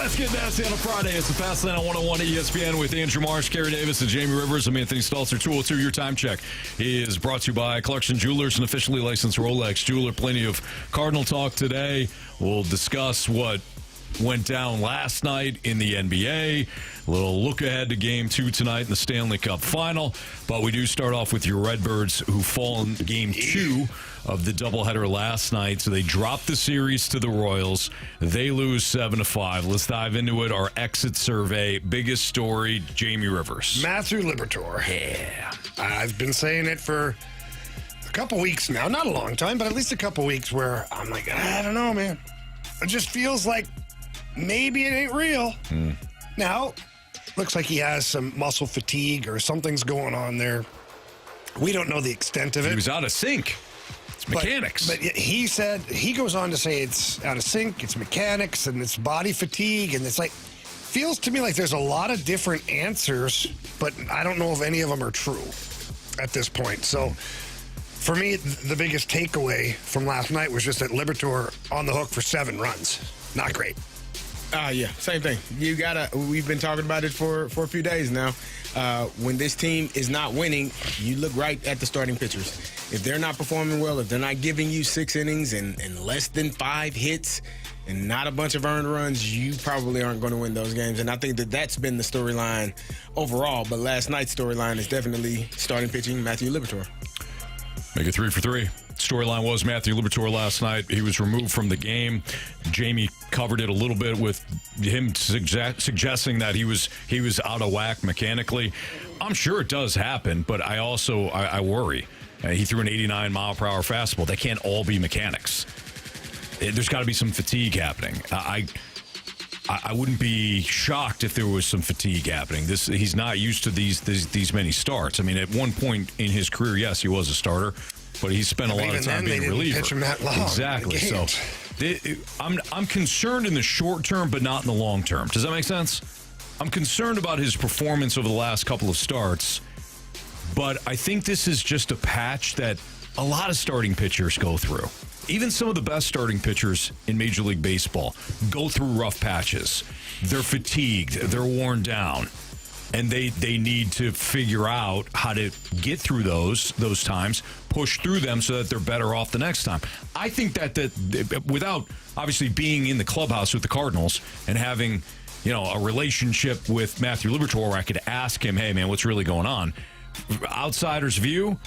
Let's get nasty on a Friday. It's the Fast Lane on 101 ESPN with Andrew Marsh, Carey Davis, and Jamie Rivers. I'm Anthony Stalter. 202, your time check is brought to you by Clarkson Jewelers, an officially licensed Rolex jeweler. Plenty of Cardinal talk today. We'll discuss what went down last night in the NBA. A little look ahead to Game 2 tonight in the Stanley Cup Final. But we do start off with your Redbirds, who fall in Game 2 of the doubleheader last night. So they dropped the series to the Royals. They lose 7-5. Let's dive into it. Our exit survey. Biggest story, Jamie Rivers. Matthew Liberatore. Yeah. I've been saying it for a couple weeks now. Not a long time, but at least a couple weeks where I'm like, I don't know, man. It just feels like maybe it ain't real. Now, looks like he has some muscle fatigue or something's going on there. We don't know the extent of it. He was out of sync. It's mechanics. But he said, he goes on to say it's out of sync, it's mechanics, and it's body fatigue. And it's like, feels to me like there's a lot of different answers, but I don't know if any of them are true at this point. So for me, the biggest takeaway from last night was just that Liberatore on the hook for 7 runs. Not great. Yeah, same thing. We've been talking about it for a few days now. When this team is not winning, you look right at the starting pitchers. If they're not performing well, if they're not giving you 6 innings and less than 5 hits and not a bunch of earned runs, you probably aren't going to win those games. And I think that's been the storyline overall. But last night's storyline is definitely starting pitching Matthew Liberatore. Make it 3 for 3. Storyline was Matthew Liberatore last night. He was removed from the game. Jamie covered it a little bit with him suggesting that he was out of whack mechanically. I'm sure it does happen, but I worry. He threw an 89-mile-per-hour fastball. They can't all be mechanics. There's got to be some fatigue happening. I wouldn't be shocked if there was some fatigue happening. He's not used to these many starts. I mean, at one point in his career, yes, he was a starter, but he spent a lot of time being a reliever. Pitch him that long. Exactly. So I'm concerned in the short term, but not in the long term. Does that make sense? I'm concerned about his performance over the last couple of starts, but I think this is just a patch that a lot of starting pitchers go through. Even some of the best starting pitchers in Major League Baseball go through rough patches. They're fatigued. They're worn down. And they need to figure out how to get through those times, push through them so that they're better off the next time. I think that without obviously being in the clubhouse with the Cardinals and having, a relationship with Matthew Liberatore where I could ask him, hey, man, what's really going on? Outsider's view,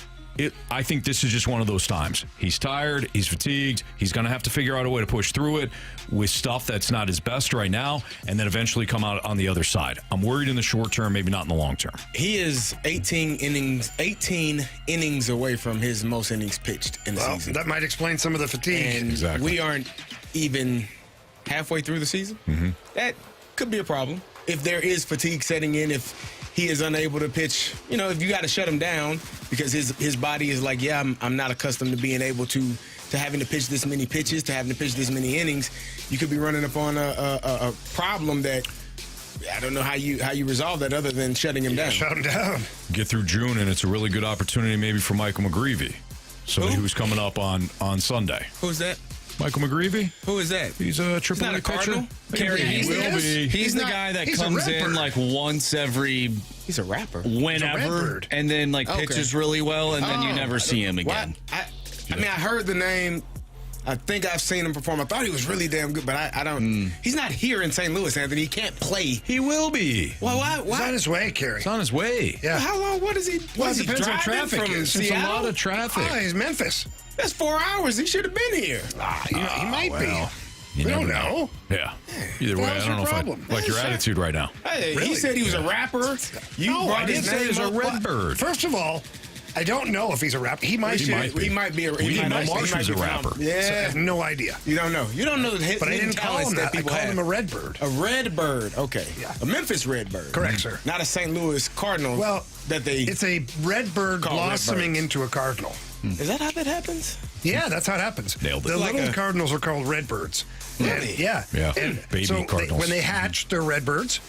I think this is just one of those times. He's tired. He's fatigued. He's going to have to figure out a way to push through it with stuff that's not his best right now and then eventually come out on the other side. I'm worried in the short term, maybe not in the long term. He is 18 innings away from his most innings pitched in the season. That might explain some of the fatigue. And exactly. We aren't even halfway through the season. Mm-hmm. That could be a problem. If there is fatigue setting in, if he is unable to pitch, if you got to shut him down because his body is like, I'm not accustomed to being able to having to pitch this many pitches, to having to pitch this many innings, you could be running upon a problem that I don't know how you resolve that other than shutting him down. Shut him down. Get through June, and it's a really good opportunity maybe for Michael McGreevy. Somebody who's coming up on Sunday. Who's that? Michael McGreevy? Who is that? He's a triple A pitcher. Carey, He will be. He's the guy that comes in like once every He's a rapper. whenever and then pitches really well and then you never see him again. I mean, I heard the name. I think I've seen him perform. I thought he was really damn good, but I don't. He's not here in St. Louis, Anthony. He can't play. He will be. Well, why? He's on his way, Carey. He's on his way. Yeah. How long? What is he? Well, What it is he depends on driving traffic. from There's a Seattle? lot of traffic. Oh, he's Memphis. That's 4 hours. He should have been here. He might well, be. We don't know. Yeah. Either way, How's I don't know your if I problem? like your attitude right now. Hey, Really? He said he was a rapper. You No, brought I didn't his say name he's a up. Redbird. First of all, I don't know if he's a rapper. He might He be. might be. He might be. We didn't know Marsh was a rapper. So I Yeah. have no idea. You don't know. You don't know the hidden But I didn't call talents him that. I people called have. him a Redbird. A Redbird. Okay. Yeah. A Memphis Redbird. Correct, sir. Not a St. Louis Cardinal. Well, that they. It's a Redbird Call blossoming Redbirds. into a Cardinal. Is that how that happens? Yeah, that's how it happens. Nailed it. The Like little Cardinals are called Redbirds. Really? Yeah. And Baby so Cardinals. when they hatch, they're Redbirds.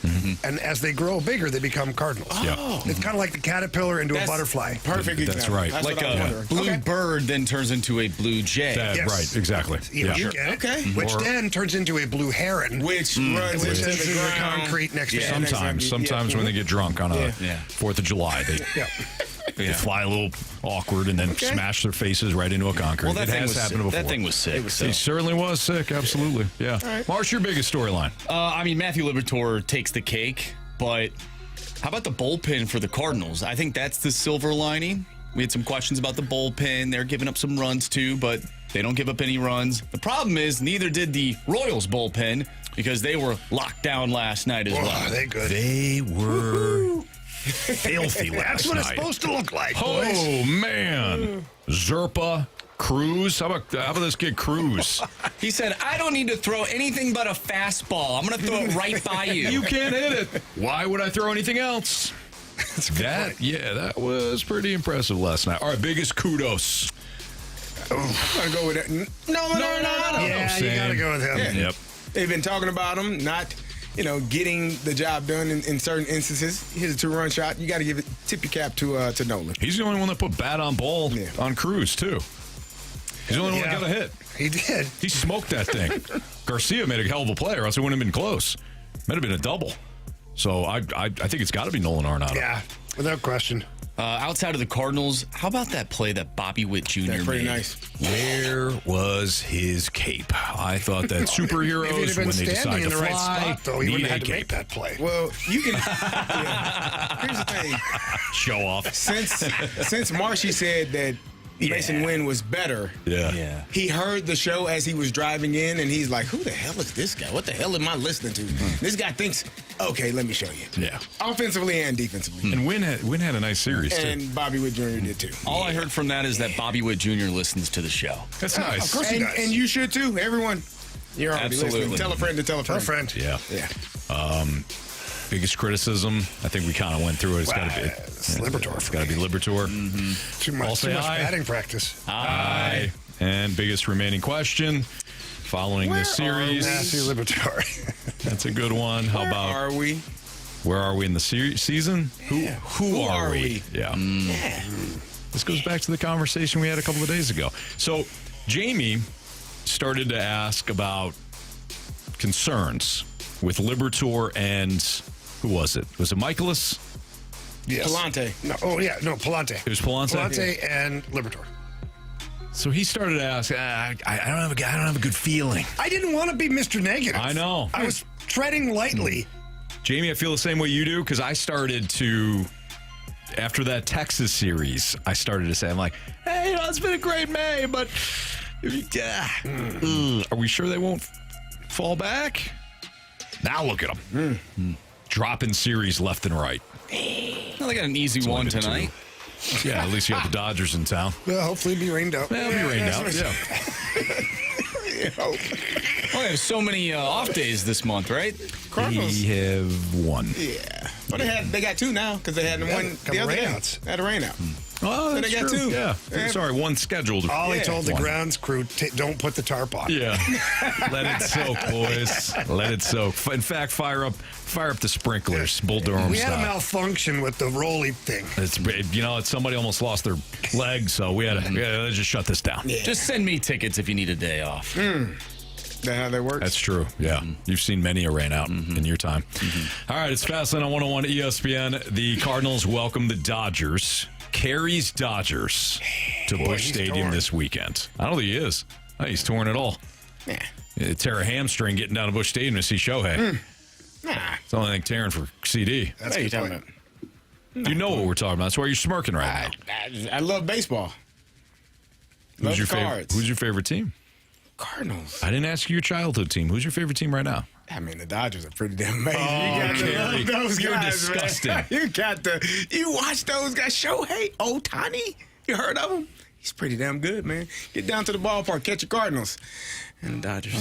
And as they grow bigger, they become Cardinals. Oh. It's kind of like the caterpillar into a That's butterfly. Perfect That's example. right. That's Like what I was a wondering. blue Okay. bird then turns into a blue jay. Yes. Right, exactly. Yeah, you Yeah. get it. Okay. Which Or- then turns into a blue heron. Which runs Which into is the in the ground. concrete next to Yeah. them. Sometimes when they get drunk on a Yeah. 4th of July, they Yeah. fly a little awkward and then smash their faces right into a concrete. Well, that it thing has was happened sick. before. That thing was sick. He certainly was sick, absolutely. Yeah. Marsh, your biggest storyline. I mean, Matthew Liberatore takes the cake, but how about the bullpen for the Cardinals? I think that's the silver lining. We had some questions about the bullpen. They're giving up some runs too, but they don't give up any runs. The problem is neither did the Royals bullpen because they were locked down last night as Oh, well. they good. They were filthy last That's what night. it's supposed to look like, Oh, boys. man. Zerpa, Cruz. How about this kid Cruz? He said, I don't need to throw anything but a fastball. I'm going to throw it right by you. You can't hit it. Why would I throw anything else? That was pretty impressive last night. All right, biggest kudos. I'm going to go with that. No. Yeah, you got to go with him. Yep. They've been talking about him not, getting the job done in certain instances. He hit a 2-run shot. You got to tip your cap to Nolan. He's the only one that put bat on ball on Cruz, too. He's the only one that got a hit. He did. He smoked that thing. Garcia made a hell of a play, or else it wouldn't have been close. Might have been a double. So I think it's got to be Nolan Arenado. Yeah, without question. Outside of the Cardinals, how about that play that Bobby Witt Jr. That's pretty made? nice. Where was his cape? I thought that If he'd superheroes, have been when they standing decide in to the right fly, spot, though, he need wouldn't a have had to make cape. that play. Well, you can. Here's the thing. Show off. Since Marshy said that Mason Wynn was better, Yeah. he heard the show as he was driving in, and he's like, who the hell is this guy? What the hell am I listening to? This guy thinks, okay, let me show you. Yeah. Offensively and defensively. And Wynn had a nice series, too. And Bobby Witt Jr. did too. All I heard from that is that Bobby Witt Jr. listens to the show. That's nice. Of course he does. And you should too, everyone. You're already Absolutely. listening. Tell a friend to tell a Tell friend. a friend. Yeah. Yeah. Biggest criticism, I think we kind of went through it. It's got to be It's Liberatore. It's got to be Liberatore. Too I'll much say aye. batting practice. Aye. And biggest remaining question following Where this series. Matthew Liberatore. That's a good one. How Where about are we? where are we in the season? Who are we? Yeah. Yeah. This goes back to the conversation we had a couple of days ago. So Jamie started to ask about concerns with Liberatore and who was it? Was it Michaelis? Yes. Palante. No, Palante. It was Palante? Palante and Liberatore. So he started to ask, I don't have a good feeling. I didn't want to be Mr. Negative. I know. I was treading lightly. Jamie, I feel the same way you do because I started to, after that Texas series, I started to say, I'm like, hey, it's been a great May, but are we sure they won't fall back? Now look at them. Dropping series left and right. Well, they got an easy one only the tonight. Yeah, at least you got the Dodgers in town. Well, hopefully be rained out. They'll be rained out. Yeah. Well, they have so many off days this month, right? Cardinals. We have one. Yeah. Well, they got two now because they had one couple the other day. rainouts. They had a rain out. Oh, they that's got true. two. Yeah. Yeah. Sorry, one scheduled. Ollie told the One. grounds crew, don't put the tarp on. Yeah. Let it soak, boys. Let it soak. In fact, fire up the sprinklers, Bull Durham We had a style. malfunction with the rolly thing. It's somebody almost lost their leg, so we had to just shut this down. Just send me tickets if you need a day off. That how that works? That's true. Yeah. You've seen many a rain out in your time. All right, it's Fastlane on 101 ESPN. The Cardinals welcome the Dodgers. Carey's Dodgers to Busch he's Stadium torn. this weekend. I don't think he is. I think he's torn it all. Yeah. Tear a hamstring getting down to Busch Stadium to see Shohei. Nah. It's the only thing tearing for CD. That's What are you a good talking point. about? You know what we're talking about. That's why you're smirking right now. I love baseball. Love Who's your the favorite? Cards. Who's your favorite team? Cardinals. I didn't ask you your childhood team. Who's your favorite team right now? I mean, the Dodgers are pretty damn amazing. Carey, those you're guys, man. disgusting. You watch those guys. Shohei Ohtani. You heard of him? He's pretty damn good, man. Get down to the ballpark, catch your Cardinals and the Dodgers.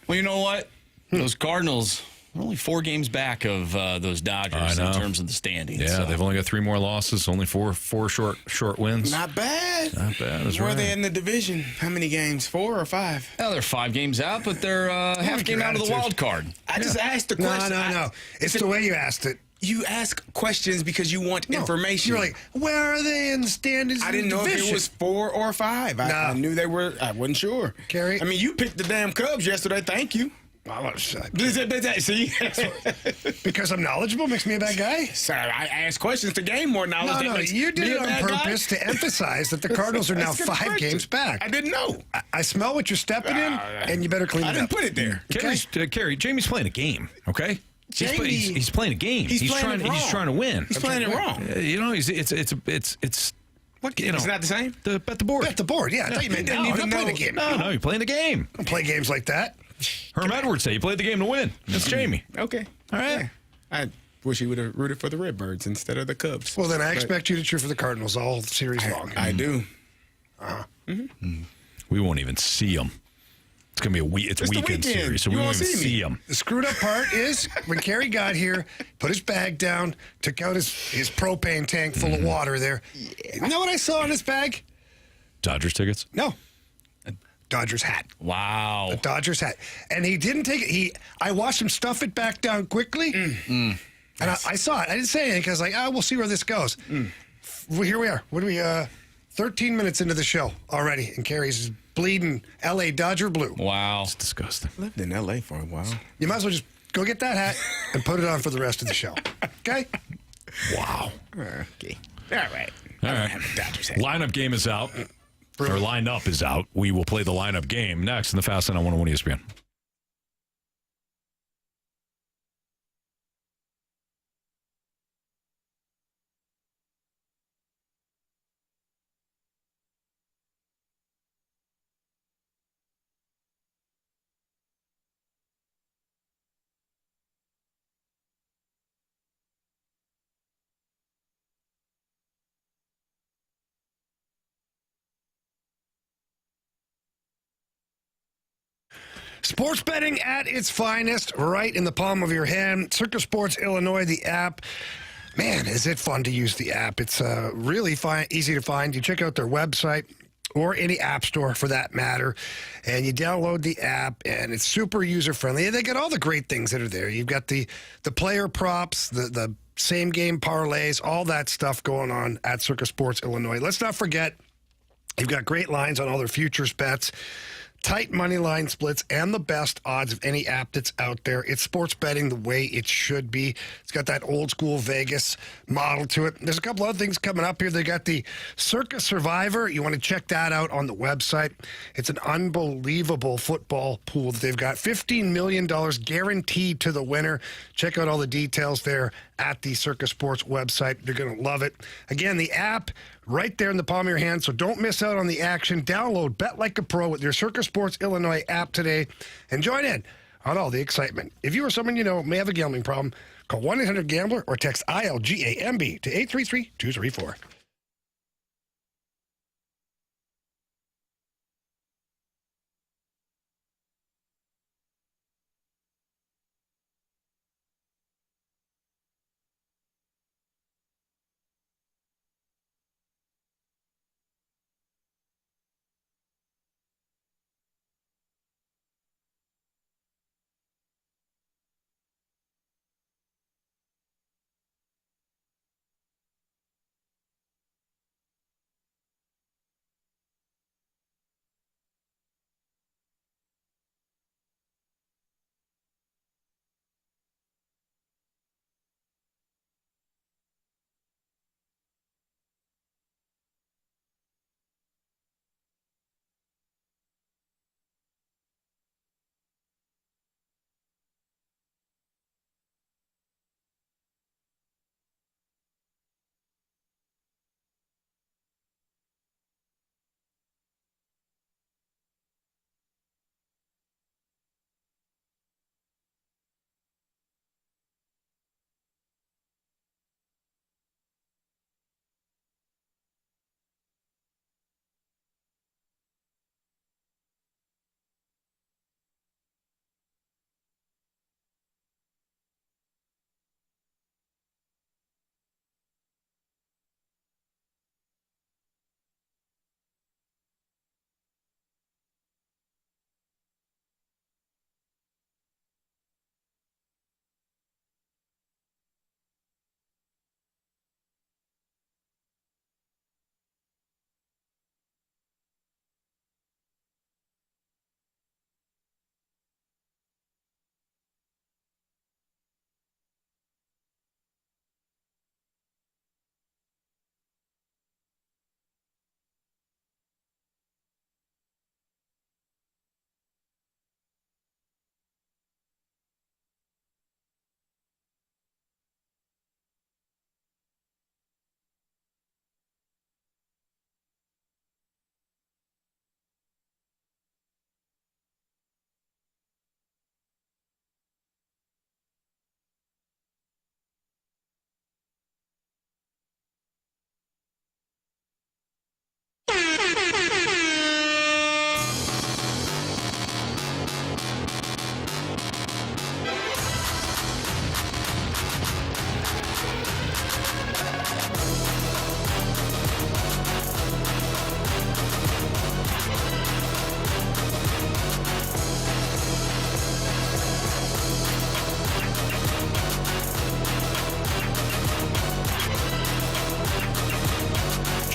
Well, you know what? Those Cardinals, We're only 4 games back of those Dodgers in terms of the standings. Yeah, so. they've only got 3 more losses, only four short wins. Not bad. Not bad. That's Where right. are they in the division? How many games? 4 or 5? Well, they're 5 games out, but they're half game out of the wild card. I just asked the No, question. no. It's the way you asked it. You ask questions because you want information. You're like, where are they in the standings? I didn't know if it was 4 or 5. I knew they were. I wasn't sure. Carey? I mean, you picked the damn Cubs yesterday. Thank you. See? Because I'm knowledgeable makes me a bad guy? Sorry, I asked questions to gain more knowledge. No, you did it on purpose to emphasize that the Cardinals are now 5 games back. I didn't know. I smell what you're stepping in, and you better clean it I up. didn't put it there. Carey, Jamie's playing a game, okay? He's playing a game. He's playing it wrong. He's trying to win. He's playing it wrong. It's What game? It's not the same? bet the board. Bet the board, yeah. I thought you meant didn't I'm even not playing know. a game. No, you're playing the game. I don't play games like that. Herm Edwards said you played the game to win. That's Jamie. Okay. All right. Yeah. I wish he would have rooted for the Redbirds instead of the Cubs. Well, then I expect you to cheer for the Cardinals all series long. I do. We won't even see them. It's gonna be it's the weekend weekend. series, so You we won't won't even see me. see them. The screwed up part is when Carey got here, put his bag down, took out his propane tank full of water there. You know what I saw in his bag? Dodgers tickets. No. A Dodgers hat. Wow. A Dodgers hat. And he didn't take it. I watched him stuff it back down quickly. And I saw it. I didn't say anything because I was like, we'll see where this goes. Well, here we are. What are we, 13 minutes into the show already, and Carey's bleeding L.A. Dodger blue. Wow. It's disgusting. Lived in L.A. for a while. You might as well just go get that hat and put it on for the rest of the show. Okay? Wow. Okay. All right. All right. Dodgers hat. Lineup game is out. Or lineup is out. We will play the lineup game next in the Fast Lane on 101 ESPN. Sports betting at its finest, right in the palm of your hand. Circa Sports Illinois, the app. Man, is it fun to use the app. It's really easy to find. You check out their website or any app store for that matter, and you download the app, and it's super user-friendly. And they got all the great things that are there. You've got the player props, the same-game parlays, all that stuff going on at Circa Sports Illinois. Let's not forget, you've got great lines on all their futures bets, tight money line splits, and the best odds of any app that's out there. It's sports betting the way it should be. It's got that old school Vegas model to it. There's a couple other things coming up here. They got the Circa Survivor. You want to check that out on the website. It's an unbelievable football pool that they've got. $15 million guaranteed to the winner. Check out all the details there at the Circa Sports website. You're going to love it. Again, the app right there in the palm of your hand, so don't miss out on the action. Download Bet Like a Pro with your Circa Sports Illinois app today and join in on all the excitement. If you or someone you know may have a gambling problem, call 1-800-GAMBLER or text ILGAMB to 833-234.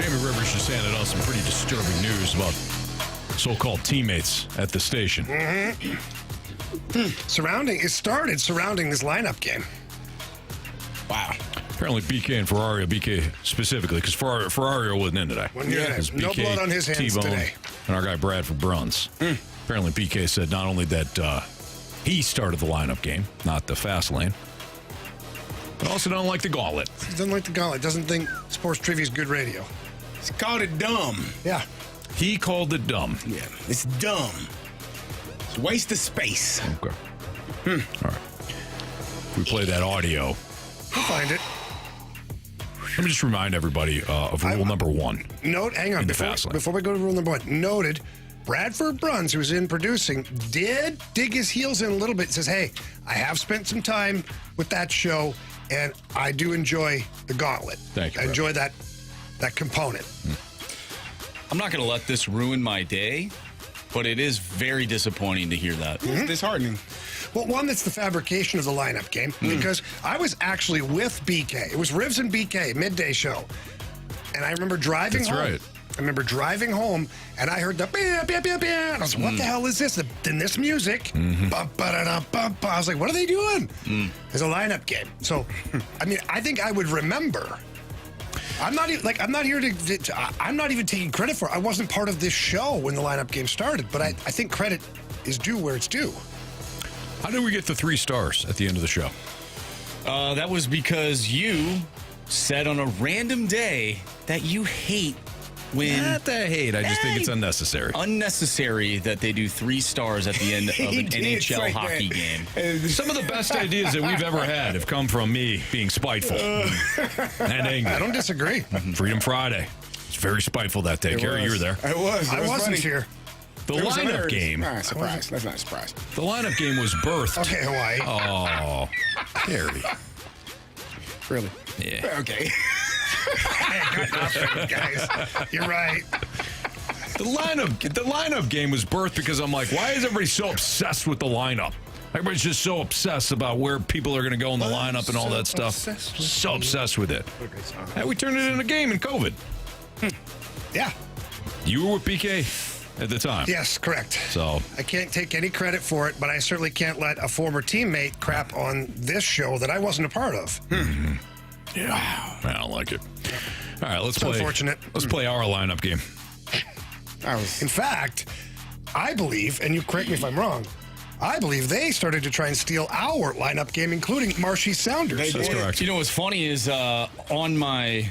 Jamie Rivers just handed us some pretty disturbing news about so-called teammates at the station. It started surrounding this lineup game. Wow. Apparently, BK and Ferrario, BK specifically, because Ferrario wasn't in today. No blood on his hands T-Bone, today. And our guy Bradford Bruns. Apparently, BK said not only that he started the lineup game, not the fast lane, but also don't like the Gauntlet. He doesn't like the Gauntlet. Doesn't think sports trivia is good radio. He called it dumb. Yeah. He called it dumb. Yeah, it's dumb. It's a waste of space. Okay. All right. We play that audio. We'll find it. Let me just remind everybody of rule number 1. Hang on. Before we go to rule number 1, noted Bradford Bruns, who was in producing, did dig his heels in a little bit. Says, hey, I have spent some time with that show, and I do enjoy the Gauntlet. Thank you. I enjoy that component. I'm not going to let this ruin my day, but it is very disappointing to hear that. It's disheartening. Well, one, that's the fabrication of the lineup game, because I was actually with BK. It was Rivs and BK, midday show. And I remember driving home. Right. I remember driving home, and I heard the bam, bam, bam, bam. I was like, what the hell is this? Then this music. Bum, ba-da-dum, bum, bum. I was like, what are they doing? It's a lineup game. So, I mean, I think I would remember. I'm not even taking credit for it. I wasn't part of this show when the lineup game started, but I think credit is due where it's due. How did we get the 3 stars at the end of the show? That was because you said on a random day that you hate when... Not that I hate. I just think it's unnecessary. Unnecessary that they do 3 stars at the end of an NHL hockey game. Some of the best ideas that we've ever had have come from me being spiteful and angry. I don't disagree. Freedom Friday. It's very spiteful that day. Carey, you were there. It was. I wasn't here. The lineup game. Surprise. That's not a surprise. The lineup game was birthed. Okay, Hawaii. Oh, Carey. Really? Yeah. Okay. Hey, good enough, guys. You're right. The lineup game was birthed because I'm like, why is everybody so obsessed with the lineup? Everybody's just so obsessed about where people are going to go in the lineup and all that stuff. So obsessed with it. And we turned it into a game in COVID. Yeah. You were with BK at the time. Yes, correct. So I can't take any credit for it, but I certainly can't let a former teammate crap on this show that I wasn't a part of. yeah, I don't like it. All right, let's play. Unfortunate. Let's play our lineup game. In fact, I believe, and you correct me if I'm wrong, I believe they started to try and steal our lineup game, including Marshy Sounders. That's correct. You know what's funny is on my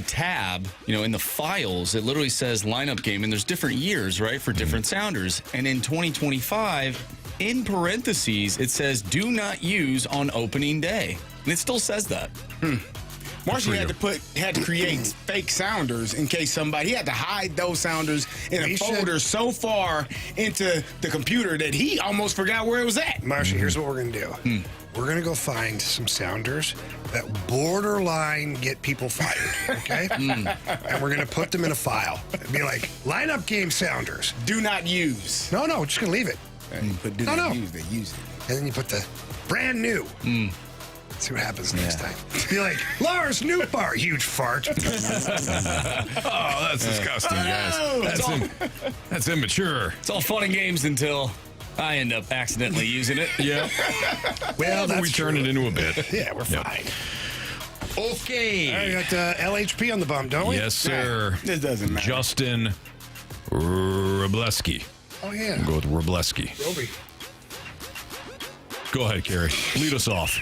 tab, in the files, it literally says lineup game, and there's different years, right, for different sounders. And in 2025, in parentheses, it says do not use on opening day. And it still says that. Marshall had to create fake sounders in case he had to hide those sounders in a folder so far into the computer that he almost forgot where it was at. Marshy, here's what we're going to do. We're going to go find some sounders that borderline get people fired, okay? And we're going to put them in a file. It'd be like, lineup game sounders. Do not use. No, we're just going to leave it. But do not use, they use it. And then you put the brand new. See what happens next time. Be like, Lars Newbar, huge fart. Oh, that's disgusting, guys. That's immature. It's all fun and games until I end up accidentally using it. Yeah. Well, we turn it into a bit. Yeah, we're fine. Okay. All right, got LHP on the bump, don't we? Yes, sir. This doesn't matter. Justin Robleski. Oh, yeah. We'll go with Robleski. Roby. Go ahead, Carey. Lead us off.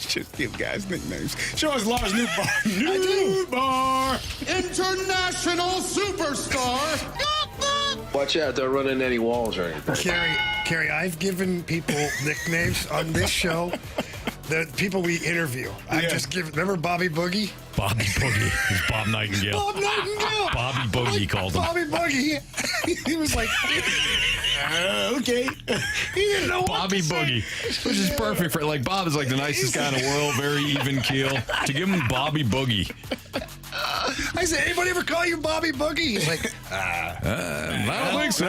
Just give guys nicknames. Show us Lars Newbar. Newbar. International superstar. Watch out, don't run into any walls or anything. Carey, I've given people nicknames on this show. The people we interview. I just remember Bobby Boogie? Bobby Boogie. It's Bob Nightingale. Bob Nightingale. Bobby Boogie called him. Bobby Boogie. He was like, okay. He didn't know Bobby Boogie, which is perfect for Bob is like the nicest guy in the world, very even keel. To give him Bobby Boogie. I said, anybody ever call you Bobby Boogie? He's like, I don't think so.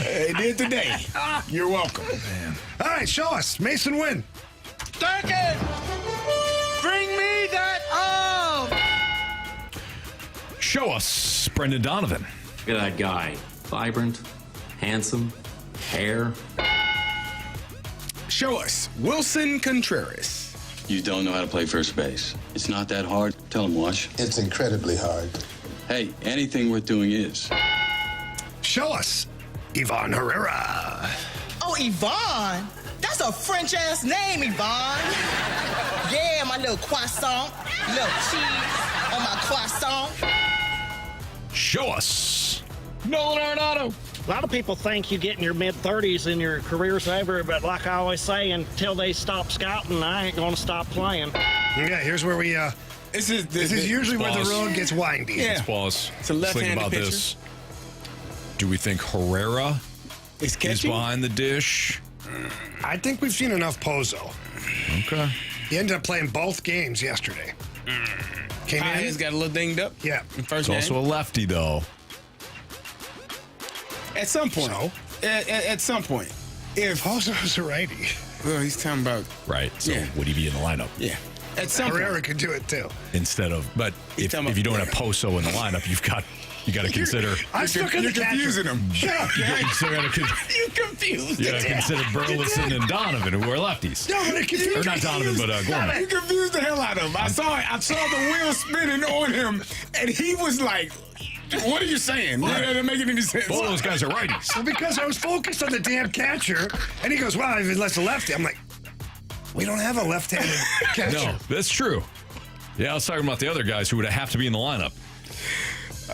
They did today. You're welcome. all right, show us. Mason Wynn. Second, bring me that Show us Brendan Donovan. Look at that guy. Vibrant, handsome, hair. Show us Wilson Contreras. You don't know how to play first base. It's not that hard. Tell him, Wash. It's incredibly hard. Hey, anything worth doing is. Show us Ivan Herrera. Oh, Yvonne? That's a French-ass name, Yvonne. Yeah, my little croissant. Little cheese on my croissant. Show us Nolan Arenado. A lot of people think you get in your mid-30s and your career's over, but like I always say, until they stop scouting, I ain't going to stop playing. Yeah, here's where we, this is usually where the road gets windy. Yeah. Let's pause. It's a Let's think left-handed about pitcher. this. Do we think Herrera Is is catching? behind the dish? I think we've seen enough Pozo. Okay. He ended up playing both games yesterday. Came High in. has got a little dinged up. Yeah. In first It's game. also a lefty, though. At some point. So? At some point. If Pozo's a righty. well, he's talking about Right. So Yeah. would he be in the lineup At some Herrera point. could do it too. instead of? But if talking you don't about- have Poso in the lineup, you got to consider. I'm stuck on You're the catcher. confusing him. Shut up, You Gary. still got to You confused. consider Burleson and Donovan, who are lefties. No, but it confused Or not Donovan, but Gorman. You confused the hell out of him. I saw the wheel spinning on him, and he was like, "What are you saying? That doesn't make any sense." Both of those guys are righties. Well, because I was focused on the damn catcher, and he goes, "Well, unless a lefty." I'm like, "We don't have a left-handed catcher." No, that's true. Yeah, I was talking about the other guys who would have to be in the lineup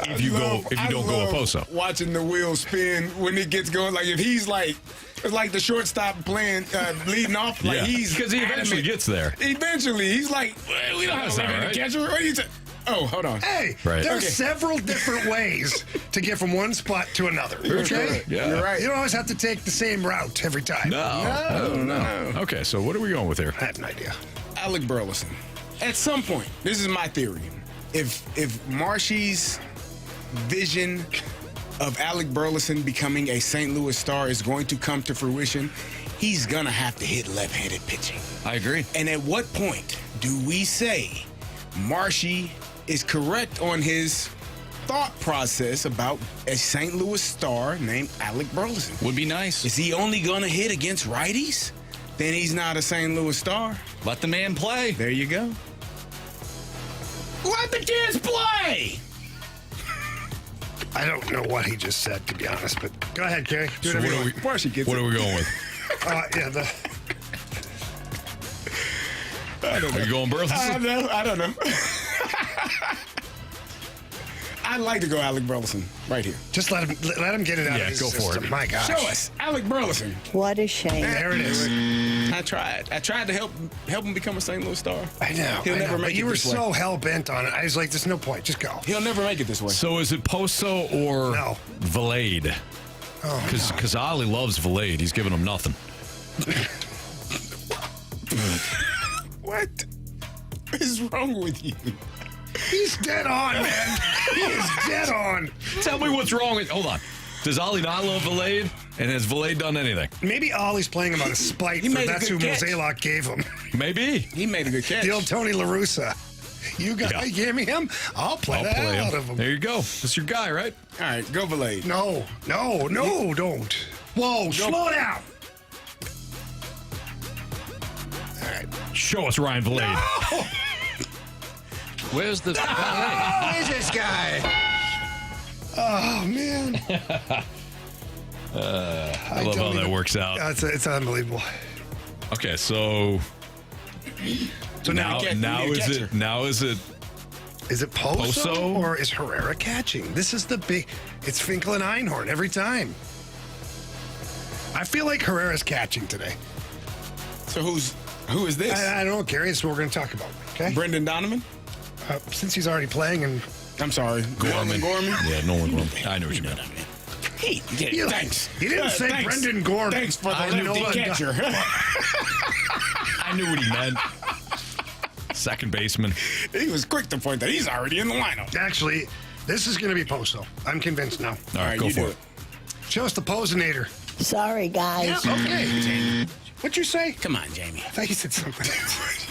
if you don't go a Poso. Watching the wheel spin when it gets going, like if he's like, it's like the shortstop playing, leading off, like he's because he eventually adamant. gets there. Eventually, he's like, well, we don't have That's a not left-handed right. catcher. What are you saying? Oh, hold on. Hey, Right. there's Okay. several different ways to get from one spot to another. Okay? Yeah. You're right. You don't always have to take the same route every time. No. Okay, so what are we going with here? I had an idea. Alec Burleson. At some point, this is my theory. If Marshy's vision of Alec Burleson becoming a St. Louis Star is going to come to fruition, he's gonna have to hit left-handed pitching. I agree. And at what point do we say Marshy is correct on his thought process about a St. Louis Star named Alec Burleson? Would be nice. Is he only gonna hit against righties? Then he's not a St. Louis Star. Let the man play. There you go. Let the kids play! I don't know what he just said, to be honest, but go ahead, Carey. Do So whatever what you are want. Marshy gets What it. are we going with? Yeah, Are you going Burleson? I don't know. I'd like to go Alec Burleson right here. just let him get it out Yeah, of his go for system. it. My gosh. Show us Alec Burleson. What a shame. There it is. I tried to help him become a St. Louis Star. I know. He'll I never know, make but it you were this way. so hell-bent on it. I was like, there's no point. Just go. He'll never make it this way. So is it Poso or No. Vilade? Oh, Because Ali loves Vilade. He's giving him nothing. What is wrong with you? he's dead on, man. He is dead on. Tell me what's wrong with. Hold on. Does Ali not love Vilade? And has Vilade done anything? Maybe Ollie's playing him out of spite. He For made a that's who good catch. Mozeliak gave him. Maybe. He made a good catch. The old Tony La Russa. You gave me him. I'll play I'll the play hell him. out of him. There you go. That's your guy, right? All right, go Vilade. No, don't. Whoa, slow down. All right. Show us Ryan Vilade. Where's the Who is this guy? Oh, man. I love how that works out. It's unbelievable. Okay, so So now we need a catcher. is it Is it Poso, Poso? or is Herrera catching? This is the big. It's Finkel and Einhorn every time. I feel like Herrera's catching today. So who is this? I don't know, Gary. This is what we're going to talk about. Okay. Brendan Donovan? Since he's already playing, and I'm sorry. Gorman? Gorman? Yeah, Nolan Gorman. I know what you meant. Hey, yeah, thanks. He didn't say Thanks. Brendan Gorman. Thanks for the I know lefty that. catcher. I knew what he meant. Second baseman. He was quick to point that he's already in the lineup. Actually, this is going to be Poso. I'm convinced now. All right, go you for do it. Show us the Posinator. Sorry, guys. Okay. What'd you say? Come on, Jamie. I thought you said something.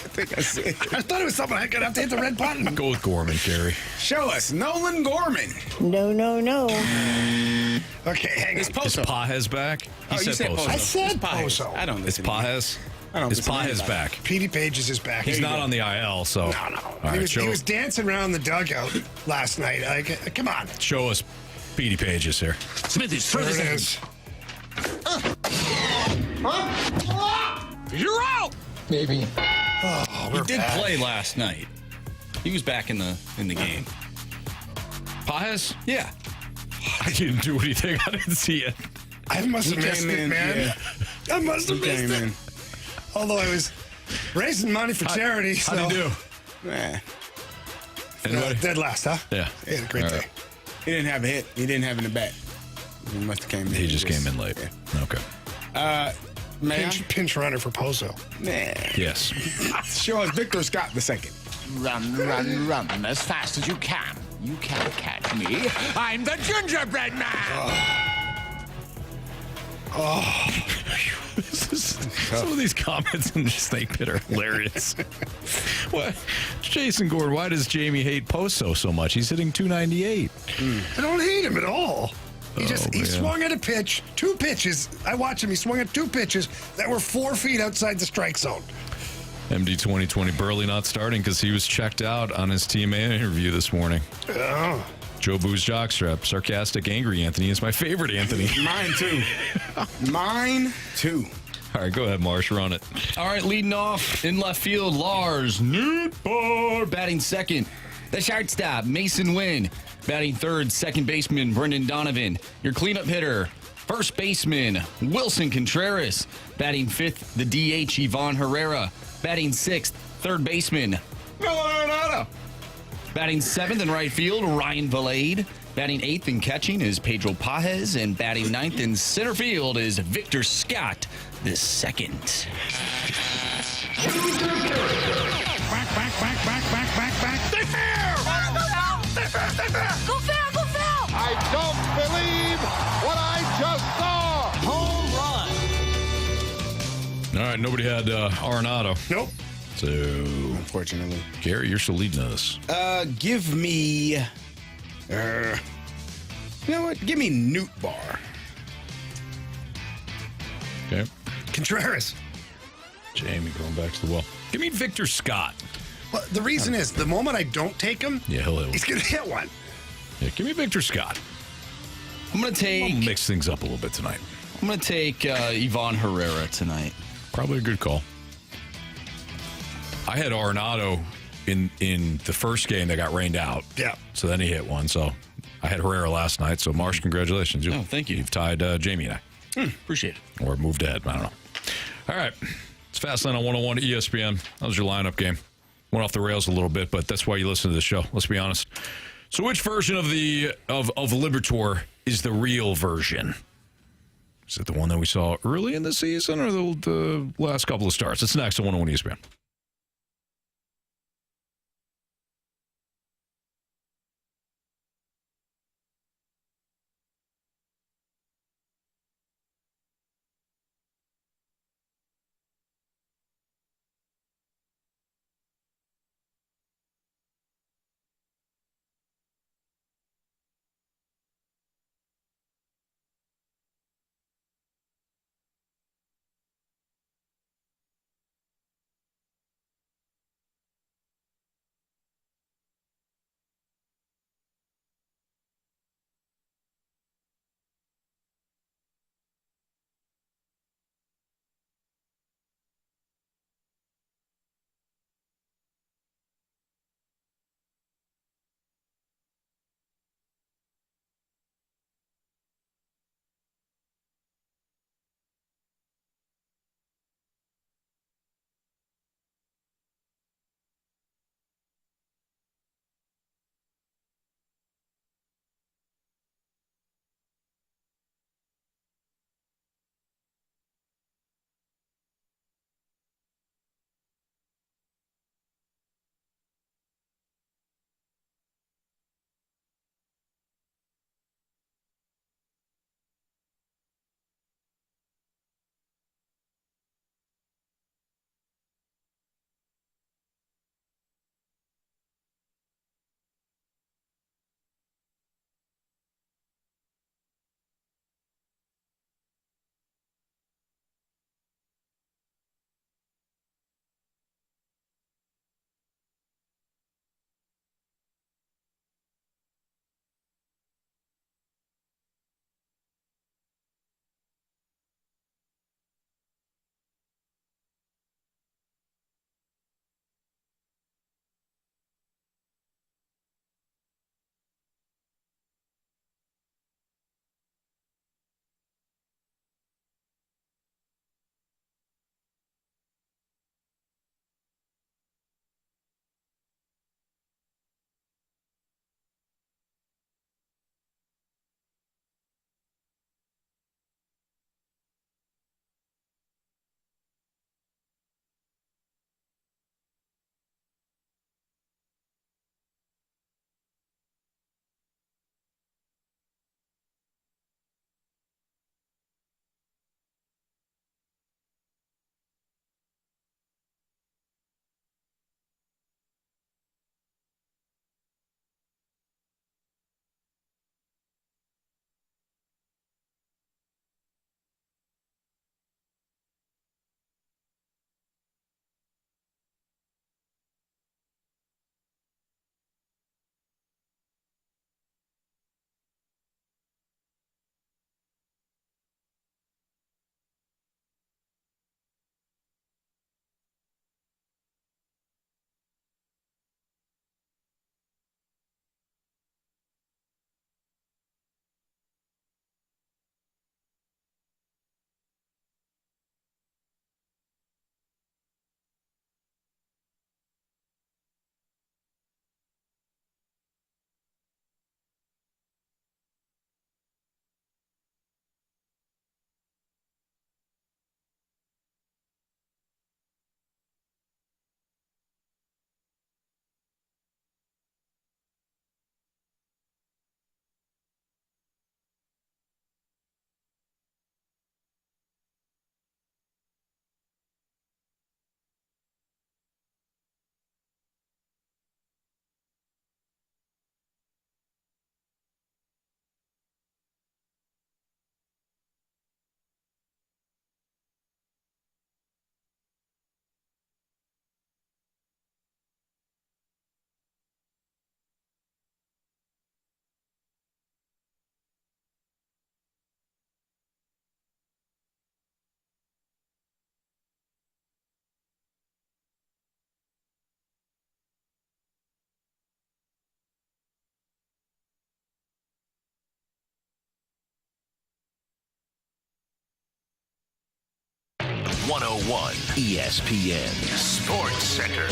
think I said. I thought it was something I could have to hit the red button. Go with Gorman, Carey. Show us Nolan Gorman. No. Okay, hang It's on. Is Poso. Pajes back? He You said Poso. I said It's Pajes. Poso. I don't Is listen to you. Pajes? I don't Is listen to Pajes anybody. back? Petey Pages is back. He's not on the IL, so. No. All he, right, was, show, he was dancing around the dugout last night. Like, come on. show us Petey Pages here. Smithies, There it is. You're out. Maybe. Oh, He we're did back. play last night. He was back in the game. Pajes? Yeah. I didn't do anything. I didn't see it. I must have He missed came it, in, man. I must have missed Came it. in. Although I was raising money for charity. So. How'd he do? Nah. Anybody? Dead last, huh? Yeah. He had a great All day. right. He didn't have a hit. He didn't have in the back. He must have came in. He just came in late. Yeah. Okay. May I? Pinch runner for Pozo. Nah. Yes. Show us Victor Scott the second. Run as fast as you can. You can't catch me. I'm the gingerbread man. Some of these comments in the snake pit are hilarious. What? Jason Gordon, why does Jamie hate Poso so much? He's hitting 298. I don't hate him at all. He man. swung at a pitch, 2 pitches. I watched him. He swung at 2 pitches that were 4 feet outside the strike zone. MD 2020 Burley not starting because he was checked out on his TMA interview this morning. Oh. Joe Boo's jockstrap. Sarcastic, angry Anthony is my favorite Anthony. Mine too. Mine too. All right, go ahead, Marsh. Run it. All right, leading off in left field, Lars Nootbaar batting second. The shortstop, Mason Wynn. Batting third, second baseman, Brendan Donovan. Your cleanup hitter, first baseman, Wilson Contreras. Batting fifth, the DH, Ivan Herrera. Batting sixth, third baseman, Aaron. Batting seventh in right field, Ryan Vilade. Batting eighth and catching is Pedro Pajes. And batting ninth in center field is Victor Scott, the second. Back. They fair. Go fair. I don't believe what I just saw. Home run. All right, nobody had Arenado. Nope. So, Unfortunately. Gary, you're still leading us. Give me. You know what? Give me Nootbaar. Okay. Contreras. Jamie going back to the well. Give me Victor Scott. Well, the reason is the moment I don't take him, Yeah, he'll hit one. he's going to hit one. Yeah, give me Victor Scott. I'm going to take I'll mix things up a little bit tonight. Ivan Herrera tonight. Probably a good call. I had Arenado in the first game that got rained out. Yeah. So then he hit one. So I had Herrera last night. So Marsh, congratulations. Oh, thank you. You've tied Jamie and I. Appreciate it. Or moved ahead. I don't know. All right. It's Fastlane on 101 ESPN. That was your lineup game. Went off the rails a little bit, but that's why you listen to the show. Let's be honest. So which version of Liberatore is the real version? Is it the one that we saw early in the season or the last couple of starts? It's next on 101 ESPN. 101 ESPN Sports Center.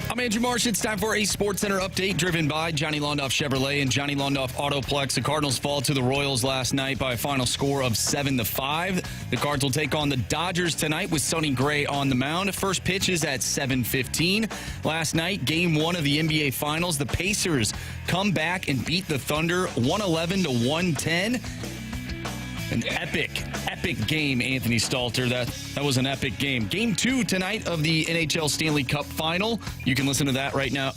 I'm Andrew Marsh. It's time for a Sports Center update driven by Johnny Londoff Chevrolet and Johnny Londoff Autoplex. The Cardinals fall to the Royals last night by a final score of 7-5. The Cards will take on the Dodgers tonight with Sonny Gray on the mound. First pitch is at 7:15. Last night, Game 1 of the NBA Finals, the Pacers come back and beat the Thunder 111-110. An epic game, Anthony Stalter. That was an epic game. Game 2 tonight of the NHL Stanley Cup Final. You can listen to that right now,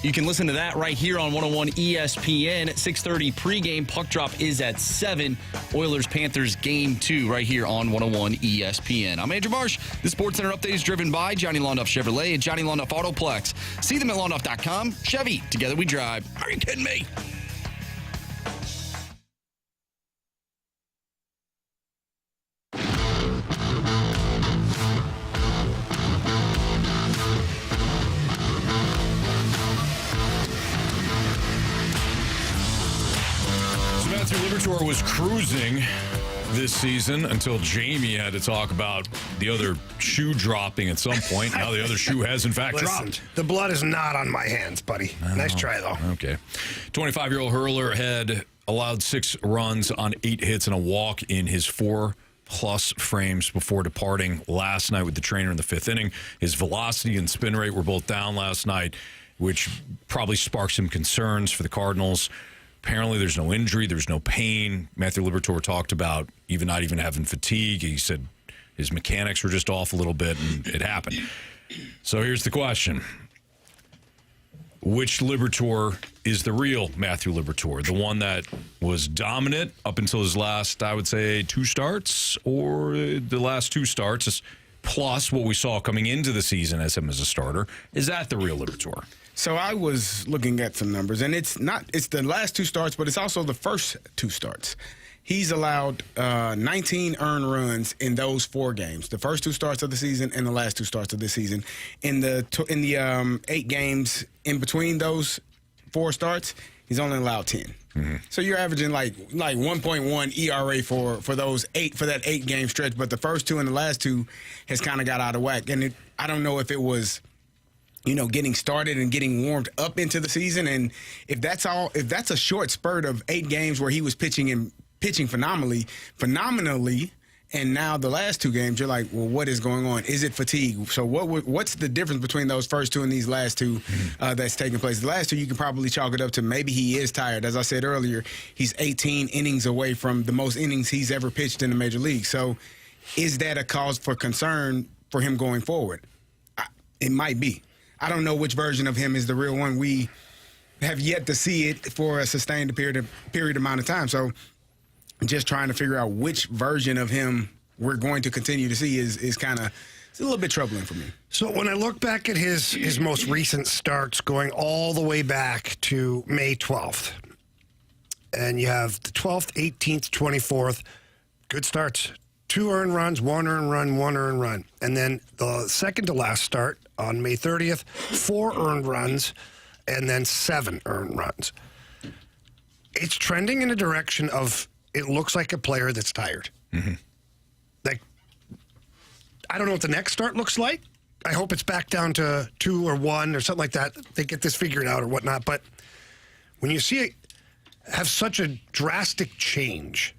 you can listen to that right here on 101 ESPN at 6:30 pregame. Puck drop is at 7. Oilers-Panthers Game 2 right here on 101 ESPN. I'm Andrew Marsh. The Sports Center update is driven by Johnny Londoff Chevrolet and Johnny Londoff Autoplex. See them at londoff.com. Chevy, together we drive. Are you kidding me? Liberatore was cruising this season until Jamie had to talk about the other shoe dropping at some point. Now the other shoe has, in fact, dropped. The blood is not on my hands, buddy. Nice try, though. Okay. 25-year-old hurler had allowed 6 runs on 8 hits and a walk in his 4+ frames before departing last night with the trainer in the 5th inning. His velocity and spin rate were both down last night, which probably sparked some concerns for the Cardinals. Apparently, there's no injury, there's no pain. Matthew Liberatore talked about not even having fatigue. He said his mechanics were just off a little bit, and it happened. So here's the question. Which Liberatore is the real Matthew Liberatore? The one that was dominant up until his last, I would say, 2 starts, or the last 2 starts, plus what we saw coming into the season as him as a starter? Is that the real Liberatore? So I was looking at some numbers, and it's the last 2 starts, but it's also the first 2 starts. He's allowed 19 earned runs in those 4 games, the first 2 starts of the season and the last 2 starts of the season. In the 8 games in between those 4 starts, he's only allowed 10. Mm-hmm. So you're averaging like 1.1 ERA for those 8 for that 8-game stretch. But the first 2 and the last 2 has kind of got out of whack, and I don't know if it was, getting started and getting warmed up into the season. And if that's a short spurt of 8 games where he was pitching phenomenally, and now the last 2 games, you're like, well, what is going on? Is it fatigue? So what's the difference between those first 2 and these last 2 that's taking place? The last 2, you can probably chalk it up to maybe he is tired. As I said earlier, he's 18 innings away from the most innings he's ever pitched in the major league. So is that a cause for concern for him going forward? It might be. I don't know which version of him is the real one. We have yet to see it for a sustained period amount of time. So just trying to figure out which version of him we're going to continue to see is kind of a little bit troubling for me. So when I look back at his most recent starts going all the way back to May 12th, and you have the 12th, 18th, 24th, good starts. 2 earned runs, 1 earned run, 1 earned run. And then the second to last start on May 30th, 4 earned runs, and then 7 earned runs. It's trending in a direction of, it looks like a player that's tired. Mm-hmm. Like, I don't know what the next start looks like. I hope it's back down to 2 or 1 or something like that. They get this figured out or whatnot. But when you see it have such a drastic change,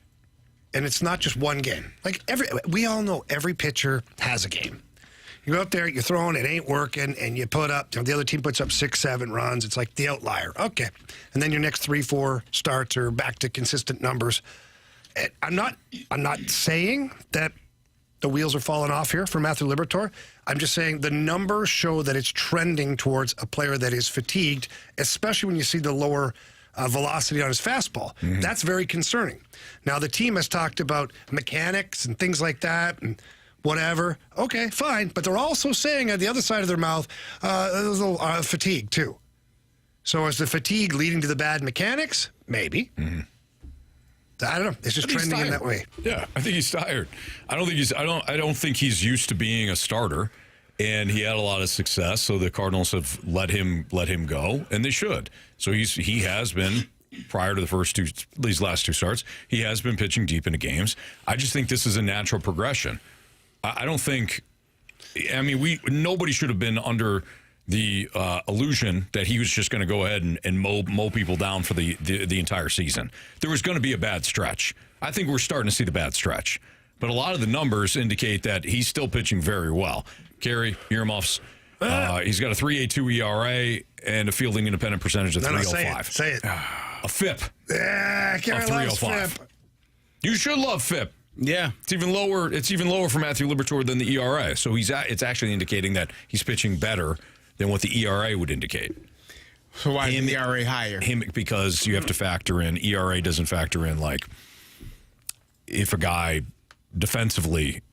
and it's not just one game. Like we all know every pitcher has a game. You go out there, you're throwing, it ain't working, and you put up, the other team puts up 6, 7 runs. It's like the outlier. Okay. And then your next 3, 4 starts are back to consistent numbers. And I'm not saying that the wheels are falling off here for Matthew Liberatore. I'm just saying the numbers show that it's trending towards a player that is fatigued, especially when you see the lower velocity on his fastball. Mm-hmm. That's very concerning. Now, the team has talked about mechanics and things like that and whatever. Okay, fine. But they're also saying at the other side of their mouth, there's a little fatigue, too. So is the fatigue leading to the bad mechanics? Maybe. Mm-hmm. I don't know. It's just trending in that way. Yeah, I think he's tired. I don't think he's used to being a starter, and he had a lot of success. So the Cardinals have let him go, and they should. So he has been prior to these last two starts, he has been pitching deep into games. I just think this is a natural progression. I don't think. I mean, nobody should have been under the illusion that he was just going to go ahead and mow people down for the entire season. There was going to be a bad stretch. I think we're starting to see the bad stretch. But a lot of the numbers indicate that he's still pitching very well. Carey, earmuffs. He's got a 3.82 ERA and a fielding independent percentage of 305. Say it. A FIP. Yeah, Carey loves 305. FIP. You should love FIP. Yeah, it's even lower for Matthew Liberatore than the ERA. So it's actually indicating that he's pitching better than what the ERA would indicate. So why is the ERA higher? Because you have to factor in ERA doesn't factor in like if a guy defensively,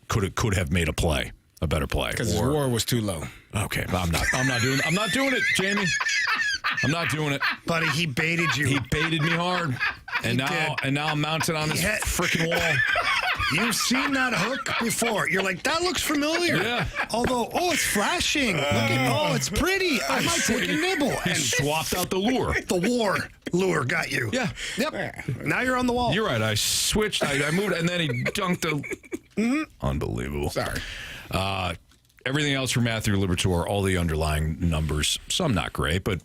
could have made a better play because his WAR was too low. Okay, I'm not doing it, Jamie. I'm not doing it, buddy. He baited you. He baited me hard, and now I'm mounted on this freaking wall. You've seen that hook before. You're like, that looks familiar. Yeah. Although, it's flashing. Look at, it's pretty. I might take a nibble. He swapped out the lure. The war lure got you. Yeah. Yep. Now you're on the wall. You're right. I switched. I moved, and then he dunked the. Unbelievable. Sorry. Everything else for Matthew Liberatore, all the underlying numbers, some not great, but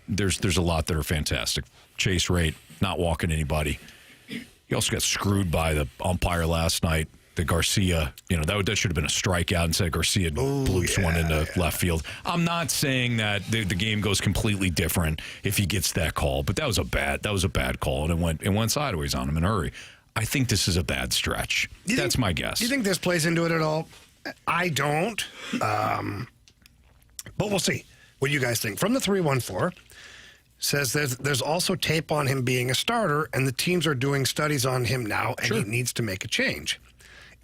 there's a lot that are fantastic. Chase rate, not walking anybody. He also got screwed by the umpire last night. The Garcia, that should have been a strikeout. Instead, Garcia bloops one into left field. I'm not saying that the game goes completely different if he gets that call, but that was a bad call, and it went sideways on him in a hurry. I think this is a bad stretch. That's my guess. Do you think this plays into it at all? I don't. But we'll see what you guys think. From the 314, says there's also tape on him being a starter, and the teams are doing studies on him now, and he needs to make a change.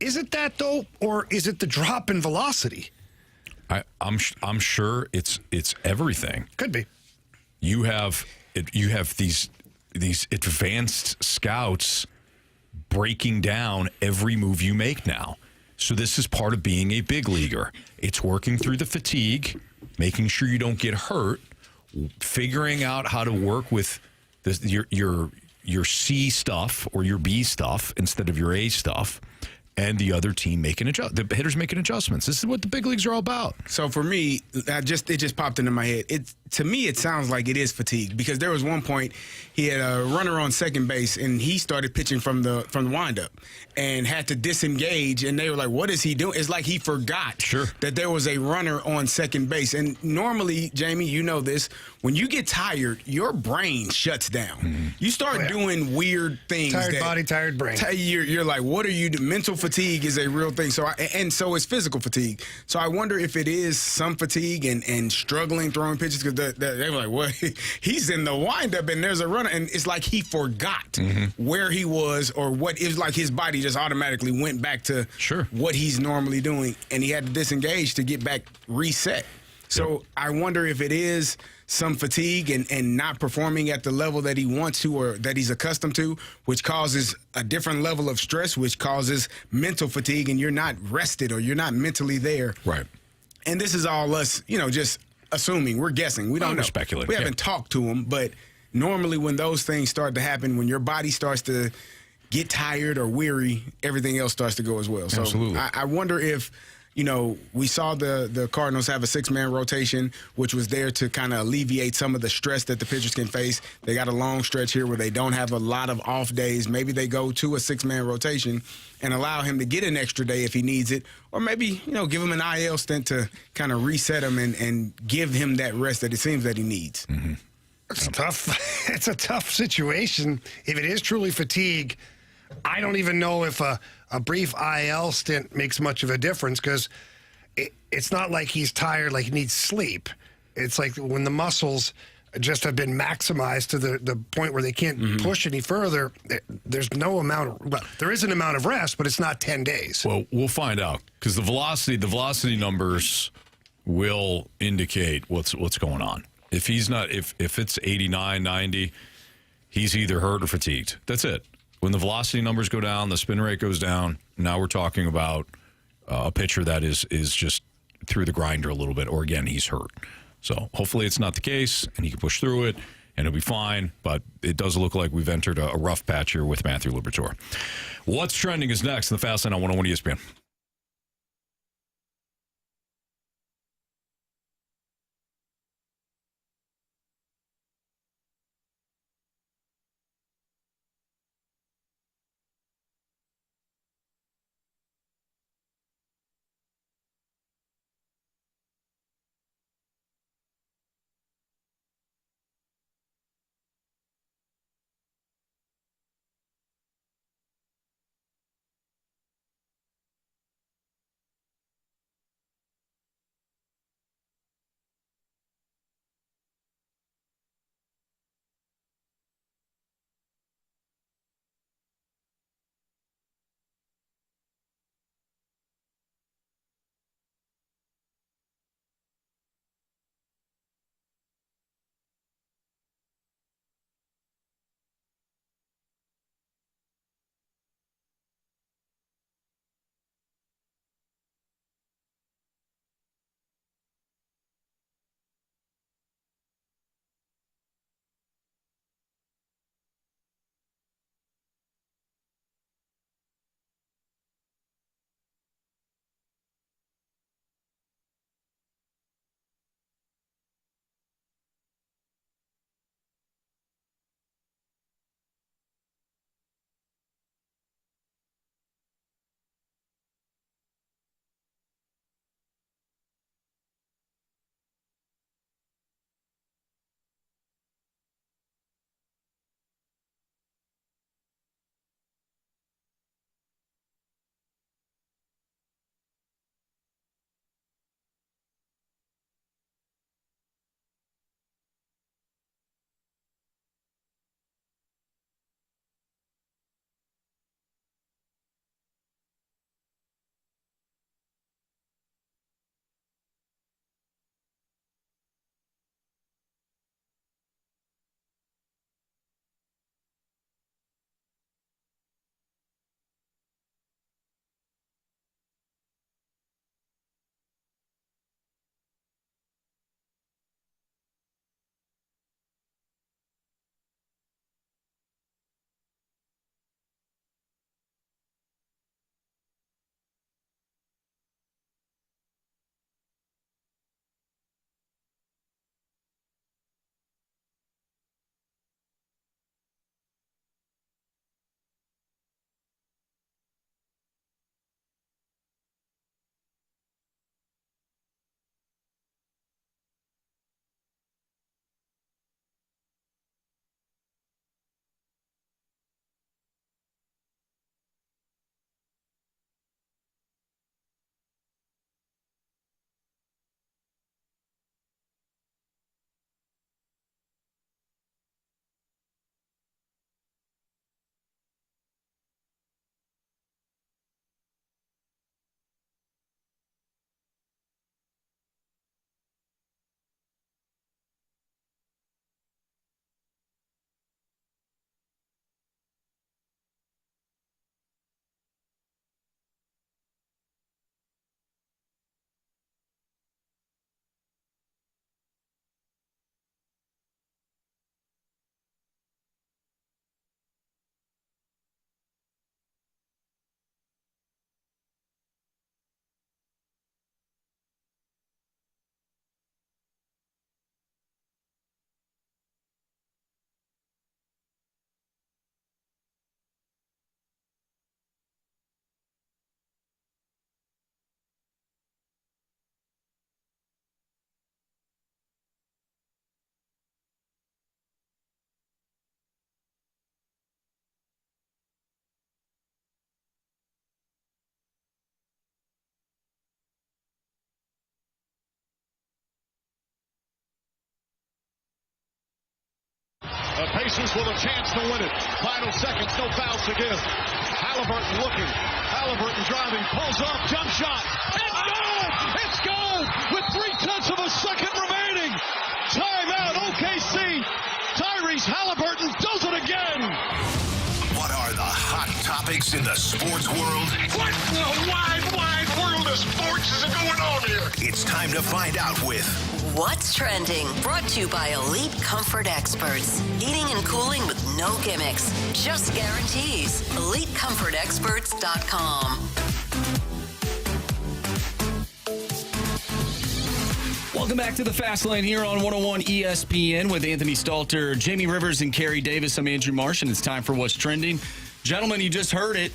Is it that, though, or is it the drop in velocity? I'm sure it's everything. Could be. You have these advanced scouts breaking down every move you make now. So this is part of being a big leaguer. It's working through the fatigue, making sure you don't get hurt, figuring out how to work with your C stuff or your B stuff instead of your A stuff, and the other team the hitters making adjustments. This is what the big leagues are all about. So for me, it just popped into my head. To me, it sounds like it is fatigue, because there was one point he had a runner on second base and he started pitching from the windup and had to disengage, and they were like, "What is he doing?" It's like he forgot that there was a runner on second base. And normally, Jamie, you know this, when you get tired, your brain shuts down. Mm-hmm. You start doing weird things. Tired body, tired brain. You're like, what are you doing? Mental fatigue is a real thing. So is physical fatigue. So I wonder if it is some fatigue and struggling throwing pitches, because they were like, well, he's in the windup and there's a runner, and it's like he forgot where he was, or what. It was like his body just automatically went back to what he's normally doing, and he had to disengage to get back reset. So I wonder if it is some fatigue and not performing at the level that he wants to or that he's accustomed to, which causes a different level of stress, which causes mental fatigue, and you're not rested or you're not mentally there. Right. And this is all us, just assuming. We're guessing. We don't know. Speculating. We haven't talked to him, but normally when those things start to happen, when your body starts to get tired or weary, everything else starts to go as well. So absolutely. I wonder if, we saw the Cardinals have a 6-man rotation, which was there to kind of alleviate some of the stress that the pitchers can face. They got a long stretch here where they don't have a lot of off days. Maybe they go to a 6-man rotation and allow him to get an extra day if he needs it, or maybe, give him an IL stint to kind of reset him and give him that rest that it seems that he needs. Mm-hmm. It's tough. It's a tough situation. If it is truly fatigue, I don't even know if a brief IL stint makes much of a difference, because it's not like he's tired, like he needs sleep. It's like when the muscles just have been maximized to the point where they can't push any further, there's no amount of, there is an amount of rest, but it's not 10 days. Well, we'll find out, because the velocity numbers will indicate what's going on. If he's not, if it's 89, 90, he's either hurt or fatigued. That's it. When the velocity numbers go down, the spin rate goes down. Now we're talking about a pitcher that is just through the grinder a little bit, or again, he's hurt. So hopefully it's not the case, and he can push through it. and he'll be fine, but it does look like we've entered a rough patch here with Matthew Liberatore. What's trending is next in the Fast Lane on 101 ESPN. The Pacers with a chance to win it. Final seconds, no fouls to give. Halliburton looking. Halliburton driving, pulls up, jump shot. It's good! It's good! With 0.3 of a second remaining. Timeout, OKC. Tyrese Halliburton does it again. What are the hot topics in the sports world? What in the wide, wide world of of sports is going on here? It's time to find out with What's Trending, brought to you by Elite Comfort Experts. Heating and cooling with no gimmicks, just guarantees. EliteComfortExperts.com. Welcome back to the Fast Lane here on 101 ESPN with Anthony Stalter, Jamie Rivers, and Carey Davis. I'm Andrew Marsh, and it's time for What's Trending. Gentlemen, you just heard it.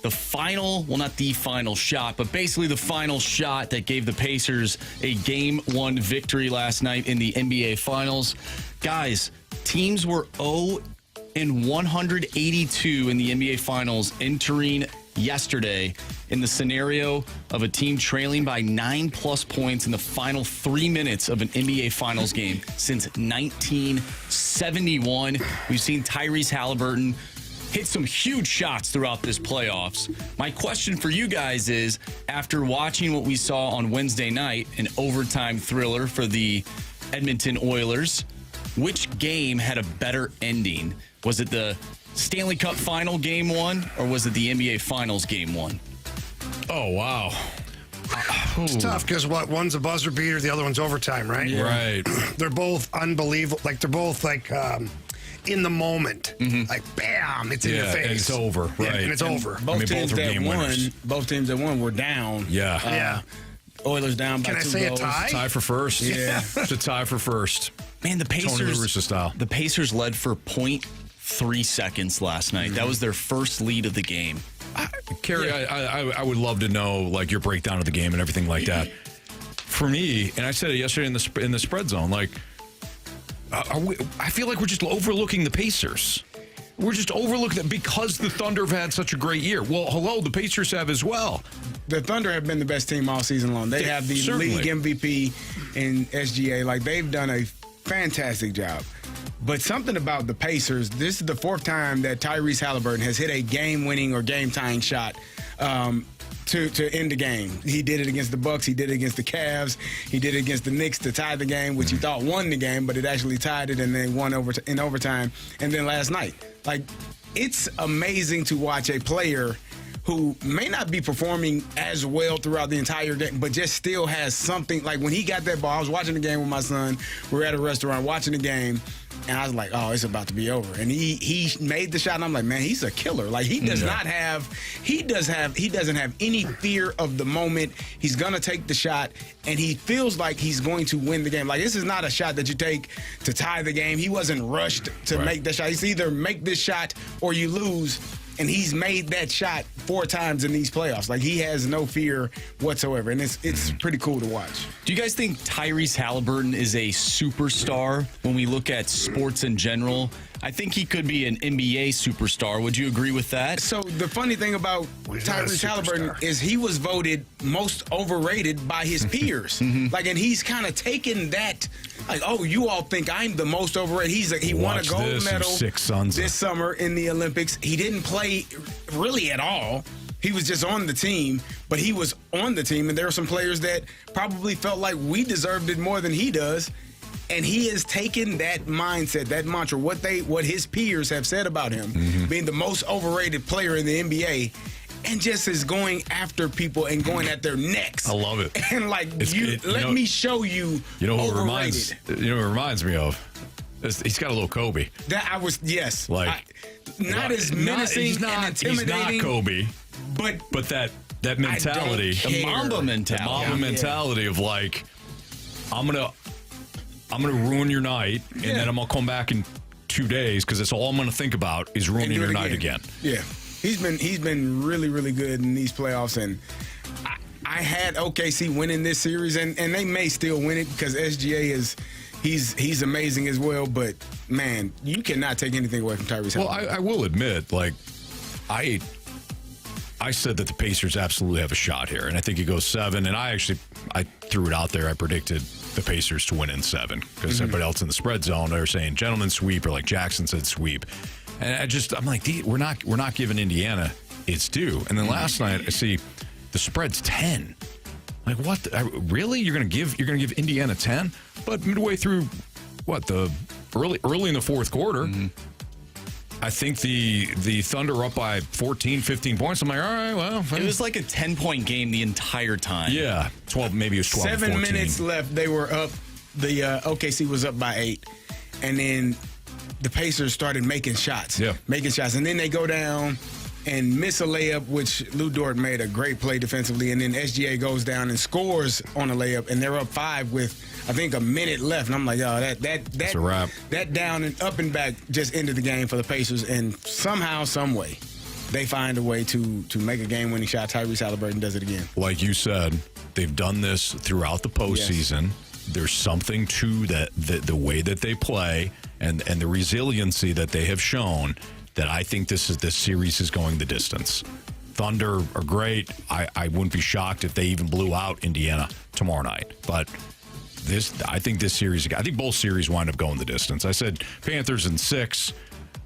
The final, well, not the final shot, but basically the final shot that gave the Pacers a Game 1 victory last night in the NBA Finals. Guys, teams were 0-182 in the NBA Finals entering yesterday in the scenario of a team trailing by 9+ points in the final 3 minutes of an NBA Finals game since 1971. We've seen Tyrese Halliburton hit some huge shots throughout this playoffs. My question for you guys is, after watching what we saw on Wednesday night, an overtime thriller for the Edmonton Oilers, which game had a better ending? Was it the Stanley Cup Final Game 1, or was it the NBA Finals Game 1? Oh, wow. It's tough because one's a buzzer beater, the other one's overtime, right? Yeah. Right. They're both unbelievable. Like, they're both like in the moment. Like, bam, it's in your face. And it's over, right? Yeah, and it's over. Both teams that won were down. Yeah. Oilers down by 2 goals. Can I say a tie? Tie for first. Yeah. It's a tie for first. Man, the Tony La Pacers, Russa style. the Pacers led for 0.3 seconds last night. That was their first lead of the game. Carey, I would love to know, like, your breakdown of the game and everything like that. For me, and I said it yesterday in the spread zone, like, I feel like we're just overlooking the Pacers. We're just overlooking them because the Thunder have had such a great year. Well, hello, the Pacers have as well. The Thunder have been the best team all season long. They have the league MVP in SGA. Like, they've done a fantastic job. But something about the Pacers, this is the fourth time that Tyrese Halliburton has hit a game-winning or game-tying shot to end the game. He did it against the Bucks. He did it against the Cavs. He did it against the Knicks to tie the game, which he thought won the game, but it actually tied it and then won in overtime. And then last night. Like, it's amazing to watch a player who may not be performing as well throughout the entire game, but just still has something. Like, when he got that ball, I was watching the game with my son. We were at a restaurant watching the game, and I was like, oh, it's about to be over. And he made the shot, and I'm like, man, he's a killer. Like, he doesn't have any fear of the moment. He's going to take the shot, and he feels like he's going to win the game. Like, this is not a shot that you take to tie the game. He wasn't rushed to make the shot. He's either make this shot or you lose. And he's made that shot 4 times in these playoffs. Like, he has no fear whatsoever. And it's pretty cool to watch. Do you guys think Tyrese Halliburton is a superstar when we look at sports in general? I think he could be an NBA superstar. Would you agree with that? So the funny thing about Tyrese Halliburton is he was voted most overrated by his peers. Like, and he's kind of taken that, like, oh, you all think I'm the most overrated. He won a gold medal this summer in the Olympics. He didn't play really at all. He was just on the team, but he was on the team, and there are some players that probably felt like we deserved it more than he does. And he has taken that mindset, that mantra, what his peers have said about him, being the most overrated player in the NBA, and just is going after people and going at their necks. I love it. And like, let me show you. You know what overrated. it reminds me of? He's got a little Kobe. Not as menacing and intimidating. He's not Kobe. But that mentality, the Mamba mentality of, like, I'm gonna ruin your night, and then I'm gonna come back in 2 days because that's all I'm gonna think about is ruining your night again. Yeah, he's been really, really good in these playoffs, and I had OKC winning this series, and they may still win it because SGA he's amazing as well. But man, you cannot take anything away from Tyrese Halliburton. Well, I will admit, like, I said that the Pacers absolutely have a shot here, and I think it goes 7. And I threw it out there. I predicted the Pacers to win in 7 because everybody else in the spread zone, they were saying gentleman's sweep, or like Jackson said sweep. And I'm like, we're not giving Indiana its due. And then last night I see the spread's 10. Like, what? Really? You're gonna give Indiana 10? But midway through, the early in the fourth quarter, I think the Thunder up by 14, 15 points. I'm like, all right, well. It was like a 10-point game the entire time. Yeah, 12, maybe it was 12 7 14. minutes left. They were up. The OKC was up by 8. And then the Pacers started making shots. Yeah. Making shots. And then they go down and miss a layup, which Lou Dort made a great play defensively. And then SGA goes down and scores on a layup. And they're up 5 with, I think, a minute left. And I'm like, oh, that's a wrap. That down and up and back just ended the game for the Pacers. And somehow, some way, they find a way to make a game-winning shot. Tyrese Halliburton does it again. Like you said, they've done this throughout the postseason. Yes. There's something to that, the way that they play and the resiliency that they have shown that I think this series is going the distance. Thunder are great. I wouldn't be shocked if they even blew out Indiana tomorrow night. But I think both series wind up going the distance. I said Panthers in 6,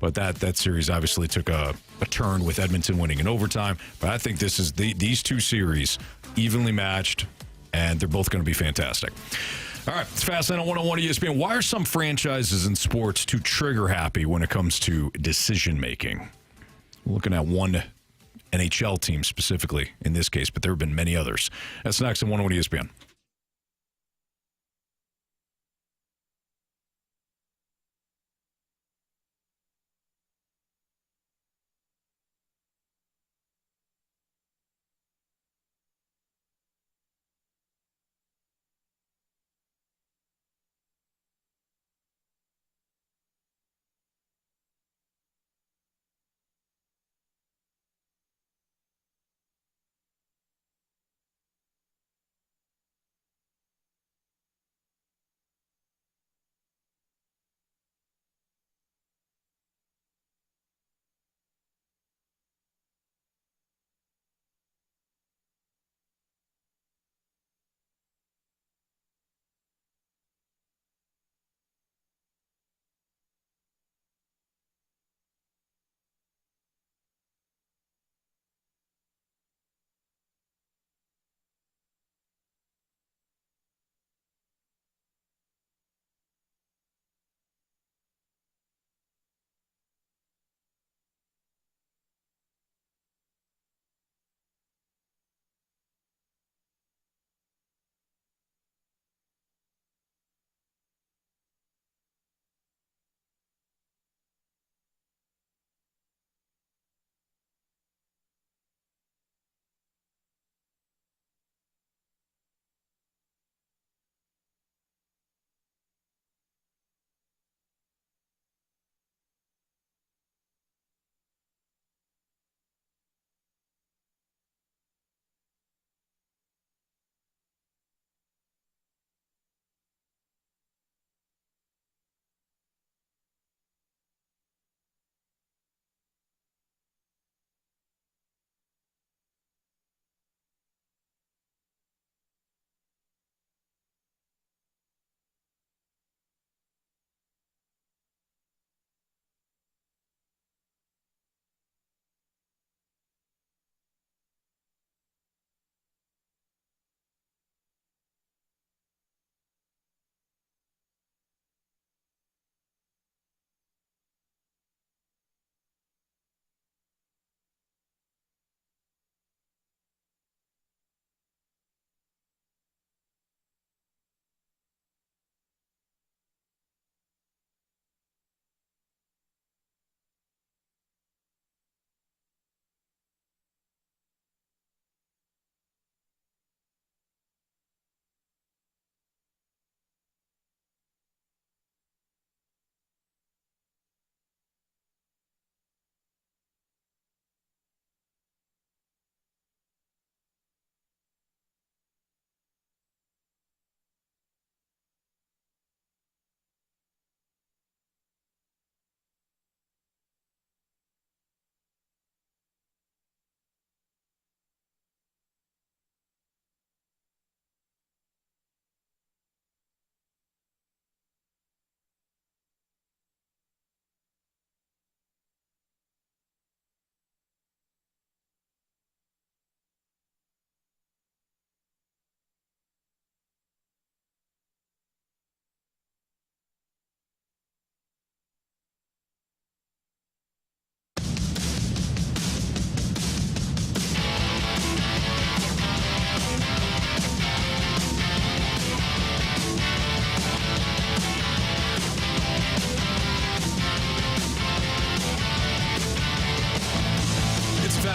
but that series obviously took a turn with Edmonton winning in overtime. But I think this is these two series evenly matched, and they're both going to be fantastic. All right, it's Fastlane on 101 ESPN. Why are some franchises in sports too trigger happy when it comes to decision making? We're looking at one NHL team specifically in this case, but there have been many others. That's next on 101 ESPN.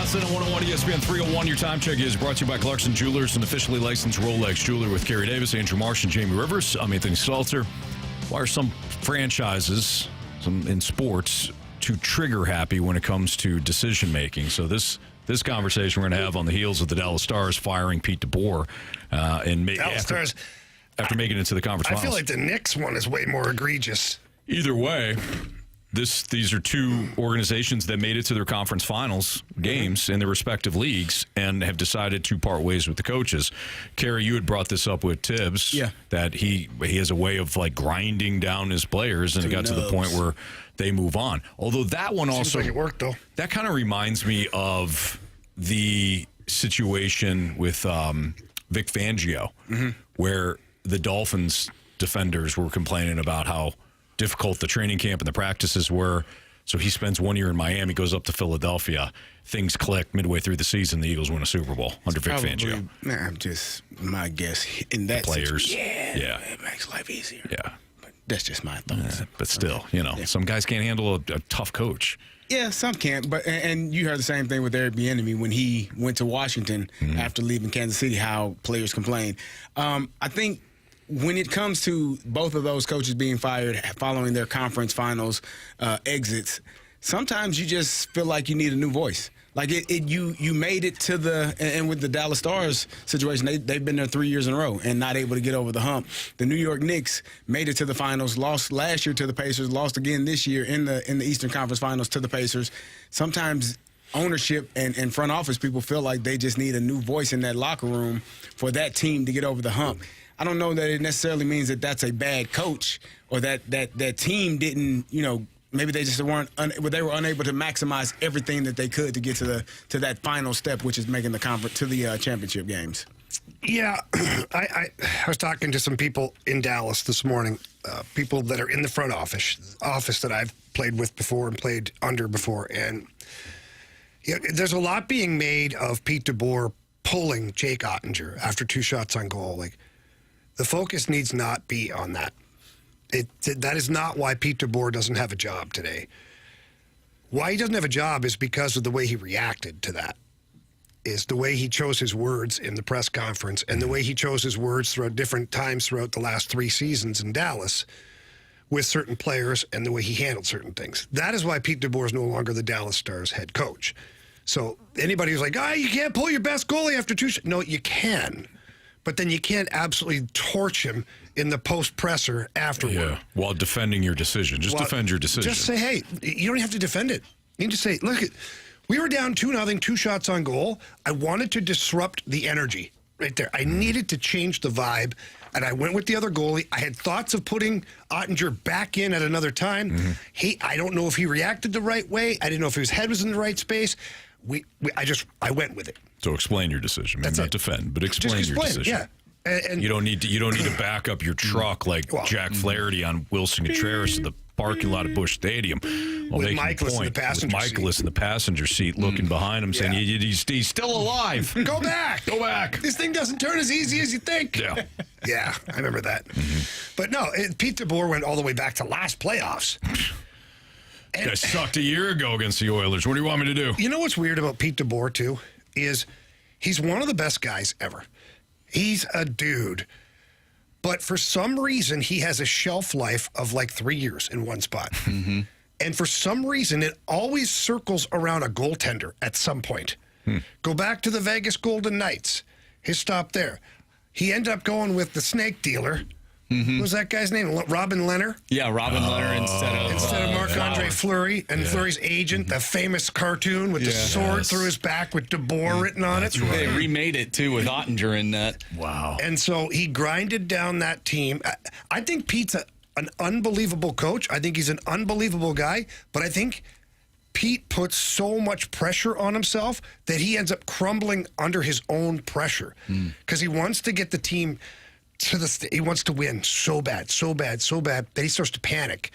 Johnson on 101 ESPN 301. Your time check is brought to you by Clarkson Jewelers, an officially licensed Rolex jeweler with Carey Davis, Andrew Marsh, and Jamie Rivers. I'm Anthony Stalter. Why are some franchises in sports too trigger happy when it comes to decision making? So this conversation we're going to have on the heels of the Dallas Stars firing Pete DeBoer after making it to the conference finals. I feel like the Knicks one is way more egregious. Either way, these are two organizations that made it to their conference finals games in their respective leagues and have decided to part ways with the coaches. Carey, you had brought this up with Tibbs, that he has a way of like grinding down his players, and it got to the point where they move on. Although that one Seems like it worked, though. That kind of reminds me of the situation with Vic Fangio, where the Dolphins defenders were complaining about how difficult the training camp and the practices were. So he spends 1 year in Miami, goes up to Philadelphia. Things click midway through the season. The Eagles win a Super Bowl under Vic Fangio. My guess in that players. It makes life easier. Yeah. But that's just my thoughts. But still, some guys can't handle a tough coach. Yeah, some can't. But and you heard the same thing with Eric Bieniemy when he went to Washington after leaving Kansas City, how players complained. I think when it comes to both of those coaches being fired following their conference finals exits, sometimes you just feel like you need a new voice. Like you made it to and with the Dallas Stars situation, they've been there 3 years in a row and not able to get over the hump. The New York Knicks made it to the finals, lost last year to the Pacers, lost again this year in the Eastern Conference Finals to the Pacers. Sometimes ownership and front office people feel like they just need a new voice in that locker room for that team to get over the hump. I don't know that it necessarily means that that's a bad coach or that team didn't, maybe they just they were unable to maximize everything that they could to get to that final step, which is making the conference to the championship games. Yeah, I was talking to some people in Dallas this morning, people that are in the front office that I've played with before and played under before, and there's a lot being made of Pete DeBoer pulling Jake Ottinger after 2 shots on goal. Like, the focus needs not be on that. That is not why Pete DeBoer doesn't have a job today. Why he doesn't have a job is because of the way he reacted to that. Is the way he chose his words in the press conference and the way he chose his words throughout different times throughout the last 3 seasons in Dallas with certain players and the way he handled certain things. That is why Pete DeBoer is no longer the Dallas Stars head coach. So anybody who's like, you can't pull your best goalie after 2 shots. No, you can. But then you can't absolutely torch him in the post-presser afterward. Yeah, while defending your decision. Just defend your decision. Just say, hey, you don't have to defend it. You can just say, look, we were down 2-0, 2 shots on goal. I wanted to disrupt the energy right there. I needed to change the vibe, and I went with the other goalie. I had thoughts of putting Ottinger back in at another time. I don't know if he reacted the right way. I didn't know if his head was in the right space. I went with it. So explain your decision. Maybe not defend, but explain your decision. Yeah. And you don't need to back up your truck like Jack Flaherty on Wilson Contreras in the parking lot of Busch Stadium. With Michaelis in the passenger seat. Looking behind him, saying he's still alive. Go back. Go back. This thing doesn't turn as easy as you think. Yeah. Yeah, I remember that. But no, Pete DeBoer went all the way back to last playoffs. Guy sucked a year ago against the Oilers. What do you want me to do? You know what's weird about Pete DeBoer, too, is he's one of the best guys ever. He's a dude. But for some reason, he has a shelf life of like 3 years in one spot. And for some reason, it always circles around a goaltender at some point. Go back to the Vegas Golden Knights. His stop there. He ended up going with the snake dealer. What was that guy's name? Robin Leonard? Yeah, Robin Leonard instead of Marc-Andre Fleury. And Fleury's agent, the famous cartoon with the sword through his back with DeBoer written on it. They remade it, too, with Ottinger in that. Wow. And so he grinded down that team. I think Pete's an unbelievable coach. I think he's an unbelievable guy. But I think Pete puts so much pressure on himself that he ends up crumbling under his own pressure. Because he wants to get the team he wants to win so bad that he starts to panic.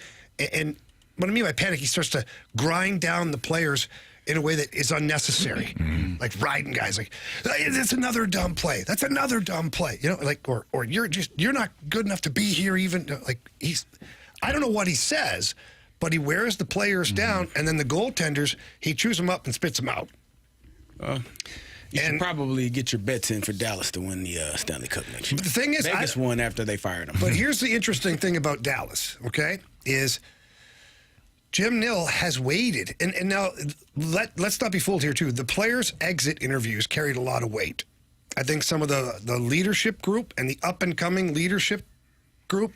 And what I mean by panic, he starts to grind down the players in a way that is unnecessary. Like riding guys, like, that's another dumb play. That's another dumb play. Like, or you're not good enough to be here even. Like, I don't know what he says, but he wears the players down, and then the goaltenders, he chews them up and spits them out. You should probably get your bets in for Dallas to win the Stanley Cup next year. The thing is, Vegas won after they fired him. But here's the interesting thing about Dallas, okay, is Jim Nill has waited. And now, let's not be fooled here, too. The players' exit interviews carried a lot of weight. I think some of the leadership group and the up-and-coming leadership group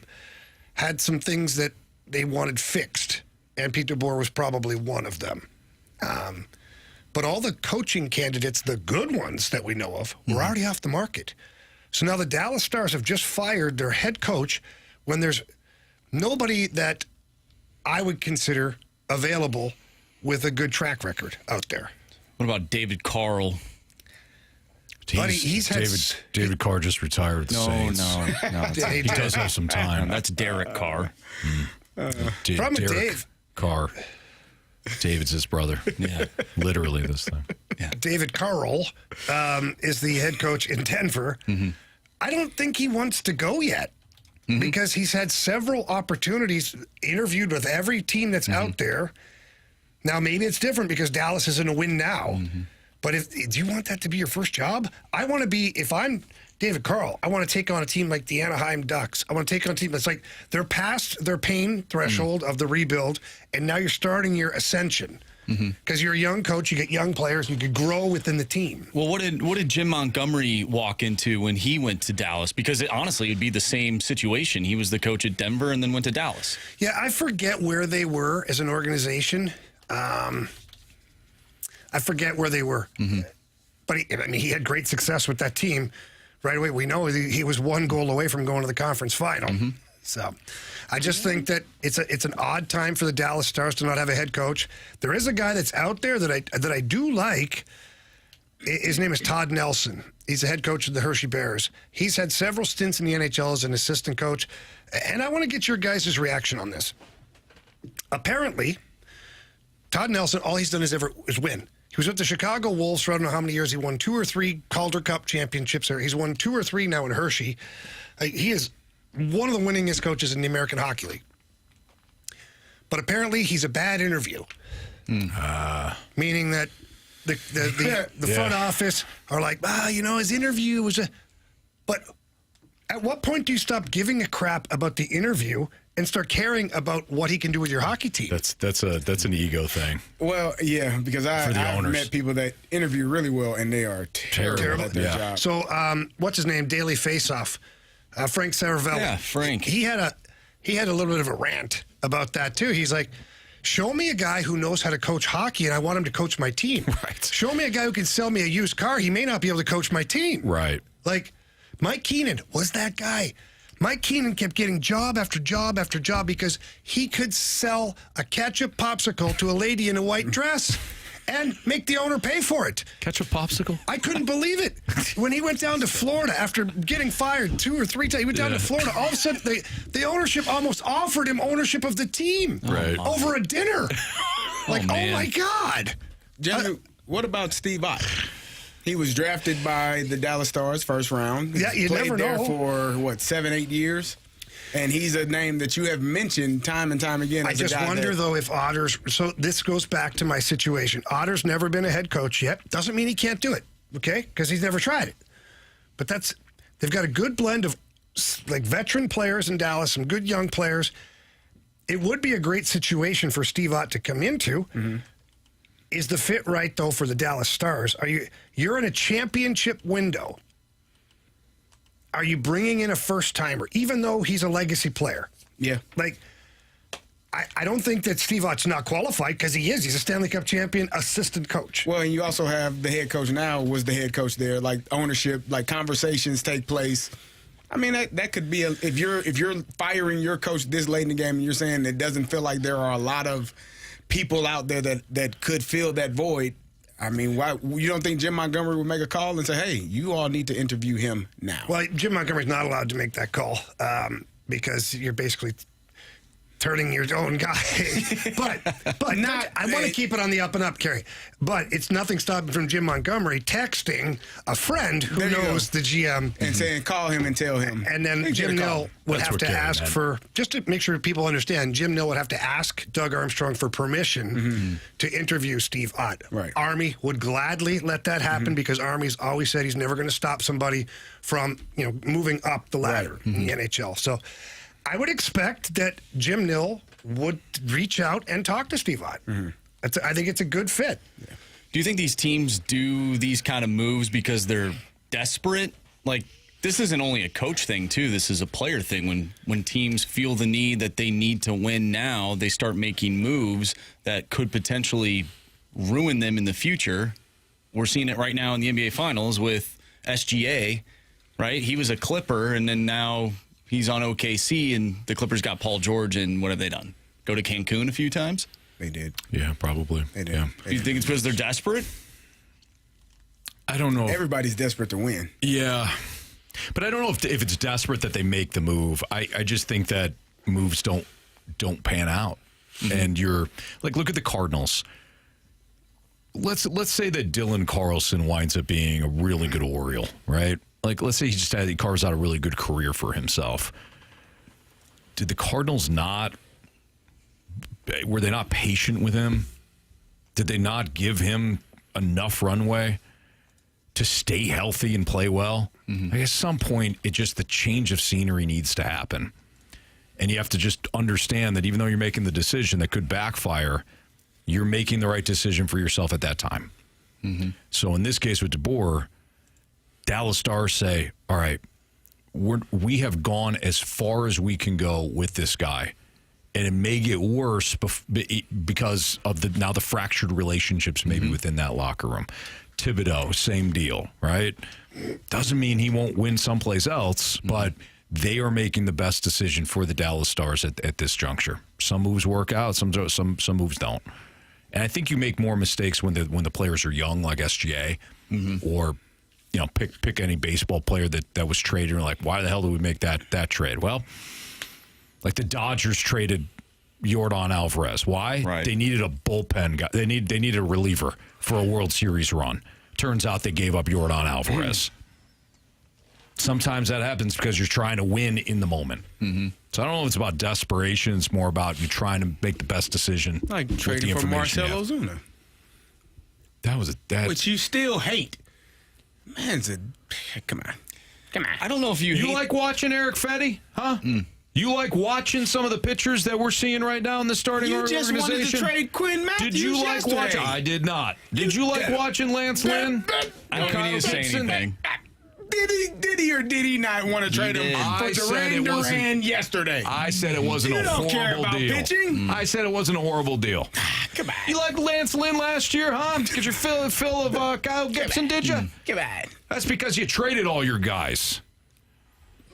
had some things that they wanted fixed, and Pete DeBoer was probably one of them. But all the coaching candidates, the good ones that we know of, were already off the market. So now the Dallas Stars have just fired their head coach when there's nobody that I would consider available with a good track record out there. What about David Carl? David Carr just retired at the Saints. No. He does have some time. That's Derek Carr. Derek Dave Carr. David's his brother. Yeah, literally this thing. Yeah. David Carl is the head coach in Denver. I don't think he wants to go yet because he's had several opportunities, interviewed with every team that's out there. Now, maybe it's different because Dallas is in a win now. But do you want that to be your first job? I want to be, if I'm David Carl, I want to take on a team like the Anaheim Ducks. I want to take on a team that's like, they're past their pain threshold of the rebuild, and now you're starting your ascension. Because you're a young coach, you get young players, you could grow within the team. Well, what did Jim Montgomery walk into when he went to Dallas? Because honestly, it'd be the same situation. He was the coach at Denver and then went to Dallas. Yeah, I forget where they were as an organization. I forget where they were. But he had great success with that team. Right away, we know he was one goal away from going to the conference final. So I just think that it's an odd time for the Dallas Stars to not have a head coach. There is a guy that's out there that I do like. His name is Todd Nelson. He's the head coach of the Hershey Bears. He's had several stints in the NHL as an assistant coach. And I want to get your guys' reaction on this. Apparently, Todd Nelson, all he's done is win. He was with the Chicago Wolves for I don't know how many years. He won 2 or 3 Calder Cup championships there. He's won 2 or 3 now in Hershey. He is one of the winningest coaches in the American Hockey League. But apparently he's a bad interview. Meaning that the front office are like, his interview was But at what point do you stop giving a crap about the interview and start caring about what he can do with your hockey team? That's an ego thing. Well, yeah, because I've met people that interview really well, and they are terrible at their job. So, what's his name? Daily Faceoff, Frank Saravelli. Yeah, Frank. He had a little bit of a rant about that too. He's like, show me a guy who knows how to coach hockey, and I want him to coach my team. Right. Show me a guy who can sell me a used car. He may not be able to coach my team. Right. Like, Mike Keenan was that guy. Mike Keenan kept getting job after job after job because he could sell a ketchup popsicle to a lady in a white dress and make the owner pay for it. Ketchup popsicle? I couldn't believe it. When he went down to Florida after getting fired 2 or 3 times, he went down to Florida. All of a sudden, the ownership almost offered him ownership of the team over a dinner. Oh my God. Jimmy, what about Steve Ott? He was drafted by the Dallas Stars first round. Yeah, you played never there know. for 7, 8 years, and he's a name that you have mentioned time and time again. I just wonder though if Otter's. So this goes back to my situation. Otter's never been a head coach yet. Doesn't mean he can't do it. Okay, because he's never tried it. But they've got a good blend of like veteran players in Dallas, some good young players. It would be a great situation for Steve Ott to come into. Is the fit right, though, for the Dallas Stars? You're in a championship window. Are you bringing in a first-timer, even though he's a legacy player? Yeah. Like, I don't think that Steve Ott's not qualified because he is. He's a Stanley Cup champion assistant coach. Well, and you also have the head coach now was the head coach there. Like, ownership, like conversations take place. I mean, that could be if you're firing your coach this late in the game and you're saying it doesn't feel like there are a lot of people out there that could fill that void. I mean, why you don't think Jim Montgomery would make a call and say, hey, you all need to interview him now? Well, Jim Montgomery's not allowed to make that call because you're basically turning your own guy. but I want to keep it on the up and up, Carey. But it's nothing stopping from Jim Montgomery texting a friend who knows the GM. And saying, call him and tell him. And then Jim Nill would have to ask for, just to make sure people understand, Jim Nill would have to ask Doug Armstrong for permission to interview Steve Ott. Right. Army would gladly let that happen because Army's always said he's never going to stop somebody from, moving up the ladder in the NHL. So I would expect that Jim Nill would reach out and talk to Steve Ott. I think it's a good fit. Yeah. Do you think these teams do these kind of moves because they're desperate? Like, this isn't only a coach thing, too. This is a player thing. When teams feel the need that they need to win now, they start making moves that could potentially ruin them in the future. We're seeing it right now in the NBA Finals with SGA, right? He was a Clipper, and then now he's on OKC, and the Clippers got Paul George, and what have they done? Go to Cancun a few times? They did. Yeah, probably. They did. Yeah. Do you think it's because they're desperate? I don't know. Everybody's desperate to win. Yeah. But I don't know if it's desperate that they make the move. I just think that moves don't pan out. And you're like, look at the Cardinals. Let's say that Dylan Carlson winds up being a really good Oriole, right? Like, let's say he carves out a really good career for himself. Did the Cardinals were they not patient with him? Did they not give him enough runway to stay healthy and play well? Like at some point, the change of scenery needs to happen. And you have to just understand that even though you're making the decision that could backfire, you're making the right decision for yourself at that time. So in this case with DeBoer, Dallas Stars say, all right, we have gone as far as we can go with this guy. And it may get worse because of the fractured relationships maybe within that locker room. Thibodeau, same deal, right? Doesn't mean he won't win someplace else, but they are making the best decision for the Dallas Stars at this juncture. Some moves work out, some moves don't. And I think you make more mistakes when the players are young, like SGA, or pick any baseball player that was traded. And like, why the hell did we make that trade? Well, like the Dodgers traded Yordan Alvarez. Why? Right. They needed a bullpen guy. They needed a reliever for a World Series run. Turns out they gave up Yordan Alvarez. Sometimes that happens because you're trying to win in the moment. So I don't know if it's about desperation. It's more about you trying to make the best decision. Like trading for Marcell Ozuna. Which you still hate. Come on. I don't know if you like watching Eric Fetty, huh? You like watching some of the pitchers that we're seeing right now in the starting organization? You just wanted to trade Quinn Matthews. Did you like watching? I did not. Did you like watching Lance Lynn? I don't need to say anything. Did he or did he not want to trade him for Duran yesterday? I said it wasn't a horrible deal. You don't care about pitching? I said it wasn't a horrible deal. Come on. You like Lance Lynn last year, huh? Get your fill of Kyle Gibson, did you? Come on. That's because you traded all your guys.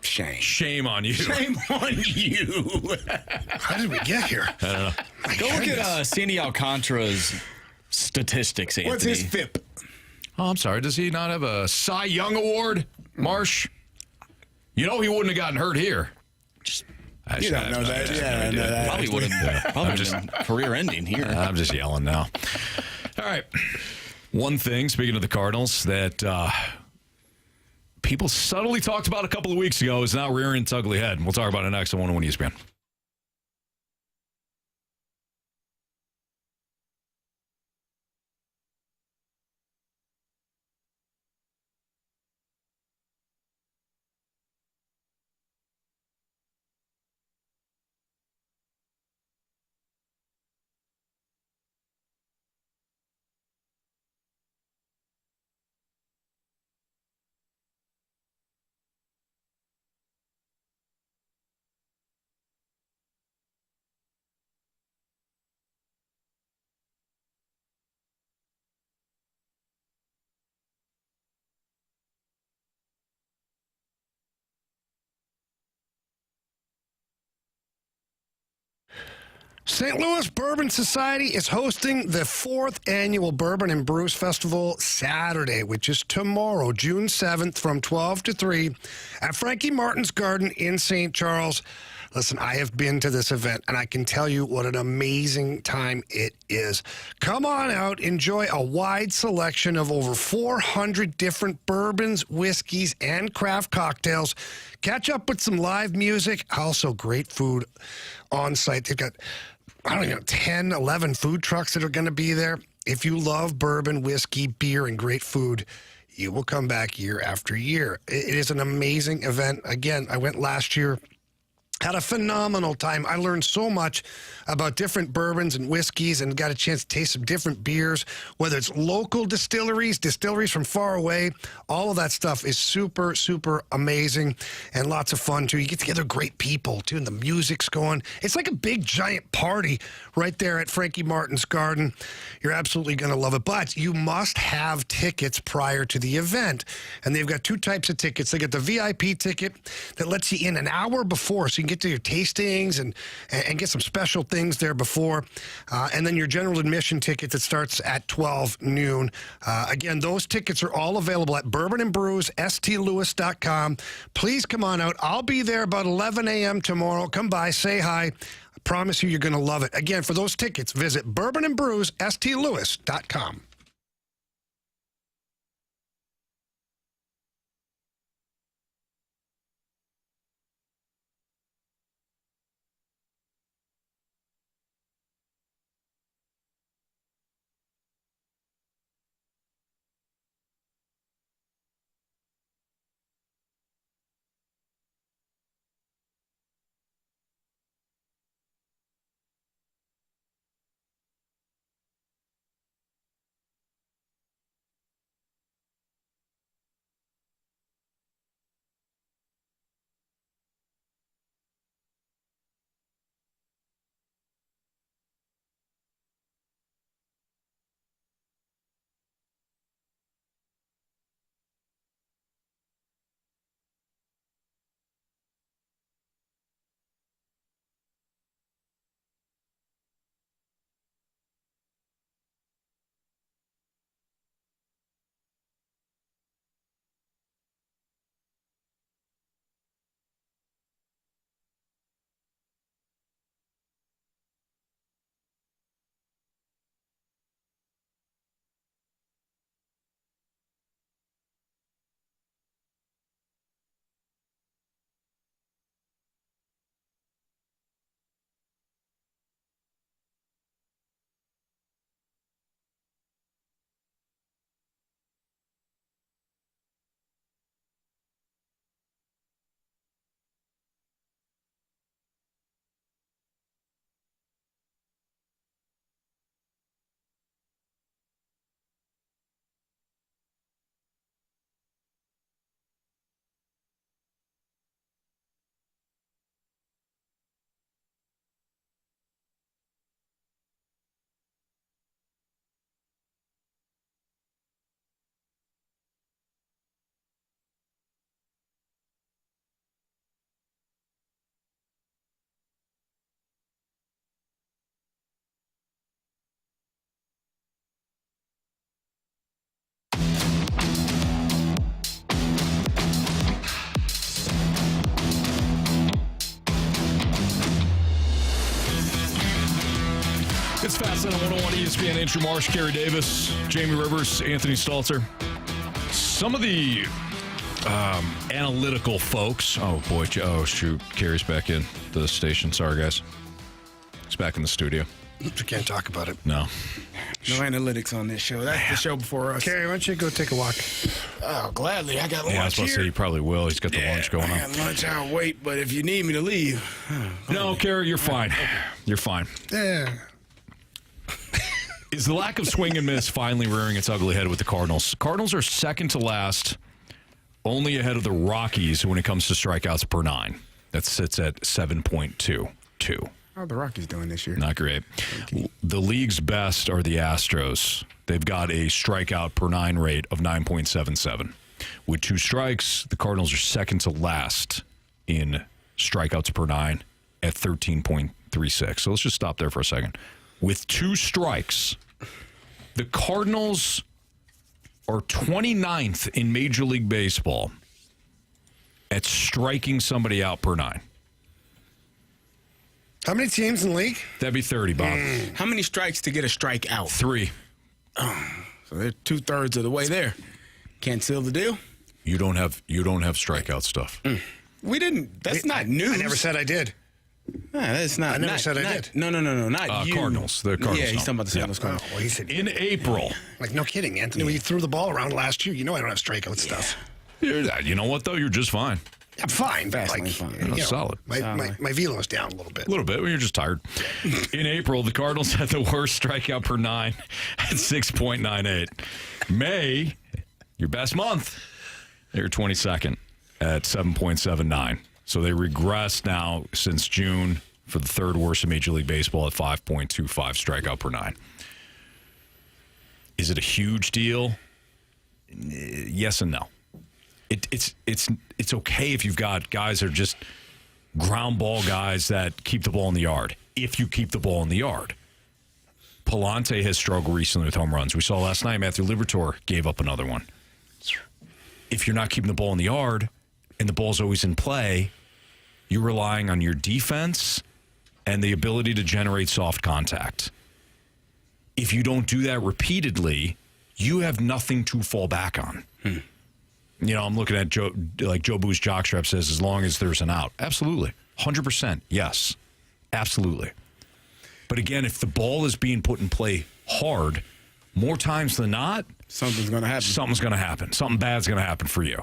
Shame on you. Shame on you. How did we get here? I don't know. Go look at Sandy Alcantara's statistics, Anthony. What's his FIP? Oh, I'm sorry. Does he not have a Cy Young Award, Marsh? You know he wouldn't have gotten hurt here. You don't know that. Probably would have been career-ending here. I'm just yelling now. All right. One thing, speaking of the Cardinals, that people subtly talked about a couple of weeks ago is now rearing its ugly head. We'll talk about it next on 101 ESPN. St. Louis Bourbon Society is hosting the 4th annual Bourbon and Brews Festival Saturday, which is tomorrow, June 7th from 12 to 3 at Frankie Martin's Garden in St. Charles. Listen, I have been to this event, and I can tell you what an amazing time it is. Come on out, enjoy a wide selection of over 400 different bourbons, whiskeys, and craft cocktails. Catch up with some live music, also great food on site. They've got, 10, 11 food trucks that are going to be there. If you love bourbon, whiskey, beer, and great food, you will come back year after year. It is an amazing event. Again, I went last year. Had a phenomenal time. I learned so much about different bourbons and whiskeys and got a chance to taste some different beers, whether it's local distilleries from far away. All of that stuff is super, super amazing and lots of fun, too. You get together great people, too, and the music's going. It's like a big, giant party right there at Frankie Martin's Garden. You're absolutely going to love it. But you must have tickets prior to the event. And they've got two types of tickets. They got the VIP ticket that lets you in an hour before, so you can get to your tastings and get some special things there before. And then your general admission ticket that starts at 12 noon. Again, those tickets are all available at Bourbon and Brews, stlewis.com. Please come on out. I'll be there about 11 a.m. tomorrow. Come by, say hi. I promise you, you're going to love it. Again, for those tickets, visit Bourbon and Brews, stlewis.com. It's Fastlane on 101 ESPN. Andrew Marsh, Carey Davis, Jamie Rivers, Anthony Stalter. Some of the analytical folks. Oh, boy. Oh, shoot. Carey's back in the station. Sorry, guys. He's back in the studio. We can't talk about it. No. No analytics on this show. That's the show before us. Carey, why don't you go take a walk? Oh, gladly. I got lunch Yeah, I was about to here. say he probably will. He's got the lunch going on. I got lunch. I'll wait, but if you need me to leave. No, Carey, you're fine. You're fine. Yeah. Is the lack of swing and miss finally rearing its ugly head with the Cardinals? Cardinals are second to last, only ahead of the Rockies when it comes to strikeouts per nine. That sits at 7.22. How are the Rockies doing this year? Not great. The league's best are the Astros. They've got a strikeout per nine rate of 9.77. With two strikes, the Cardinals are second to last in strikeouts per nine at 13.36. So let's just stop there for a second. With two strikes, the Cardinals are 29th in Major League Baseball at striking somebody out per nine. How many teams in the league? That'd be 30, Bob. How many strikes to get a strike out? 3. Oh, so they're 2/3 of the way there. Can't seal the deal? You don't have strikeout stuff. We didn't. That's not news. I never said I did. Nah, that's not. I never said I did. No, not you. Cardinals. The Cardinals. Yeah, he's talking about the St. Louis Cardinals. Well, he said In April. Like, no kidding, Anthony. When you threw the ball around last year, you know I don't have strikeout stuff. You know what, though? You're just fine. I'm fine. Vastly Like, fine. Solid. My velo's down a little bit. A little bit. You're just tired. In April, the Cardinals had the worst strikeout per 9 at 6.98. May, your best month, they were 22nd at 7.79. So they regressed now since June for the third worst in Major League Baseball at 5.25 strikeout per 9. Is it a huge deal? Yes and no. It's okay if you've got guys that are just ground ball guys that keep the ball in the yard. If you keep the ball in the yard. Palante has struggled recently with home runs. We saw last night Matthew Liberatore gave up another one. If you're not keeping the ball in the yard and the ball's always in play, you're relying on your defense and the ability to generate soft contact. If you don't do that repeatedly, you have nothing to fall back on. You know, I'm looking at Joe Boo's jockstrap says, as long as there's an out. Absolutely. 100%. Yes. Absolutely. But again, if the ball is being put in play hard, more times than not, something's going to happen. Something bad's going to happen for you.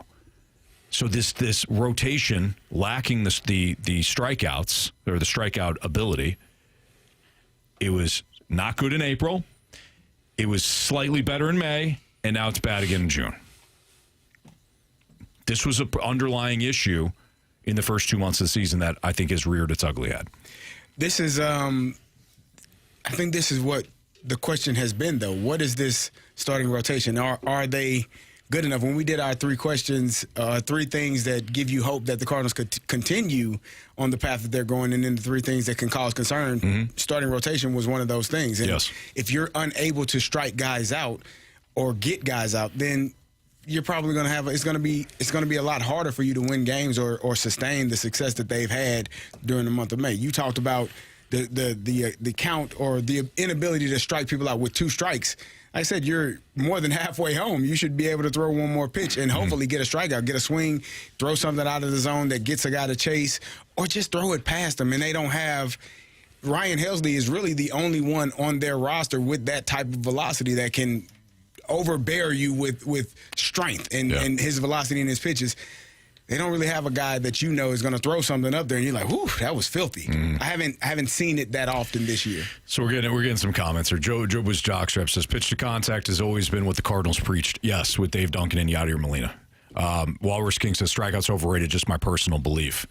So this rotation lacking the strikeouts or the strikeout ability, it was not good in April. It was slightly better in May, and now it's bad again in June. This was an underlying issue in the first 2 months of the season that I think has reared its ugly head. This is, I think this is what the question has been, though. What is this starting rotation? Are they good enough? When we did our 3 questions, 3 things that give you hope that the Cardinals could continue on the path that they're going, and then the 3 things that can cause concern, starting rotation was one of those things. And yes. If you're unable to strike guys out or get guys out, then you're probably going to have it's going to be a lot harder for you to win games or sustain the success that they've had during the month of May. You talked about the count or the inability to strike people out with 2 strikes. I said you're more than halfway home. You should be able to throw one more pitch and hopefully get a strikeout, get a swing, throw something out of the zone that gets a guy to chase, or just throw it past them. And they don't have Ryan Helsley is really the only one on their roster with that type of velocity that can overbear you with strength and his velocity and his pitches. They don't really have a guy that you know is going to throw something up there and you're like, whew, that was filthy. I haven't seen it that often this year. So we're getting some comments here. Joe was jockstrap says pitch to contact has always been what the Cardinals preached. Yes, with Dave Duncan and Yadier Molina. Walrus King says strikeouts overrated. Just my personal belief.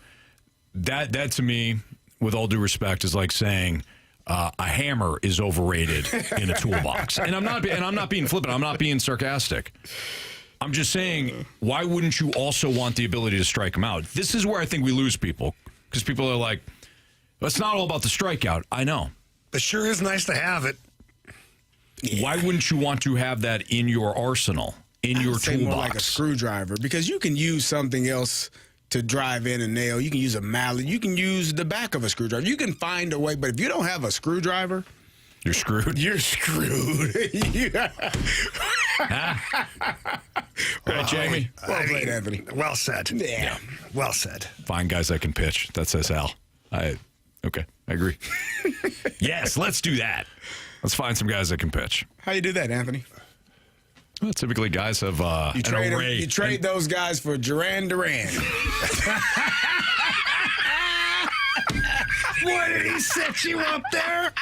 That to me, with all due respect, is like saying a hammer is overrated in a toolbox. And I'm not being flippant. I'm not being sarcastic. I'm just saying, why wouldn't you also want the ability to strike them out? This is where I think we lose people, because people are like, well, it's not all about the strikeout. I know. It sure is nice to have it. Yeah. Why wouldn't you want to have that in your arsenal, in your toolbox? More like a screwdriver, because you can use something else to drive in a nail. You can use a mallet. You can use the back of a screwdriver. You can find a way, but if you don't have a screwdriver, you're screwed. You're screwed. Right, Jamie? Well played, Anthony. Well said. Yeah. Well said. Find guys that can pitch. That says Al. Okay, I agree. Yes, let's do that. Let's find some guys that can pitch. How you do that, Anthony? Well, typically guys have you trade those guys for Duran. Boy, did he set you up there?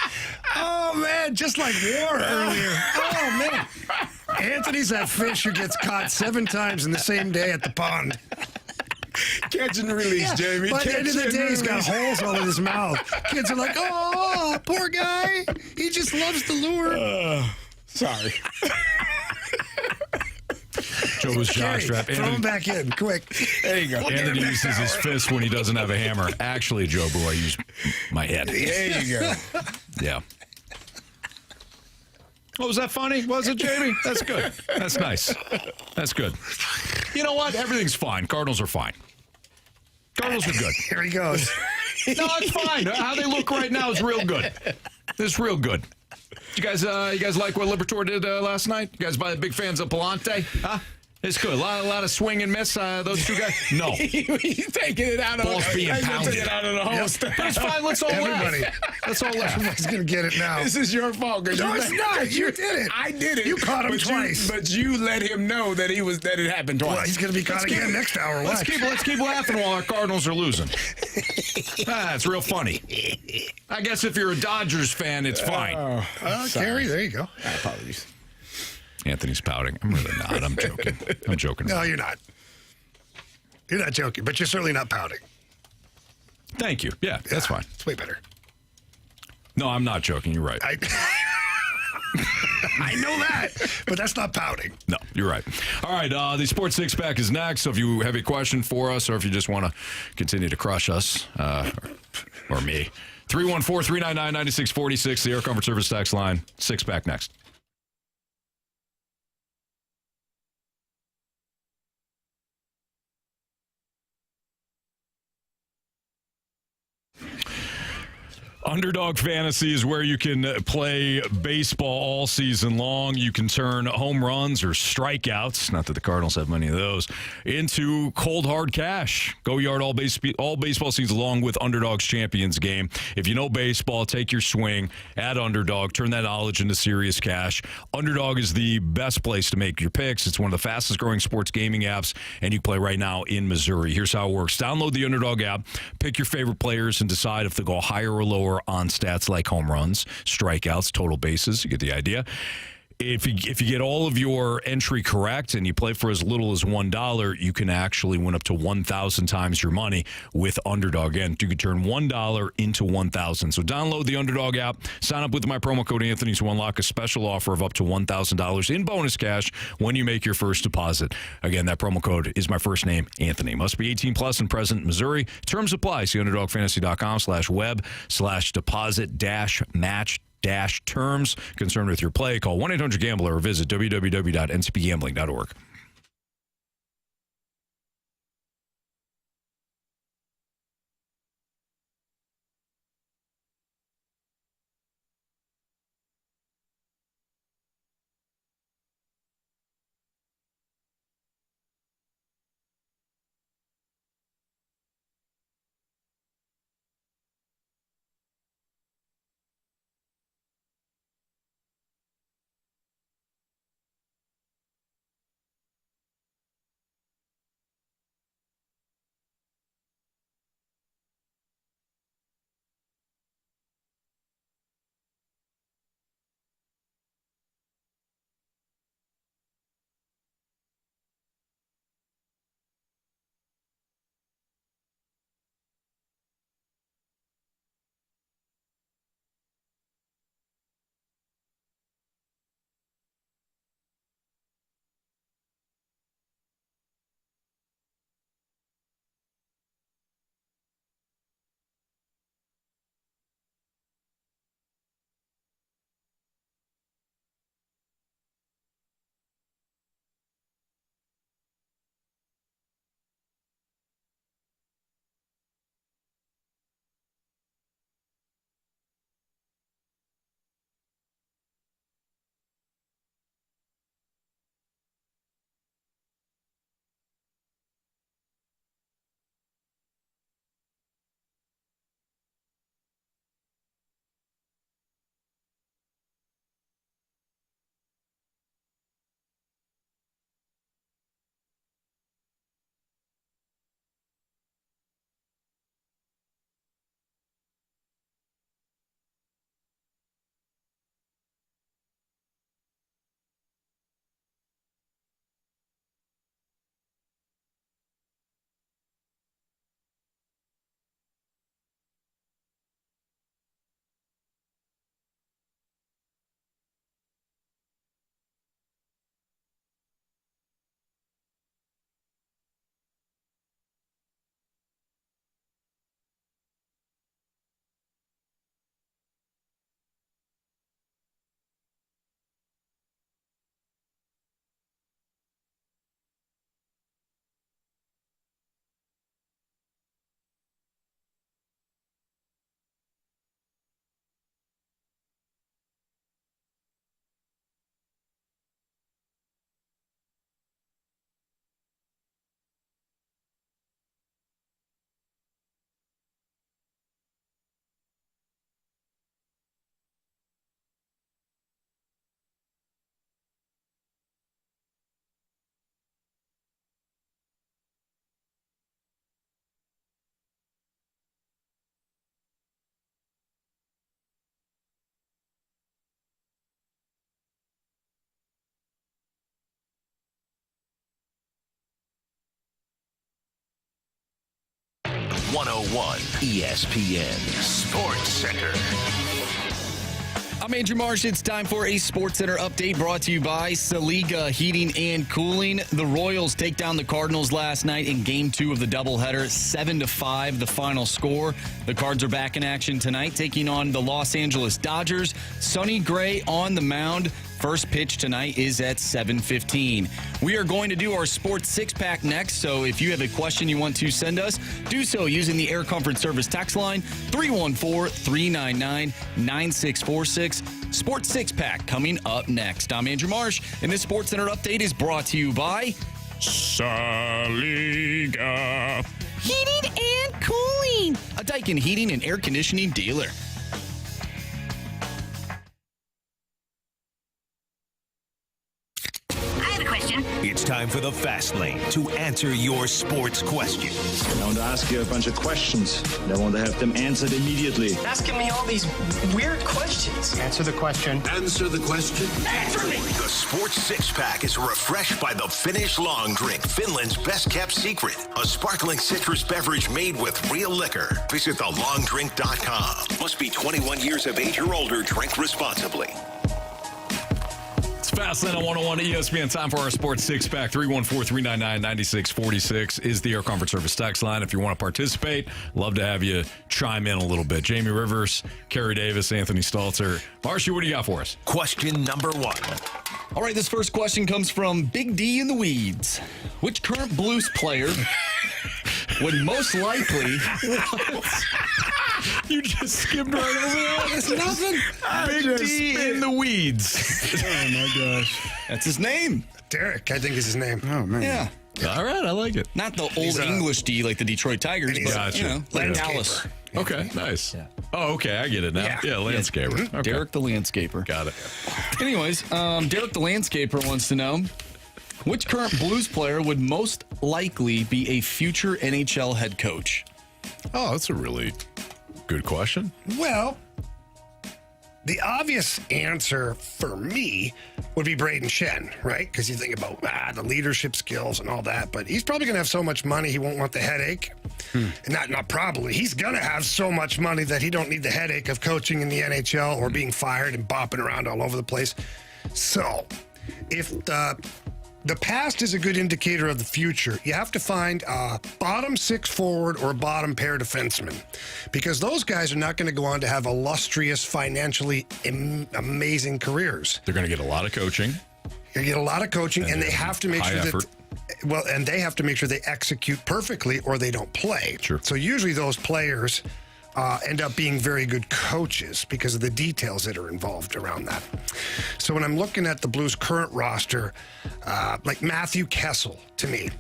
Oh, man, just like war earlier. Oh, man. Anthony's that fish who gets caught 7 times in the same day at the pond. Catch and release, Jamie. By the end of the day, he's got holes all in his mouth. Kids are like, oh, poor guy. He just loves the lure. Sorry. Joe was jockstrap. Throw him back in, quick. There you go. Anthony uses his fist when he doesn't have a hammer. Actually, Joe Boo, I use my head. There you go. Yeah. Oh, was that funny? Was it, Jamie? That's good. That's nice. That's good. You know what? Everything's fine. Cardinals are fine. Cardinals are good. Here he goes. No, it's fine. How they look right now is real good. It's real good. You guys like what Liberatore did last night? You guys big fans of Palante? Huh? It's good. A lot of swing and miss. Those two guys. No, he's taking it out of balls being pounded. Taking it out of the holster. But it's fine. Let's all Everybody. laugh. Let's all laugh. Everybody's going to get it now. This is your fault. No, it's not. You did it. I did it. You caught him twice. But you let him know that it happened twice. Well, he's going to be caught again next hour. Let's keep laughing while our Cardinals are losing. It's real funny. I guess if you're a Dodgers fan, it's fine. Carey, there you go. Apologies. Anthony's pouting. I'm really not. I'm joking. I'm joking. No, you're not. You're not joking, but you're certainly not pouting. Thank you. Yeah, that's fine. It's way better. No, I'm not joking. You're right. I know that, but that's not pouting. No, you're right. All right, the Sports Six Pack is next. So if you have a question for us or if you just want to continue to crush us, or me, 314-399-9646, the Air Comfort Service tax line. Six Pack next. Underdog Fantasy is where you can play baseball all season long. You can turn home runs or strikeouts, not that the Cardinals have many of those, into cold hard cash. Go yard all baseball season long with Underdog's Champions game. If you know baseball, take your swing at Underdog. Turn that knowledge into serious cash. Underdog is the best place to make your picks. It's one of the fastest growing sports gaming apps, and you can play right now in Missouri. Here's how it works. Download the Underdog app, pick your favorite players, and decide if they go higher or lower on stats like home runs, strikeouts, total bases. You get the idea. If you get all of your entry correct and you play for as little as $1, you can actually win up to 1,000 times your money with Underdog. And you can turn $1 into 1,000. So download the Underdog app, sign up with my promo code Anthony to unlock a special offer of up to $1,000 in bonus cash when you make your first deposit. Again, that promo code is my first name, Anthony. Must be 18 plus and present in Missouri. Terms apply. See underdogfantasy.com/web/deposit-match terms. Concerned with your play, call 1-800-GAMBLER or visit www.ncpgambling.org. 101 ESPN Sports Center. I'm Andrew Marsh. It's time for a Sports Center update brought to you by Saliga Heating and Cooling. The Royals take down the Cardinals last night in Game 2 of the doubleheader, 7-5, the final score. The Cards are back in action tonight, taking on the Los Angeles Dodgers. Sonny Gray on the mound. First pitch tonight is at 7:15. We are going to do our Sports Six-Pack next, so if you have a question you want to send us, do so using the Air Comfort Service text line 314-399-9646. Sports Six-Pack coming up next. I'm Andrew Marsh, and this Sports Center update is brought to you by Saliga Heating and Cooling, a Daikin heating and air conditioning dealer. It's time for the Fast Lane to answer your sports questions. I want to ask you a bunch of questions. I want to have them answered immediately. Asking me all these weird questions. Answer the question. Answer the question. Answer me! The Sports Six-Pack is refreshed by the Finnish Long Drink, Finland's best-kept secret. A sparkling citrus beverage made with real liquor. Visit thelongdrink.com. Must be 21 years of age or older. Drink responsibly. It's Fastlane on 101 ESPN. Time for our Sports Six-Pack. 314-399-9646 is the Air Comfort Service text line. If you want to participate, love to have you chime in a little bit. Jamie Rivers, Carey Davis, Anthony Stalter. Marshy, what do you got for us? Question number 1. All right, this first question comes from Big D in the Weeds. Which current Blues player would most likely... You just skimmed right over that. It's nothing. Big D in the Weeds. Oh, my gosh. That's his name. Derek, I think is his name. Oh, man. Yeah. All right, I like it. Not the old English D like the Detroit Tigers, but, Gotcha. you know, like Dallas. Okay, nice. Yeah. Oh, okay, I get it now. Yeah, landscaper. Mm-hmm. Okay. Derek the Landscaper. Got it. Anyways, Derek the Landscaper wants to know, which current Blues player would most likely be a future NHL head coach? Oh, that's a really good question. Well, the obvious answer for me would be Braden Shen, right? Because you think about the leadership skills and all that, but he's probably going to have so much money he won't want the headache. And not probably. He's going to have so much money that he don't need the headache of coaching in the NHL or being fired and bopping around all over the place. So, if the past is a good indicator of the future, you have to find a bottom six forward or a bottom pair defenseman, because those guys are not going to go on to have illustrious, financially amazing careers. They're going to get a lot of coaching. They get a lot of coaching, and they have to make sure effort. and they have to make sure they execute perfectly or they don't play. Sure. So usually those players end up being very good coaches because of the details that are involved around that. So when I'm looking at the Blues' current roster, like Matthew Kessel, to me,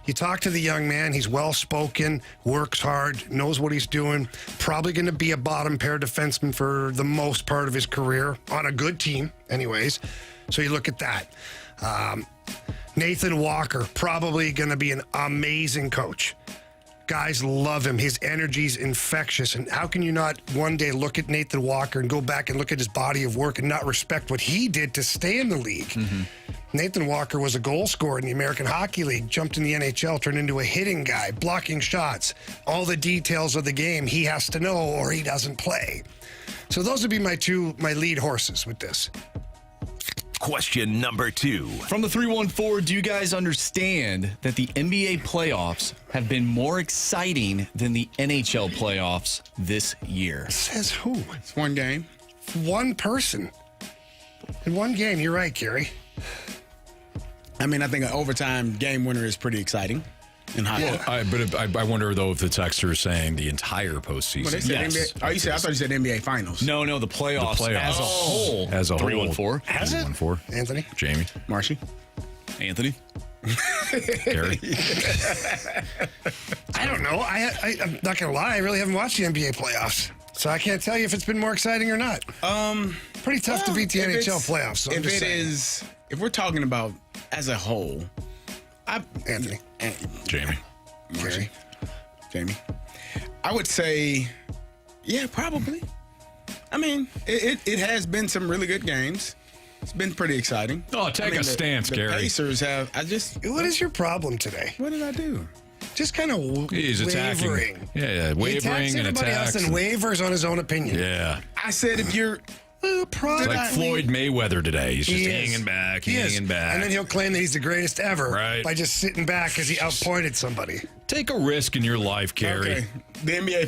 you talk to the young man, he's well-spoken, works hard, knows what he's doing, probably going to be a bottom pair defenseman for the most part of his career, on a good team anyways. So you look at that. Nathan Walker, probably going to be an amazing coach. Guys love him. His energy's infectious. And how can you not one day look at Nathan Walker and go back and look at his body of work and not respect what he did to stay in the league? Mm-hmm. Nathan Walker was a goal scorer in the American Hockey League, jumped in the NHL, turned into a hitting guy, blocking shots. All the details of the game he has to know or he doesn't play. So those would be my lead horses with this. Question number 2. From the 314, do you guys understand that the NBA playoffs have been more exciting than the NHL playoffs this year? Says who? It's one game. One person. In one game, you're right, Carey. I mean, I think an overtime game winner is pretty exciting in hockey. Well, I wonder, though, if the texter is saying the entire postseason. Well, they said NBA. Oh, I thought you said NBA Finals. No, the playoffs. As a whole. As a whole. 314. Has it? 314. Anthony? Jamie? Marshy? Anthony? Carey? I don't know. I'm not going to lie. I really haven't watched the NBA playoffs. So I can't tell you if it's been more exciting or not. Pretty tough to beat the NHL playoffs. So if we're talking about as a whole, Anthony. Jamie. Marshy. Jamie. I would say, yeah, probably. I mean, it has been some really good games. It's been pretty exciting. Oh, take a stance, Carey. The Pacers have. What is your problem today? What did I do? just kind of He's attacking. wavering. Yeah, He attacks wavering and everybody attacks. else and wavers on his own opinion. Yeah. I said if you're It's like Floyd Mayweather today. He's just He is. hanging back, He is. hanging back. And then he'll claim that he's the greatest ever Right. by just sitting back because he outpointed somebody. Take a risk in your life, Carey. okay. The NBA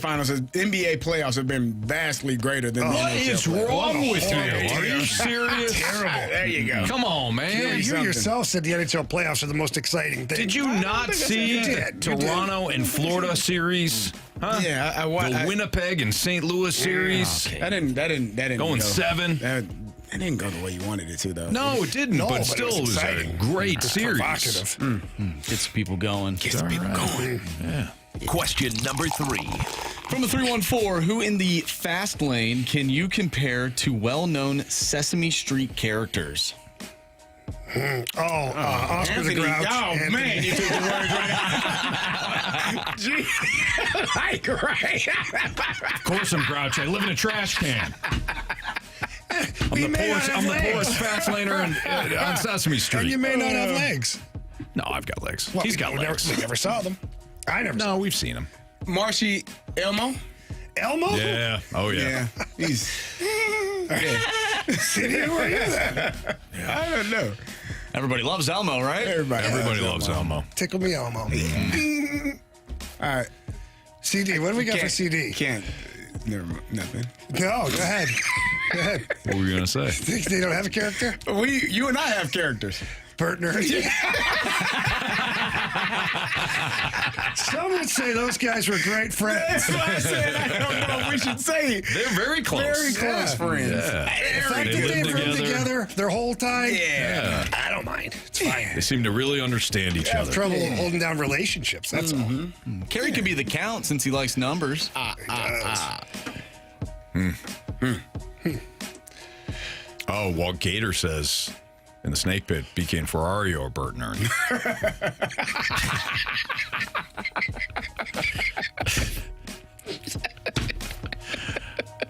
playoffs have been vastly greater than the What NHL is playoffs. wrong with you? horrible Are you serious? Terrible. There you go. Come on, man. You something. yourself said the NHL playoffs are the most exciting thing. Did you not see you the did. You Toronto and Florida series? Huh? Yeah, I The Winnipeg and St. Louis series. That didn't Going go. 7. That didn't go the way you wanted it to, though. No, it didn't, No, but but still, it it was was a exciting. great series. Provocative. Gets people going. Gets people going. Yeah. Question number 3. From the 314, who in the fast lane can you compare to well-known Sesame Street characters? Oscar Anthony, the Grouch. Oh, Anthony. man, you took the words right out. Gee. Like, right. Of course I'm grouchy. I live in a trash can. We I'm the may not have legs. poorest fast laner on Sesame Street. And you may not have legs. No, I've got legs. Well, He's got we legs. We never saw them. I never saw No, we've seen him. Marshy Elmo? Elmo? Yeah. Oh, yeah. He's. City, who are you then? I don't know. Everybody loves Elmo, right? Everybody loves Elmo. Tickle me Elmo. All right. CD, what do we got for CD? Can't. Never mind. Nothing. No, go ahead. Go ahead. What were you going to say? Think they don't have a character? You and I have characters. Bert Nerd. Some would say those guys were great friends. That's what I said. I don't know what we should say. They're very close. Very close friends. Yeah. The fact They that lived they've lived together. together their whole time, Yeah. I don't mind. It's fine. They seem to really understand each I have other. trouble holding down relationships, that's all. Carey could be the count since he likes numbers. Oh, Walt Gator says in the Snake Pit, BK and Ferrari or Bert Nern.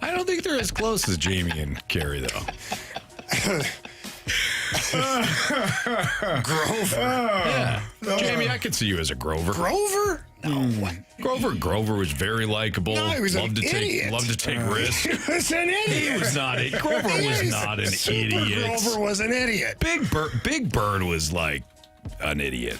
I don't think they're as close as Jamie and Carey, though. Grover. Yeah. Jamie, I could see you as a Grover. Grover? No. Grover was very likable. No, he was an loved to idiot. take risks. He was an idiot. He was not a Grover was not an Super idiot. Grover was an idiot. Big Bird was like an idiot.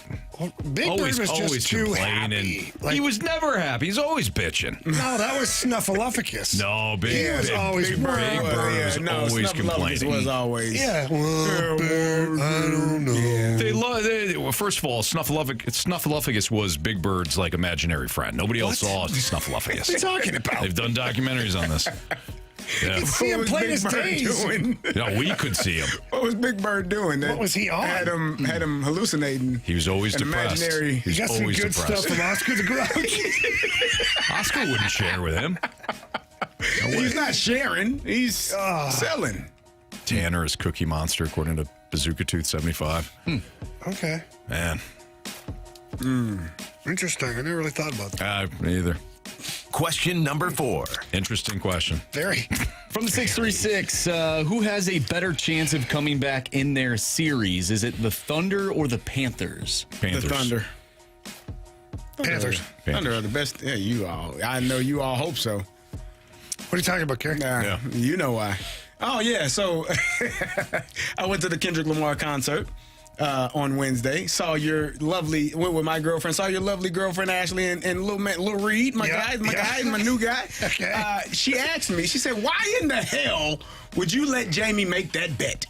Big always, Bird was always just too complaining. happy. Like, He was never happy. He's always bitching. no, that was Snuffleupagus. No, He was always Big Bird was always complaining. was always. Yeah. Well, Bird, I don't know. Well, first of all, Snuffleupagus was Big Bird's like imaginary friend. Nobody else saw Snuffleupagus. What are you talking about? They've done documentaries on this. Yeah. You see him What was play Big his Bird days. doing? No, we could see him. What was Big Bird doing? That What was he on? Had him hallucinating. He was always An depressed. imaginary- He was You got some always good depressed. stuff from Oscar the Grouch. Oscar wouldn't share with him. He's not sharing. He's selling. Tanner is Cookie Monster, according to Bazooka Tooth 75. Okay. Man, Interesting. I never really thought about that. me either. Question number 4. Interesting question. Very. From the 636, who has a better chance of coming back in their series? Is it the Thunder or the Panthers? Panthers. The Thunder. Panthers. Thunder are the best. Yeah, you all. I know you all hope so. What are you talking about, Carey? Yeah. You know why. Oh, yeah. So I went to the Kendrick Lamar concert on Wednesday. Saw your lovely, went with my girlfriend, saw your lovely girlfriend, Ashley, and Lil Reed, my guy, my new guy. Okay. She asked me, she said, why in the hell would you let Jamie make that bet?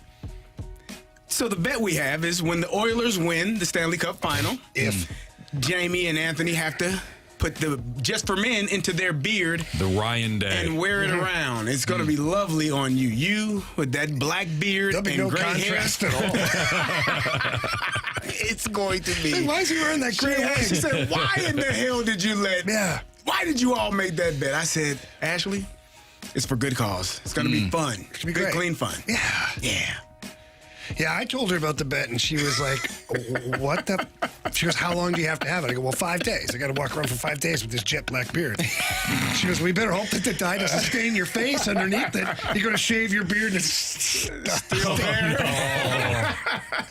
So the bet we have is when the Oilers win the Stanley Cup final, if Jamie and Anthony have to put the Just for Men into their beard The Ryan Day. and wear it around. It's going to be lovely on you. You with that black beard There'll be and no gray contrast hair. at all. It's going to be. Hey, why is he wearing that gray wig? She said, why in the hell did you let... Yeah. Why did you all make that bet? I said, Ashley, it's for good cause. It's going to be fun. It's gonna be good, great. clean fun. Yeah. Yeah. Yeah, I told her about the bet, and she was like, what the? She goes, how long do you have to have it? I go, well, 5 days. I got to walk around for 5 days with this jet black beard. She goes, we better hope that the dye doesn't stain your face underneath it. You're going to shave your beard and it's still there.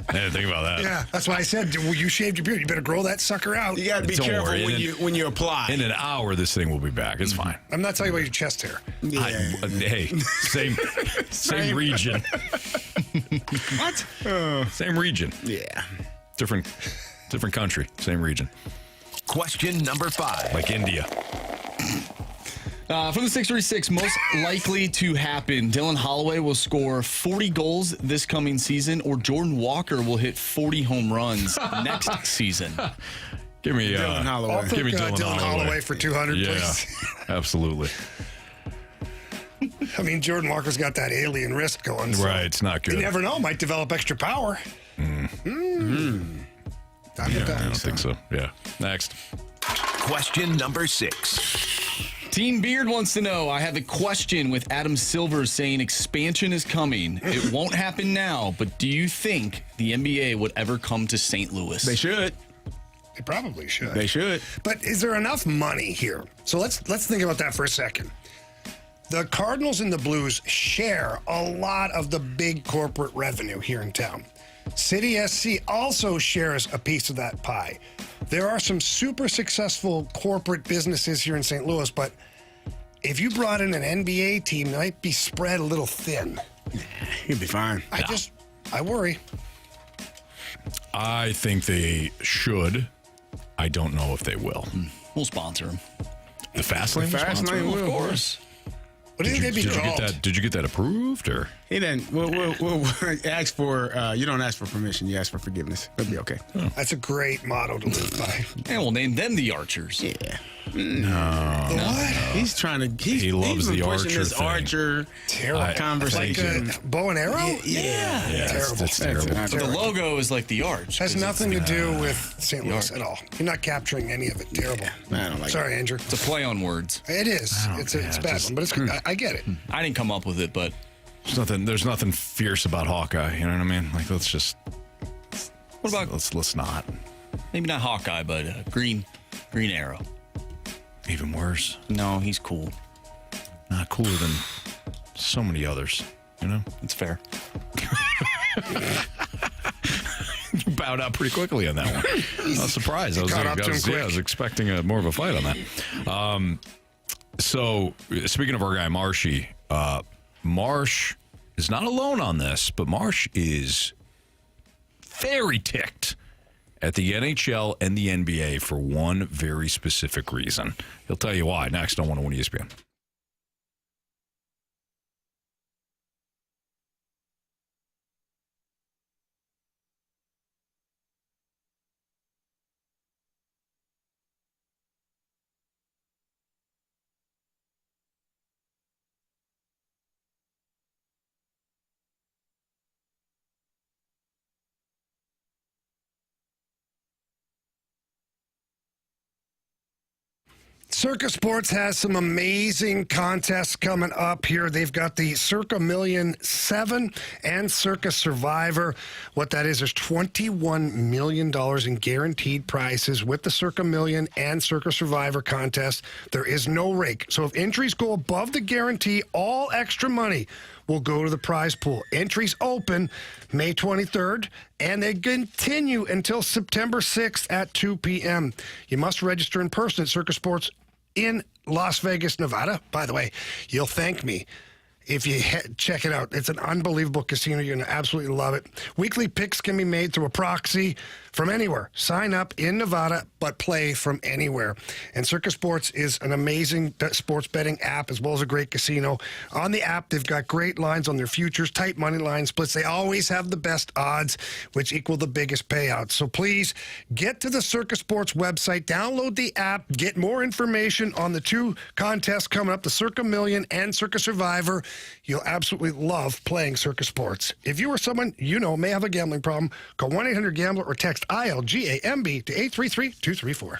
I didn't think about that. Yeah, that's why I said, well, you shaved your beard. You better grow that sucker out. You got to be Don't careful worry. when you apply. In an hour, this thing will be back. It's fine. I'm not talking about your chest hair. Yeah. Hey, same region. What? Same region. Yeah. Different country. Same region. Question number 5. Like India. From the 636, most likely to happen, Dylan Holloway will score 40 goals this coming season, or Jordan Walker will hit 40 home runs next season. Give me Dylan Holloway. I'll Give me take Dylan Holloway for 200, Yeah, please. absolutely. I mean, Jordan Walker's got that alien wrist going. So Right, it's not good. you never know. Might develop extra power. Yeah, I don't think so. Yeah. Next. Question number 6. Team Beard wants to know, I have a question with Adam Silver saying expansion is coming. It won't happen now, but do you think the NBA would ever come to St. Louis? They should. They probably should. They should. But is there enough money here? So let's think about that for a second. The Cardinals and the Blues share a lot of the big corporate revenue here in town. City SC also shares a piece of that pie. There are some super successful corporate businesses here in St. Louis, but if you brought in an NBA team, it might be spread a little thin. He'd be fine. I worry. I think they should. I don't know if they will. We'll sponsor him. The Fast Lane? Fast Lane will, Of course. What do you think they'd be called? Did you get that approved, or? He didn't. We'll ask for. You don't ask for permission. You ask for forgiveness. It'll be okay. That's a great motto to live by. And we'll name them the Archers. Yeah. What? He's trying to. He loves been the pushing Archer this thing. Archer conversation. Like a bow and arrow? Yeah. Terrible. That's terrible. But the logo is like the arch. Has 'cause nothing to it's- do with St. Louis at all. You're not capturing any of it. Terrible. I don't like Sorry, Andrew. It's a play on words. It is. It's a bad one, but it's. I get it. I didn't come up with it, but There's nothing fierce about Hawkeye. You know what I mean? Like, let's just. what about Let's not. maybe not Hawkeye, but Green Arrow? Even worse. No, he's cool. Not cooler than so many others. You know. It's fair. You bowed out pretty quickly on that one. I was surprised. I was expecting more of a fight on that. So, speaking of our guy Marshy, Marsh is not alone on this, but Marsh is very ticked at the NHL and the NBA for one very specific reason. He'll tell you why next on 101 ESPN. Circa Sports has some amazing contests coming up here. They've got the Circa Million 7 and Circa Survivor. What that is, there's $21 million in guaranteed prizes with the Circa Million and Circa Survivor contest. There is no rake. So if entries go above the guarantee, all extra money will go to the prize pool. Entries open May 23rd, and they continue until September 6th at 2 p.m. You must register in person at Circa Sports in Las Vegas, Nevada. By the way, you'll thank me if you check it out. It's an unbelievable casino. You're going to absolutely love it. Weekly picks can be made through a proxy from anywhere. Sign up in Nevada, but play from anywhere. And Circa Sports is an amazing sports betting app as well as a great casino. On the app, they've got great lines on their futures, tight money line splits. They always have the best odds, which equal the biggest payouts. So please get to the Circa Sports website, download the app, get more information on the two contests coming up, the Circa Million and Circa Survivor. You'll absolutely love playing Circa Sports. If you or someone you know may have a gambling problem, call 1-800-GAMBLER or text ILGAMB to 833-234.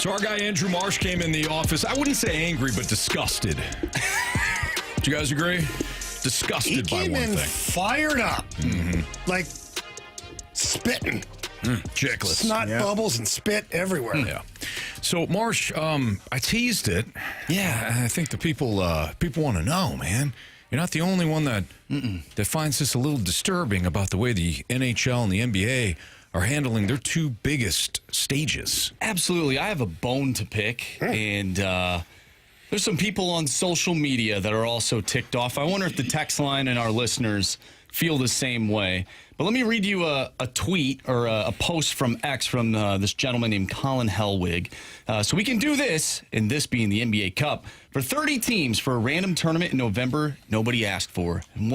So our guy Andrew Marsh came in the office. I wouldn't say angry, but disgusted. Do you guys agree? Disgusted by one thing. He came in fired up. Like spitting. Chicklets. Snot bubbles and spit everywhere. Yeah. So, Marsh, I teased it. Yeah, I think the people want to know, man. You're not the only one that finds this a little disturbing about the way the NHL and the NBA are handling their two biggest stages. Absolutely. I have a bone to pick, and there's some people on social media that are also ticked off. I wonder if the text line and our listeners feel the same way. But let me read you a tweet or a post from X from this gentleman named Colin Hellwig. So we can do this, and this being the NBA Cup, for 30 teams for a random tournament in November nobody asked for. And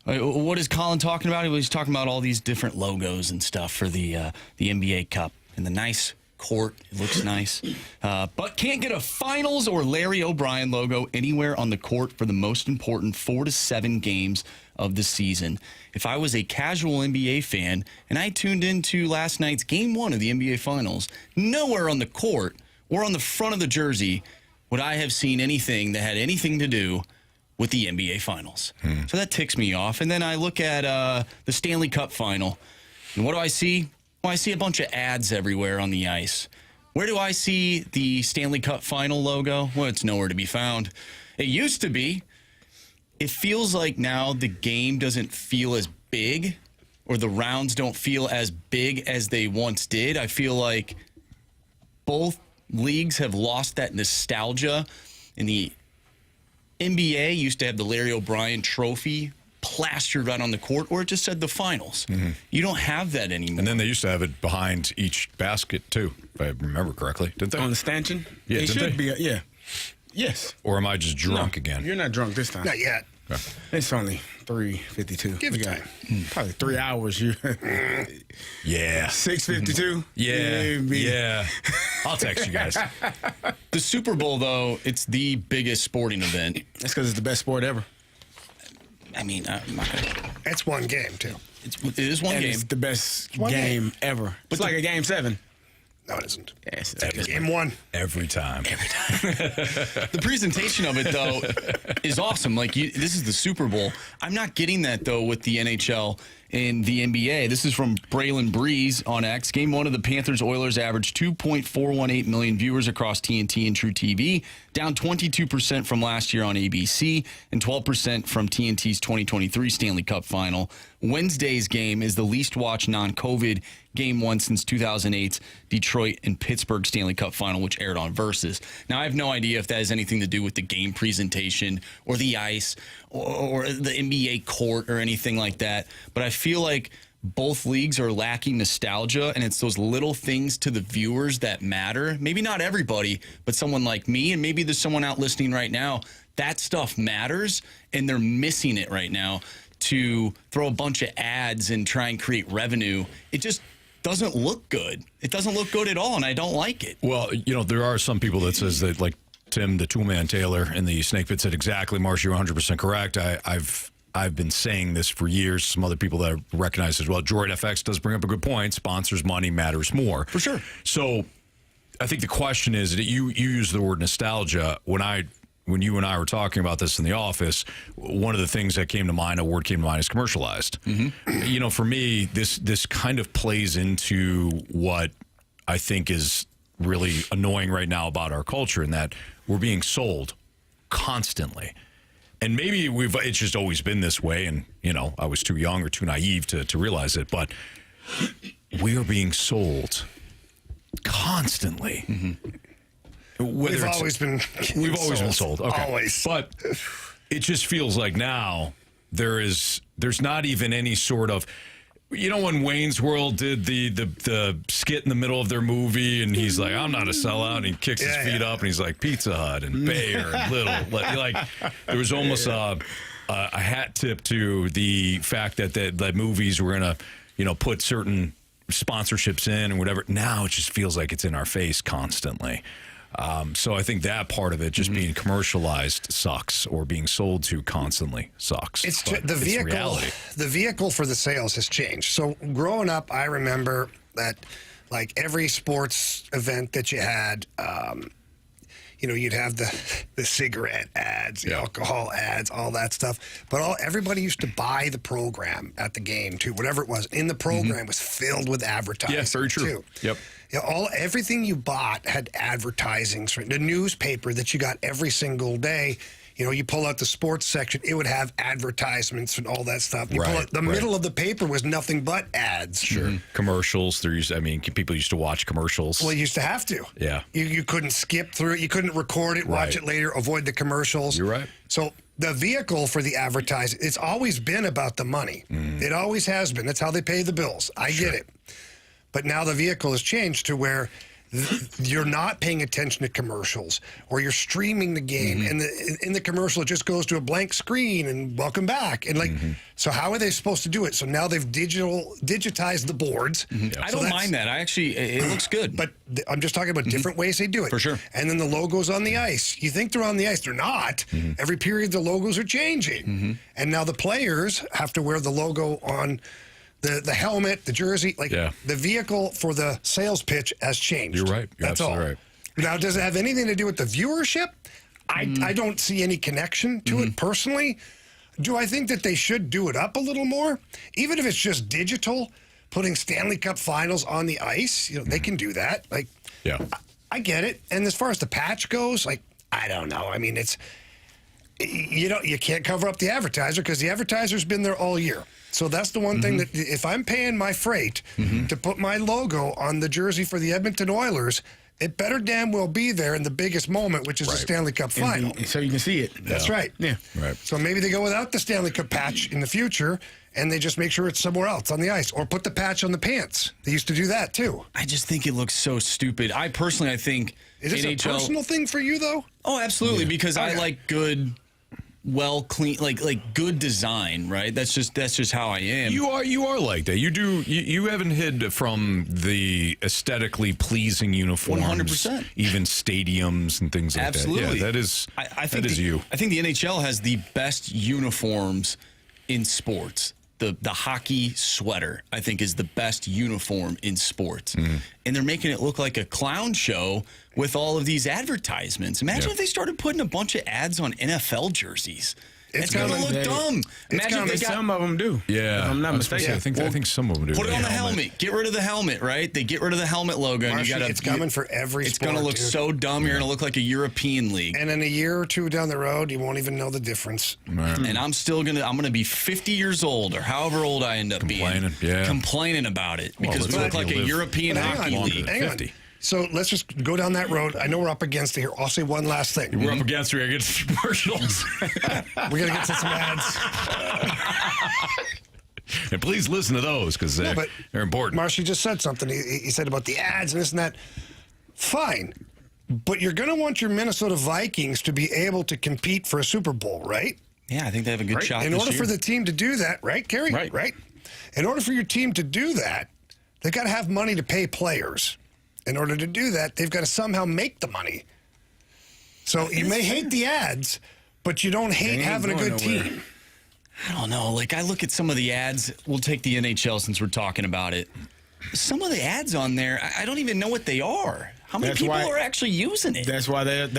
what is Colin talking about? He's talking about all these different logos and stuff for the NBA Cup and the nice court. It looks nice. But can't get a Finals or Larry O'Brien logo anywhere on the court for the most important 4 to 7 games of the season. If I was a casual NBA fan and I tuned into last night's Game 1 of the NBA Finals, nowhere on the court or on the front of the jersey would I have seen anything that had anything to do with the NBA Finals. So that ticks me off. And then I look at the Stanley Cup Final, and what do I see? Well, I see a bunch of ads everywhere on the ice. Where do I see the Stanley Cup Final logo? Well, it's nowhere to be found. It used to be. It feels like now the game doesn't feel as big, or the rounds don't feel as big as they once did. I feel like both leagues have lost that nostalgia. In the NBA used to have the Larry O'Brien trophy plastered right on the court, or it just said the Finals. You don't have that anymore. And then they used to have it behind each basket, too, if I remember correctly. Didn't they? On the stanchion? Yeah, it should be. Yeah. Yes. Or am I just drunk again? You're not drunk this time. Not yet. Okay. It's only 3:52. Give it time. Probably 3 hours. Yeah. 6:52. Yeah. I'll text you guys. The Super Bowl, though, it's the biggest sporting event. That's because it's the best sport ever. I mean, I'm not gonna... It's one game, too. It is one game. It's the best game ever. It's like a Game 7. No, it isn't. Yes, it's game 1. Every time. The presentation of it, though, is awesome. Like, this is the Super Bowl. I'm not getting that, though, with the NHL and the NBA. This is from Braylon Breeze on X. Game 1 of the Panthers-Oilers averaged 2.418 million viewers across TNT and True TV, down 22% from last year on ABC and 12% from TNT's 2023 Stanley Cup Final. Wednesday's game is the least watched non-COVID Game 1 since 2008's Detroit and Pittsburgh Stanley Cup Final, which aired on Versus. Now, I have no idea if that has anything to do with the game presentation or the ice or the NBA court or anything like that, but I feel like both leagues are lacking nostalgia, and it's those little things to the viewers that matter. Maybe not everybody, but someone like me, and maybe there's someone out listening right now, that stuff matters, and they're missing it right now to throw a bunch of ads and try and create revenue. It just doesn't look good. It doesn't look good at all, and I don't like it. Well, there are some people that says that, like Tim, the Toolman Taylor in the Snake Pit said exactly, Marsh, you're 100% correct. I've been saying this for years. Some other people that recognize as well. Droid FX does bring up a good point. Sponsors' money matters more. For sure. So I think the question is that you use the word nostalgia. When you and I were talking about this in the office, one of the things that came to mind, a word came to mind, is commercialized. For me, this kind of plays into what I think is really annoying right now about our culture, in that we're being sold constantly. And maybe it's just always been this way, and, I was too young or too naive to realize it, but we are being sold constantly. We've always been sold. Okay. Always. But it just feels like now there's not even any sort of, when Wayne's World did the skit in the middle of their movie, and he's like, I'm not a sellout, and he kicks his feet up, and he's like, Pizza Hut and Bayer and Little. Like, there was almost a hat tip to the fact that movies were going to, put certain sponsorships in and whatever. Now it just feels like it's in our face constantly. So I think that part of it, just being commercialized, sucks, or being sold to constantly sucks. It's the vehicle. Reality. The vehicle for the sales has changed. So growing up, I remember that, like every sports event that you had, you'd have the cigarette ads, the alcohol ads, all that stuff. But everybody used to buy the program at the game too. Whatever it was in the program was filled with advertising. Yeah, very true. Too. Yep. Everything you bought had advertising. So the newspaper that you got every single day. You pull out the sports section, it would have advertisements and all that stuff. You pull out the middle of the paper was nothing but ads. Sure. Commercials. People used to watch commercials. Well, you used to have to. Yeah. You couldn't skip through it. You couldn't record it, watch it later, avoid the commercials. You're right. So the vehicle for the advertising, it's always been about the money. It always has been. That's how they pay the bills. I get it. But now the vehicle has changed to where you're not paying attention to commercials, or you're streaming the game, and in the commercial it just goes to a blank screen and welcome back. And so how are they supposed to do it? So now they've digitized the boards. I don't mind that. It looks good. But I'm just talking about different ways they do it. For sure. And then the logos on the ice. You think they're on the ice. They're not. Every period the logos are changing. And now the players have to wear the logo on the helmet, the jersey, the vehicle for the sales pitch has changed. You're right. You're That's all. absolutely right. Now, does it have anything to do with the viewership? I don't see any connection to it personally. Do I think that they should do it up a little more? Even if it's just digital, putting Stanley Cup finals on the ice, they can do that. I get it. And as far as the patch goes, I don't know. I mean, it's you can't cover up the advertiser because the advertiser's been there all year. So that's the one thing that if I'm paying my freight to put my logo on the jersey for the Edmonton Oilers, it better damn well be there in the biggest moment, which is the Stanley Cup final. So you can see it. That's right. Yeah. Right. So maybe they go without the Stanley Cup patch in the future, and they just make sure it's somewhere else on the ice, or put the patch on the pants. They used to do that too. I just think it looks so stupid. I think is this NHL, a personal thing for you though? Oh, absolutely, because I like good, well clean, like good design, right? That's just how I am. You are like that. You haven't hid from the aesthetically pleasing uniforms. 100%. Even stadiums and things like Absolutely. that. Yeah, that is you. I think the NHL has the best uniforms in sports. The hockey sweater, I think, is the best uniform in sports. And they're making it look like a clown show with all of these advertisements. Imagine if they started putting a bunch of ads on NFL jerseys. It's going to look dumb. Imagine if some of them do. Yeah. If I'm not mistaken. I think some of them do. Put it on the helmet. Get rid of the helmet, right? They get rid of the helmet logo. Marcia, and you gotta, it's coming for every It's sport, going to look so dumb. You're going to look like a European league. And in a year or two down the road, you won't even know the difference. And I'm going to be 50 years old, or however old I end up being. Complaining about it. Because we look like a European hockey league. Hang on. So let's just go down that road. I know we're up against it here. I'll say one last thing. We're up against it. We're going to get to commercials. We're going to get to some ads. And please listen to those because they're important. Marcia just said something. He said about the ads and this and that. Fine. But you're going to want your Minnesota Vikings to be able to compete for a Super Bowl, right? Yeah, I think they have a good shot In order for the team to do that, right, Carey? Right. In order for your team to do that, they've got to have money to pay players. In order to do that, they've got to somehow make the money. So you may hate the ads, but you don't hate having a good team. I don't know. I look at some of the ads. We'll take the NHL since we're talking about it. Some of the ads on there, I don't even know what they are. How many people are actually using it? That's why they are there.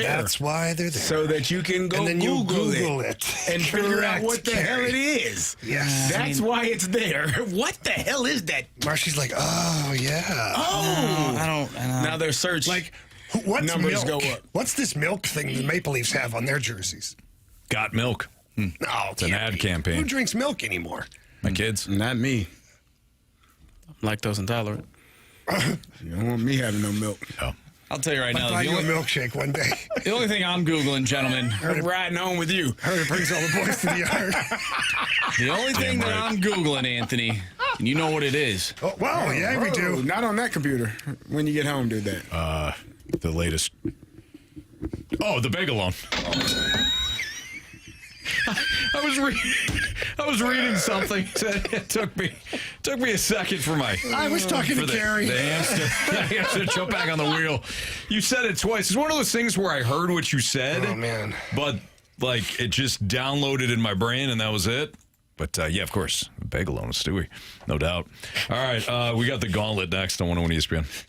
That's why they're there. So that you can go Google it and figure out what the hell it is. Yes. That's why it's there. What the hell is that? Marcia's like, oh, yeah. Oh. I don't. Now they're searching. What's numbers milk? go up. What's this milk thing the Maple Leafs have on their jerseys? Got milk. No, it's an ad campaign. Who drinks milk anymore? My kids. Not me. I'm lactose intolerant. You don't want me having no milk. No. I'll tell you right now. I'll buy you a milkshake one day. The only thing I'm Googling, gentlemen. I'm riding home with you. Heard it brings all the boys to the yard. The only thing that I'm Googling, Anthony, and you know what it is. Oh, wow, yeah, we do. Not on that computer. When you get home, do that. The latest. Oh, the Bagalone. I was reading something. It took me a second for my. I was talking to Carey. The hamster jump back on the wheel. You said it twice. It's one of those things where I heard what you said. Oh man! But it just downloaded in my brain, and that was it. But, yeah, of course, bagel on Stewie, no doubt. All right, we got the Gauntlet next on 101 ESPN.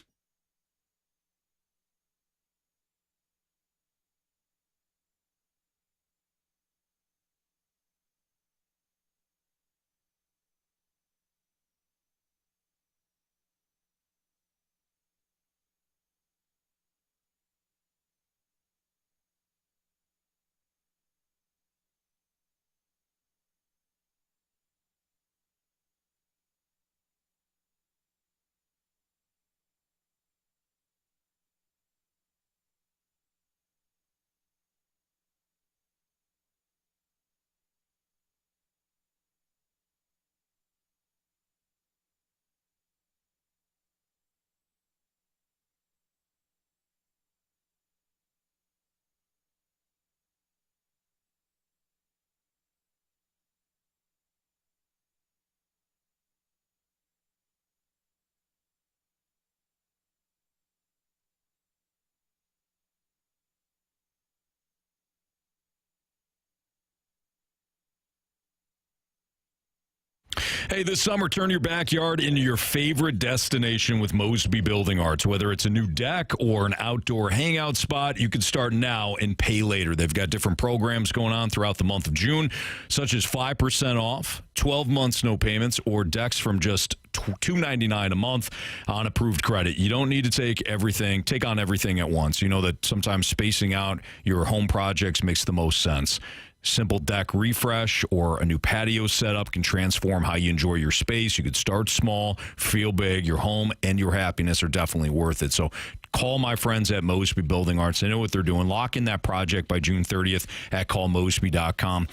Hey, this summer, turn your backyard into your favorite destination with Mosby Building Arts. Whether it's a new deck or an outdoor hangout spot, you can start now and pay later. They've got different programs going on throughout the month of June, such as 5% off, 12 months no payments, or decks from just $299 a month on approved credit. You don't need to take on everything at once. You know that sometimes spacing out your home projects makes the most sense. Simple deck refresh or a new patio setup can transform how you enjoy your space. You could start small, feel big. Your home and your happiness are definitely worth it. So call my friends at Mosby Building Arts. They know what they're doing. Lock in that project by June 30th at callmosby.com.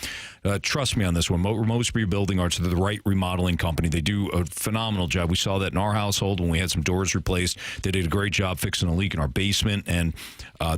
Trust me on this one. Mosby Building Arts, they're the right remodeling company. They do a phenomenal job. We saw that in our household when we had some doors replaced. They did a great job fixing a leak in our basement, and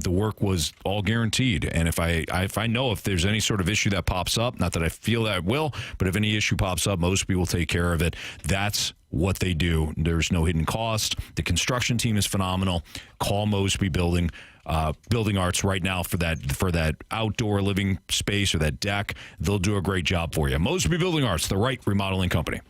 the work was all guaranteed. And if I know if there's any sort of issue that pops up, not that I feel that it will, but if any issue pops up, Mosby will take care of it. That's what they do. There's no hidden cost. The construction team is phenomenal. Call Mosby Building Arts right now for that outdoor living space or that deck. They'll do a great job for you. Mosby Building Arts, the right remodeling company.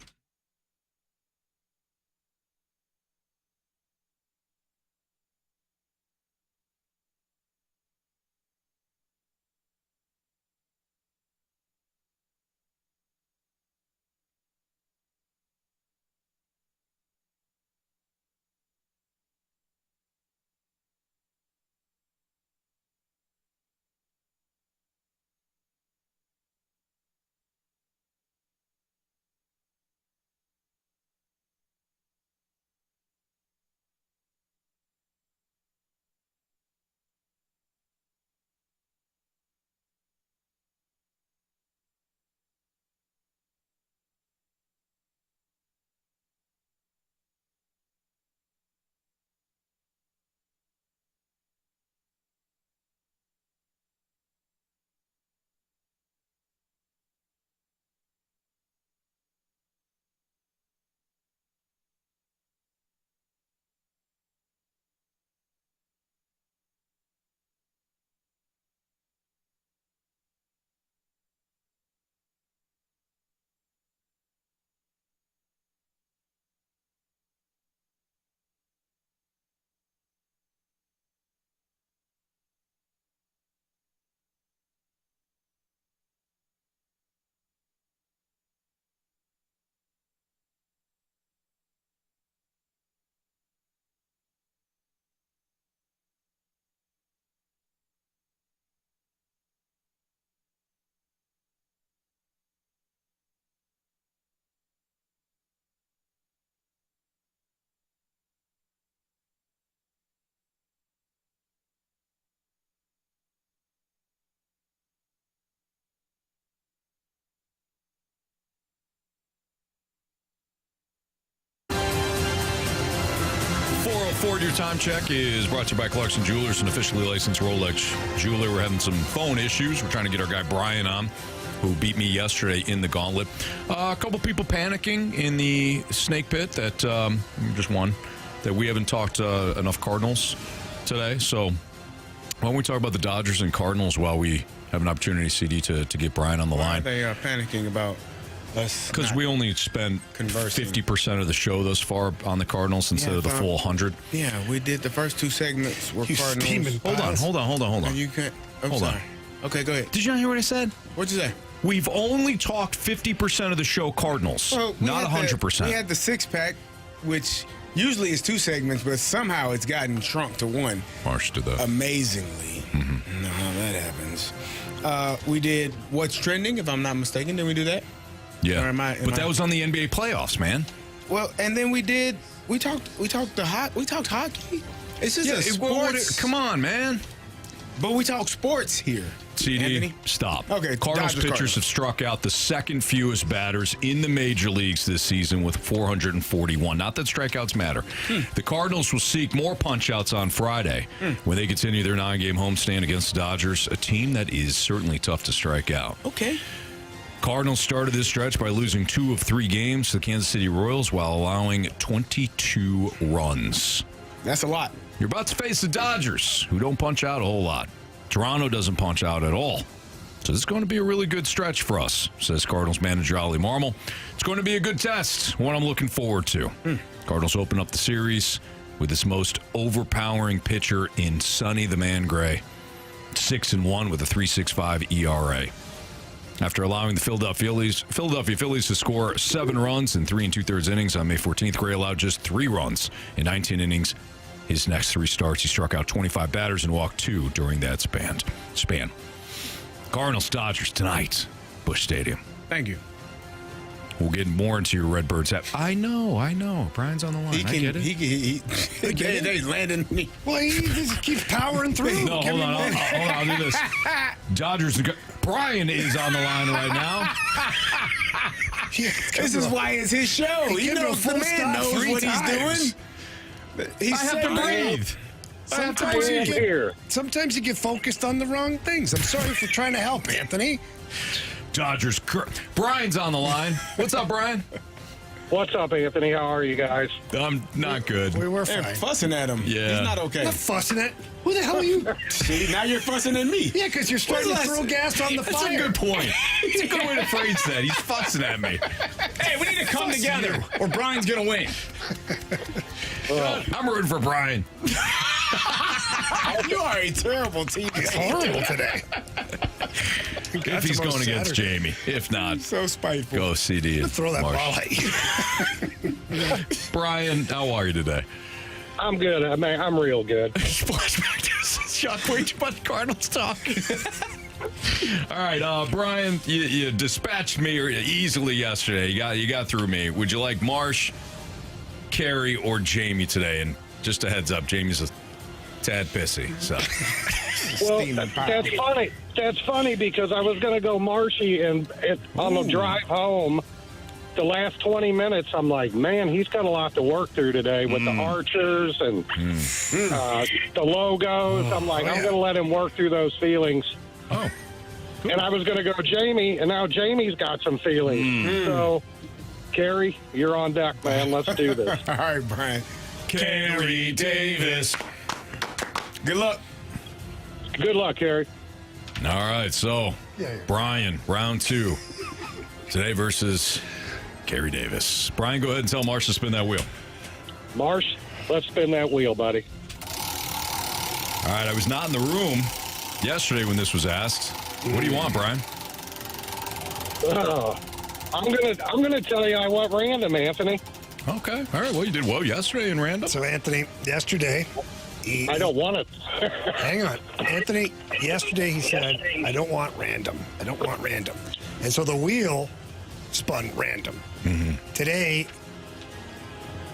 Forward, your time check is brought to you by Clarkson Jewelers, an officially licensed Rolex jeweler. We're having some phone issues. We're trying to get our guy Brian on, who beat me yesterday in the Gauntlet. A couple people panicking in the snake pit that just one that we haven't talked enough Cardinals today. So why don't we talk about the Dodgers and Cardinals while we have an opportunity, CD, to get Brian on the line? Why are they panicking about Because we only spent conversing. 50% of the show thus far on the Cardinals instead of the full 100. Yeah, we did the first 2 segments were Cardinals. Hold on. You can't. Hold on. Okay, go ahead. Did you not hear what I said? What'd you say? We've only talked 50% of the show Cardinals, not 100%. We had the 6-pack, which usually is 2 segments, but somehow it's gotten shrunk to 1. Marsh to that. Amazingly. I don't know how that happens. We did What's Trending, if I'm not mistaken. Did we do that? Yeah. But that was on the NBA playoffs, man. Well, and then we talked hockey. It's just a sports. Come on, man. But we talk sports here. CD, Anthony? stop. Okay, Cardinals pitchers have struck out the second fewest batters in the major leagues this season with 441. Not that strikeouts matter. The Cardinals will seek more punch-outs on Friday when they continue their 9-game homestand against the Dodgers, a team that is certainly tough to strike out. Okay. Cardinals started this stretch by losing 2 of 3 games to the Kansas City Royals while allowing 22 runs. That's a lot. You're about to face the Dodgers, who don't punch out a whole lot. Toronto doesn't punch out at all. So this is going to be a really good stretch for us, says Cardinals manager Ollie Marmol. It's going to be a good test, one I'm looking forward to. Cardinals open up the series with its most overpowering pitcher in Sonny the Man Gray, 6-1 with a 3.65 ERA. After allowing the Philadelphia Phillies to score 7 runs in 3 2/3 innings on May 14th, Gray allowed just 3 runs in 19 innings. His next 3 starts, he struck out 25 batters and walked 2 during that span. Cardinals-Dodgers tonight, Busch Stadium. Thank you. We'll get more into your Redbirds. I know. Brian's on the line. I get it. They landing me. Well, he just keeps powering through. No, hold on. I'll do this. Dodgers. Brian is on the line right now. This is why it's his show. He knows the man knows what he's doing. I have to breathe. Sometimes you get focused on the wrong things. I'm sorry for trying to help, Anthony. Dodgers. Brian's on the line. What's up, Brian? What's up, Anthony? How are you guys? I'm not good. We were They're fine. fussing at him. Yeah. He's not okay. I'm not fussing at. Who the hell are you? See, now you're fussing at me. Yeah, because you're starting to throw gas on the That's fire. a good point. It's a good way to phrase that. He's fussing at me. Hey, we need to come together or Brian's going to win. I'm rooting for Brian. You are a terrible team. It's horrible today. If he's going against Jamie. If not, so spiteful. Go CD. Throw that Marsh. ball at you. Brian, how are you today? I'm good. I'm real good. Flashback to Chuck, way too much Cardinals talk. All right, Brian, you dispatched me easily yesterday. You got through me. Would you like Marsh, Carey, or Jamie today? And just a heads up, Jamie's a tad pissy. So. Well, that's funny. That's funny because I was going to go Marshy, and on the drive home, the last 20 minutes, I'm like, man, he's got a lot to work through today with the archers and the logos. I'm like, I'm going to let him work through those feelings. Oh. Cool. And I was going to go Jamie, and now Jamie's got some feelings. So, Carey, you're on deck, man. Let's do this. All right, Brian. Carey Davis. Good luck. Good luck, Carey. All right, so Brian, round 2. Today versus Carey Davis. Brian, go ahead and tell Marsh to spin that wheel. Marsh, let's spin that wheel, buddy. All right, I was not in the room yesterday when this was asked. What do you want, Brian? I'm gonna tell you I want random, Anthony. Okay. All right. Well, you did well yesterday in random. So, Anthony, yesterday... I don't want it. Hang on. Anthony, yesterday he said, I don't want random. I don't want random. And so the wheel spun random. Today,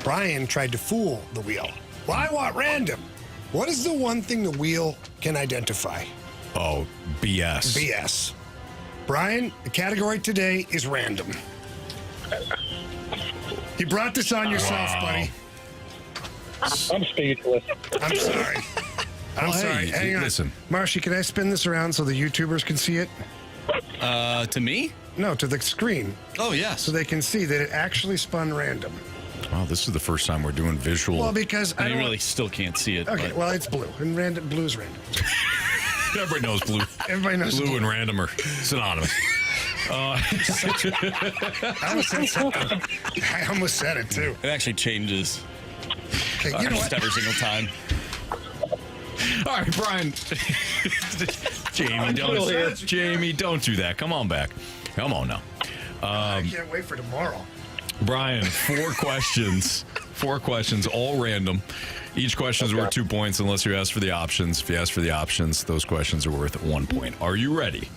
Brian tried to fool the wheel. Well, I want random. What is the one thing the wheel can identify? Oh, BS. BS. Brian, the category today is random. You brought this on yourself, buddy. I'm speechless. I'm sorry. I'm sorry. Hang on. Listen. Marshy, can I spin this around so the YouTubers can see it? To me? No, to the screen. Oh, yes. So they can see that it actually spun random. Oh, this is the first time we're doing visual. Well, because I you don't... really still can't see it. Okay, but- well, it's blue. And random, blue's random. Everybody knows blue. Everybody knows blue and random are synonymous. I almost said it, too. It actually changes. Okay, you know what? Every single time. All right, Brian. Jamie, don't do that. Come on back. Come on now. I can't wait for tomorrow. Brian, 4 questions. 4 questions, all random. Each question is worth 2 points unless you ask for the options. If you ask for the options, those questions are worth 1 point. Are you ready?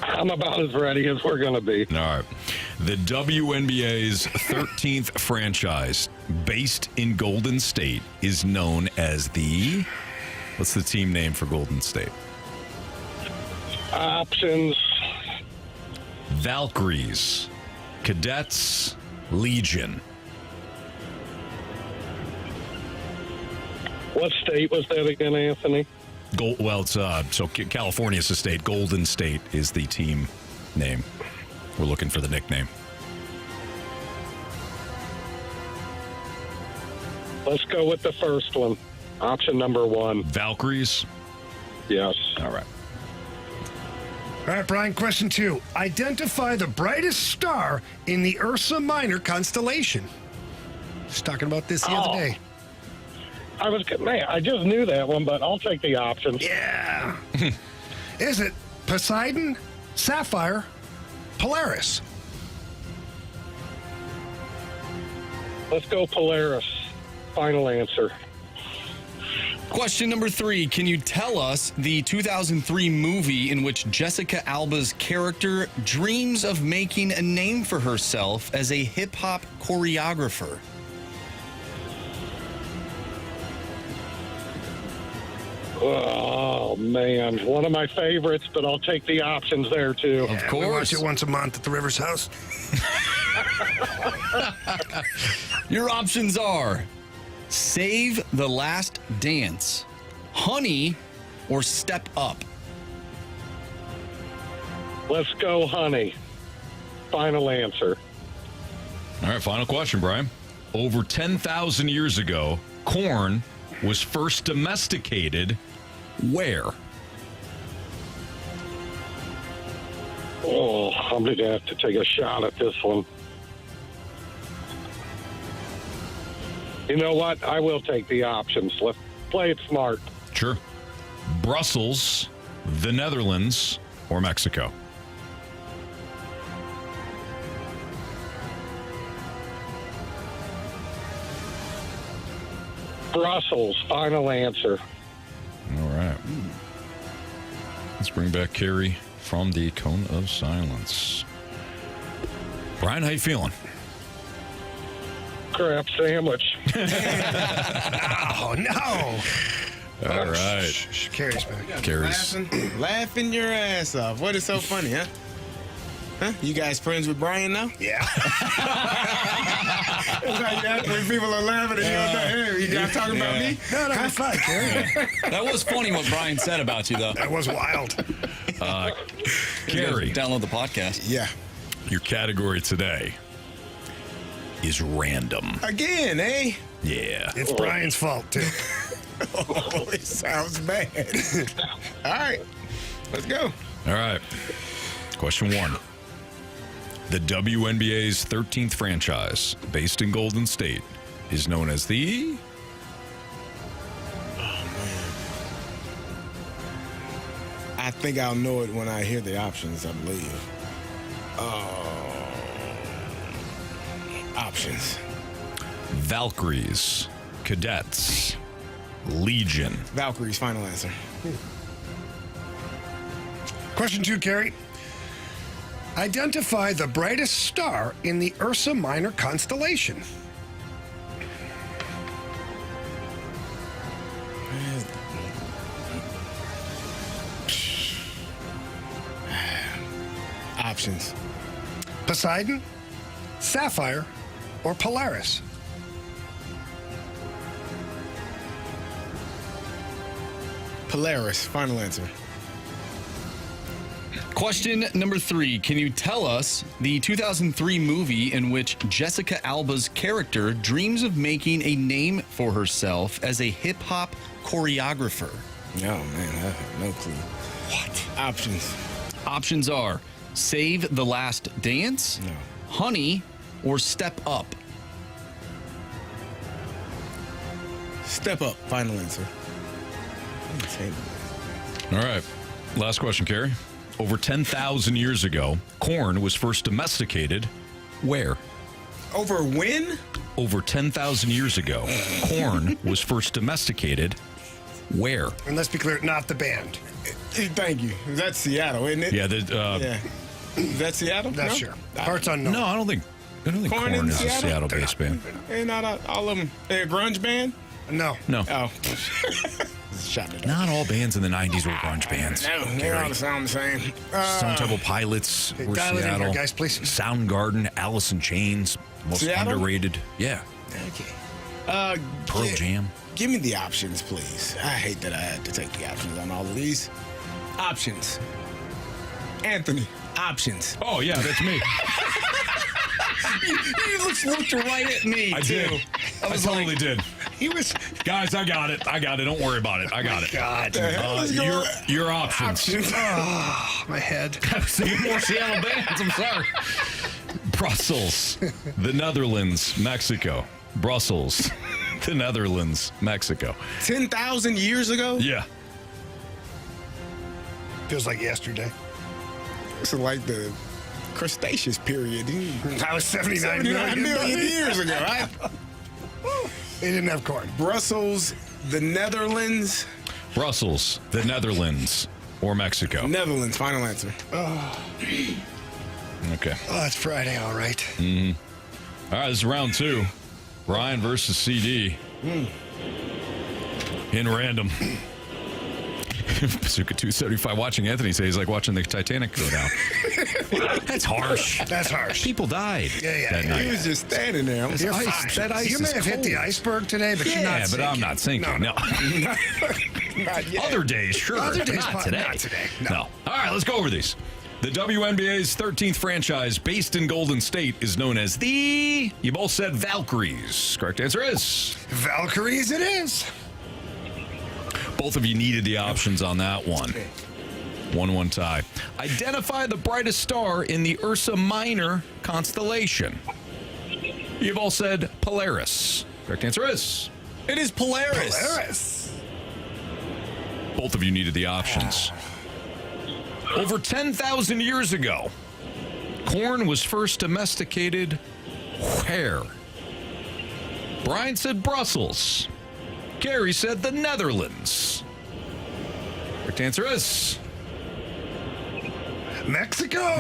I'm about as ready as we're going to be. All right. The WNBA's 13th franchise, based in Golden State, is known as the... What's the team name for Golden State? Options. Valkyries, Cadets, Legion. What state was that again, Anthony? So California's the state. Golden State is the team name. We're looking for the nickname. Let's go with the first one. Option number 1. Valkyries? Yes. All right. All right, Brian, question 2. Identify the brightest star in the Ursa Minor constellation. Just talking about this the other day. I just knew that one, but I'll take the options. Yeah. Is it Poseidon, Sapphire, Polaris? Let's go Polaris. Final answer. Question number 3. Can you tell us the 2003 movie in which Jessica Alba's character dreams of making a name for herself as a hip-hop choreographer? Oh, man. One of my favorites, but I'll take the options there, too. Of course. We watch it once a month at the Rivers house. Your options are Save the Last Dance, Honey, or Step Up. Let's go, Honey. Final answer. All right, final question, Brian. Over 10,000 years ago, corn was first domesticated where? Oh, I'm going to have to take a shot at this one. You know what? I will take the options. Let's play it smart. Sure. Brussels, the Netherlands, or Mexico? Brussels. Final answer. All right. Let's bring back Carey from the Cone of Silence. Brian, how you feeling? Crap sandwich. Oh, no. All right. Carey's back. Carey's. Laughing your ass off. What is so funny, huh? Huh? You guys friends with Brian now? Yeah. It's like that when people are laughing and you're like, hey, you guys talking about me? No, that's fine, Carey. That was funny what Brian said about you, though. That was wild. Carey. Download the podcast. Yeah. Your category today is random. Again, eh? Yeah. It's Brian's fault, too. Oh, it sounds bad. All right. Let's go. All right. Question 1. The WNBA's 13th franchise, based in Golden State, is known as the... I think I'll know it when I hear the options, I believe. Options. Valkyries, Cadets, Legion. Valkyries, final answer. Question 2, Carey. Identify the brightest star in the Ursa Minor constellation. Options. Poseidon, Sapphire, or Polaris? Polaris, final answer. Question number 3. Can you tell us the 2003 movie in which Jessica Alba's character dreams of making a name for herself as a hip-hop choreographer? Oh, man, I have no clue. What? Options. Options are Save the Last Dance, Honey, or Step Up? Step Up. Final answer. All right. Last question, Carey. Over 10,000 years ago, corn was first domesticated where? Over when? Over 10,000 years ago, corn was first domesticated where? And let's be clear, not the band. Thank you. That's Seattle, isn't it? Yeah. Yeah. Is that Seattle? Not no? sure. Parts unknown. No, I don't think corn in is a Seattle? Seattle-based band. And not all of them. They a grunge band? No. Oh. Not all bands in the 90s were grunge bands. No, they all sound the same. Stone Temple Pilots were dial it in Seattle. here, guys, please. Soundgarden, Alice in Chains, most Seattle? underrated. Yeah. Okay. Pearl Jam. Give me the options, please. I hate that I had to take the options on all of these. Options. Anthony, options. Oh, yeah, that's me. You looked right at me, I too. did. I totally did. He was. Guys, I got it. Don't worry about it. I got it. God. Your options. Oh, my head. I was thinking more Seattle bands. I'm sorry. Brussels, the Netherlands, Mexico. Brussels, the Netherlands, Mexico. 10,000 years ago? Yeah. Feels like yesterday. It's like the Cretaceous period. That was 79 million years ago, right? They didn't have corn. Brussels, the Netherlands. Brussels, the Netherlands, or Mexico. Netherlands, final answer. Okay. Oh, it's Friday, all right. Mm-hmm. All right, this is round 2. Ryan versus CD. In random. Bazooka 275. Watching Anthony say he's like watching the Titanic go down. That's harsh. That's harsh. People died. Yeah. He was just standing there. You're ice. fine. That ice you may is have hit the cold. iceberg today, but you're not but sinking. I'm not sinking. No. Not yet. Other days, sure. Other days, not today. Not today. No. All right, let's go over these. The WNBA's 13th franchise, based in Golden State, is known as the... You both said Valkyries. Correct answer is... Valkyries it is. Both of you needed the options on that one. 1-1 tie. Identify the brightest star in the Ursa Minor constellation. You've all said Polaris. Correct answer is... It is Polaris. Polaris. Both of you needed the options. Over 10,000 years ago, corn was first domesticated where? Brian said Brussels. Carey said the Netherlands. Correct answer is... Mexico.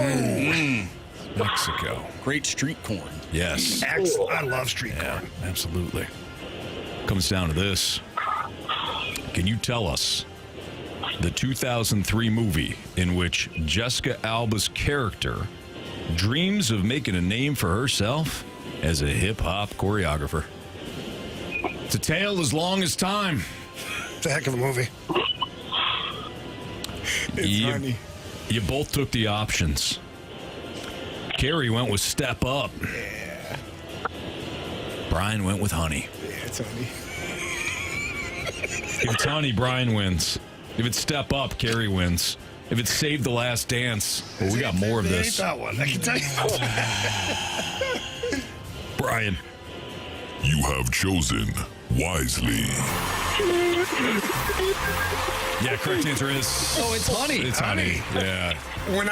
Mexico. Great street corn. Yes. Excellent. I love street corn. Absolutely. Comes down to this. Can you tell us the 2003 movie in which Jessica Alba's character dreams of making a name for herself as a hip-hop choreographer? It's a tale as long as time. It's a heck of a movie. You both took the options. Carey went with Step Up. Yeah. Brian went with Honey. Yeah, it's Honey. If it's Honey, Brian wins. If it's Step Up, Carey wins. If it's Save the Last Dance, well, we got more of this. That one, I can tell you. Brian. You have chosen wisely. Yeah, correct answer is... Oh, it's Honey. It's Honey. Yeah. When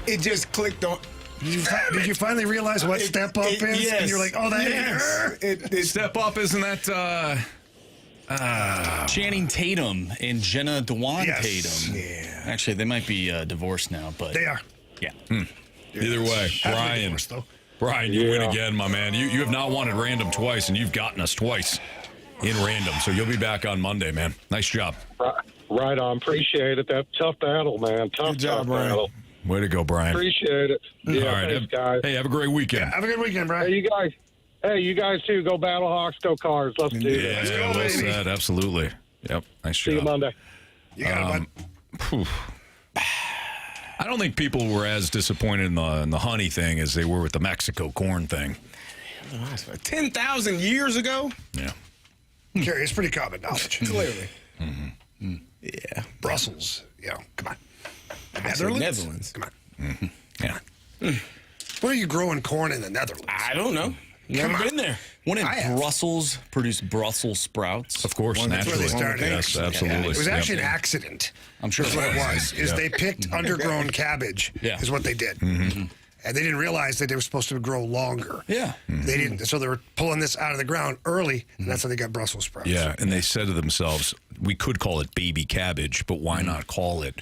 it just clicked on. Did you finally realize what Step Up is? Yes. And you're like, oh, that ain't her. Step Up, isn't that... Channing Tatum and Jenna Dewan Yes. Tatum. Yeah. Actually, they might be divorced now, but They are. yeah. Either way, Brian. Divorced, though. Brian, you win again, my man. You have not wanted random twice, and you've gotten us twice in random. So you'll be back on Monday, man. Nice job. Right on. Appreciate it. That tough battle, man. Good job, tough Brian. battle. Way to go, Brian. Appreciate it. Yeah, All right. thanks, guys. Hey, have a great weekend. Have a good weekend, Brian. Hey, you guys too. Go Battlehawks. Go Cards. Let's do Yeah, this. well baby. said. Absolutely. Yep. Nice See you job. Monday. You got it, bud. I don't think people were as disappointed in the honey thing as they were with the Mexico corn thing. 10,000 years ago? Yeah. Carey, it's pretty common knowledge. Clearly. Yeah. Brussels. Yeah. Come on. Netherlands? Come on. Yeah. Where are you growing corn in the Netherlands? I don't know. Never been there. One in I have. Brussels produced Brussels sprouts. Of course, That's where naturally. they started. Yes, absolutely. It was actually Yep. an accident. I'm sure That's what it was. Is Yeah. they picked undergrown cabbage Yeah. is what they did. Mm-hmm. And they didn't realize that they were supposed to grow longer. Yeah. They didn't. So they were pulling this out of the ground early, and that's how they got Brussels sprouts. Yeah, and they said to themselves, we could call it baby cabbage, but why not call it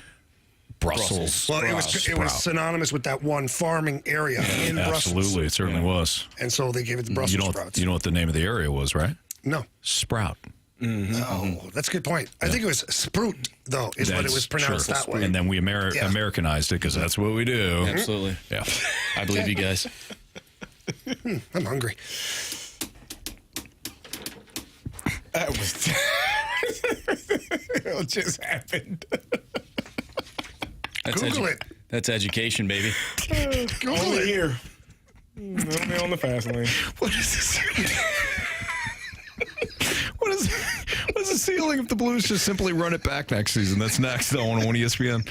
Brussels Well, it was sprout? synonymous with that one farming area in Brussels. Absolutely, it certainly was. And so they gave it the Brussels sprouts. You know what the name of the area was, right? No. Sprout. Oh, that's a good point. I think it was sprout, though, is what it was pronounced that way. And then we Yeah. Americanized it because that's what we do. Absolutely. Yeah. I believe you guys. I'm hungry. That was. It just happened. Google it. That's education, baby. Google Only it. here. Only on the fast lane. What is this? What is the ceiling if the Blues just simply run it back next season? That's next, though, on ESPN.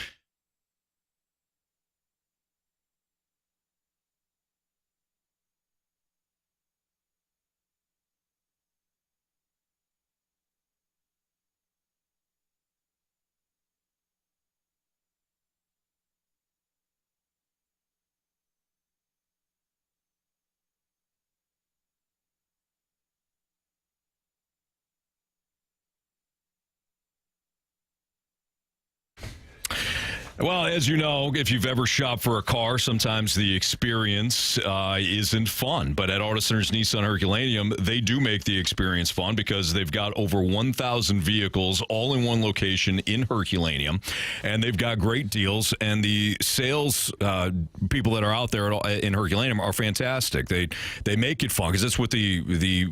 Well, as you know, if you've ever shopped for a car, sometimes the experience isn't fun. But at Auto Centers Nissan Herculaneum, they do make the experience fun because they've got over 1,000 vehicles all in one location in Herculaneum. And they've got great deals. And the sales people that are out there in Herculaneum are fantastic. They make it fun because that's what the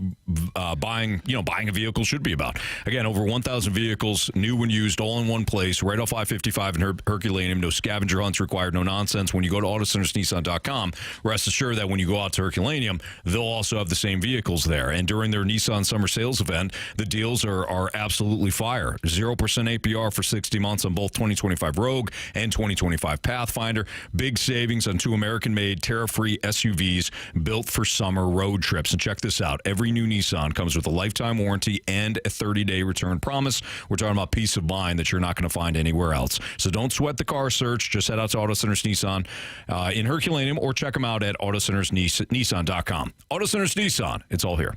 buying a vehicle should be about. Again, over 1,000 vehicles, new and used, all in one place, right off I-55 in Herculaneum. No scavenger hunts required, no nonsense. When you go to AutoCentersNissan.com, rest assured that when you go out to Herculaneum, they'll also have the same vehicles there. And during their Nissan Summer Sales event, the deals are absolutely fire. 0% APR for 60 months on both 2025 Rogue and 2025 Pathfinder. Big savings on two American-made, tariff-free SUVs built for summer road trips. And check this out. Every new Nissan comes with a lifetime warranty and a 30-day return promise. We're talking about peace of mind that you're not going to find anywhere else. So don't sweat the car search. Just head out to Auto Centers Nissan in Herculaneum or check them out at AutoCentersNissan.com. Auto Centers Nissan. It's all here.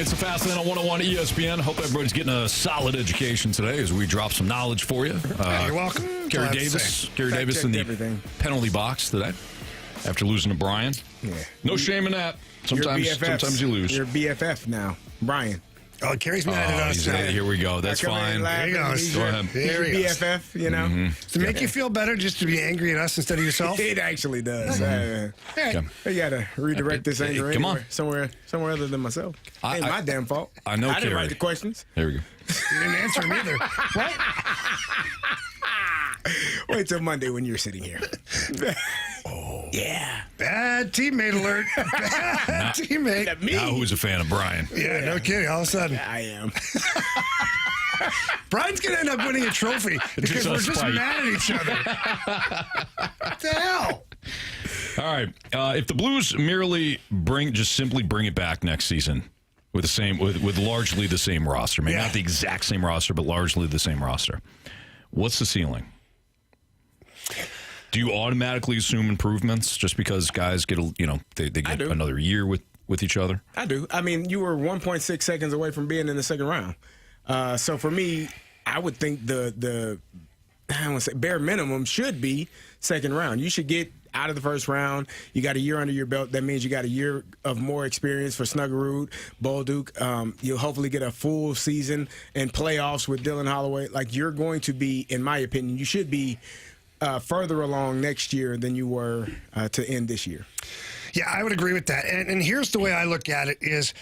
It's a Fast Lane on 101 ESPN. Hope everybody's getting a solid education today as we drop some knowledge for you. You're welcome. Carey Davis in the penalty box today after losing to Brian. Yeah. No shame in that. Sometimes you lose. You're BFF now, Brian. Oh, Carey's mad at us. Here we go. That's fine. There he goes. Go ahead. He's your BFF, you know. Does it make you feel better just to be angry at us instead of yourself? It actually does. You got to redirect this anger anywhere, somewhere other than myself. Ain't my damn fault. I know, I didn't write the questions. There we go. You didn't answer him either. What? Wait till Monday when you're sitting here. Oh. Yeah. Bad teammate alert. Bad teammate. Now who's a fan of Brian? Yeah, no kidding. All of a sudden. I am. Brian's going to end up winning a trophy because we're just mad at each other. What the hell? All right. If the Blues merely simply bring it back next season with largely the same roster, maybe not the exact same roster, but largely the same roster, what's the ceiling? Do you automatically assume improvements just because guys get they get another year with each other? I do. I mean, you were 1.6 seconds away from being in the second round. So for me, I would think the I want to say bare minimum should be second round. You should get out of the first round. You got a year under your belt. That means you got a year of more experience for Snuggerud, Bolduc. You'll hopefully get a full season and playoffs with Dylan Holloway. Like, you're going to be, in my opinion, you should be further along next year than you were to end this year. Yeah, I would agree with that. And here's the way I look at it is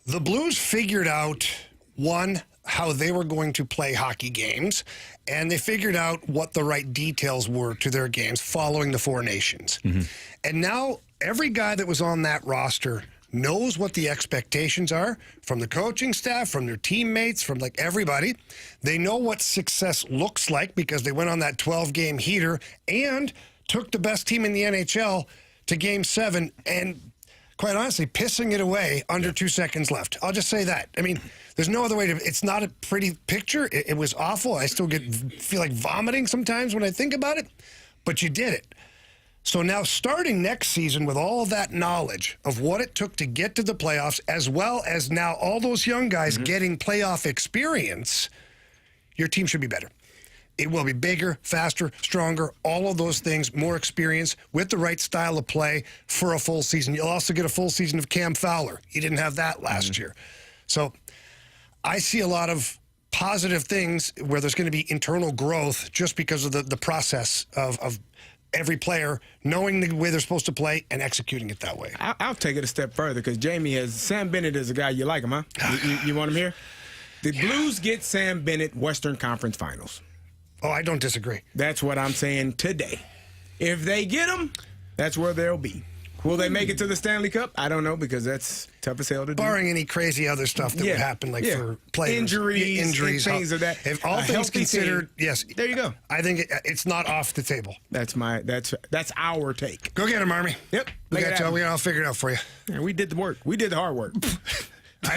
the Blues figured out, one, how they were going to play hockey games, and they figured out what the right details were to their games following the Four Nations. Mm-hmm. And now every guy that was on that roster knows what the expectations are from the coaching staff, from their teammates, from like everybody. They know what success looks like because they went on that 12-game heater and took the best team in the NHL to Game 7 and, quite honestly, pissing it away under 2 seconds left. I'll just say that. I mean, there's no other way to. It's not a pretty picture. It was awful. I still feel like vomiting sometimes when I think about it, but you did it. So now starting next season with all of that knowledge of what it took to get to the playoffs, as well as now all those young guys getting playoff experience, your team should be better. It will be bigger, faster, stronger, all of those things, more experience with the right style of play for a full season. You'll also get a full season of Cam Fowler. You didn't have that last year. So I see a lot of positive things where there's going to be internal growth just because of the process of every player knowing the way they're supposed to play and executing it that way. I'll take it a step further because Jamie has Sam Bennett is a guy you like him, huh? You want him here? The Blues get Sam Bennett Western Conference Finals. Oh, I don't disagree. That's what I'm saying today. If they get him, that's where they'll be. Will they make it to the Stanley Cup? I don't know because that's tough as hell to do. Barring any crazy other stuff that would happen, like for players. Injuries, things of that. If all things considered, yes. There you go. I think it's not off the table. That's our take. Go get him, Army. Yep. We got you. We got it all figured out for you. Yeah, we did the work. We did the hard work. I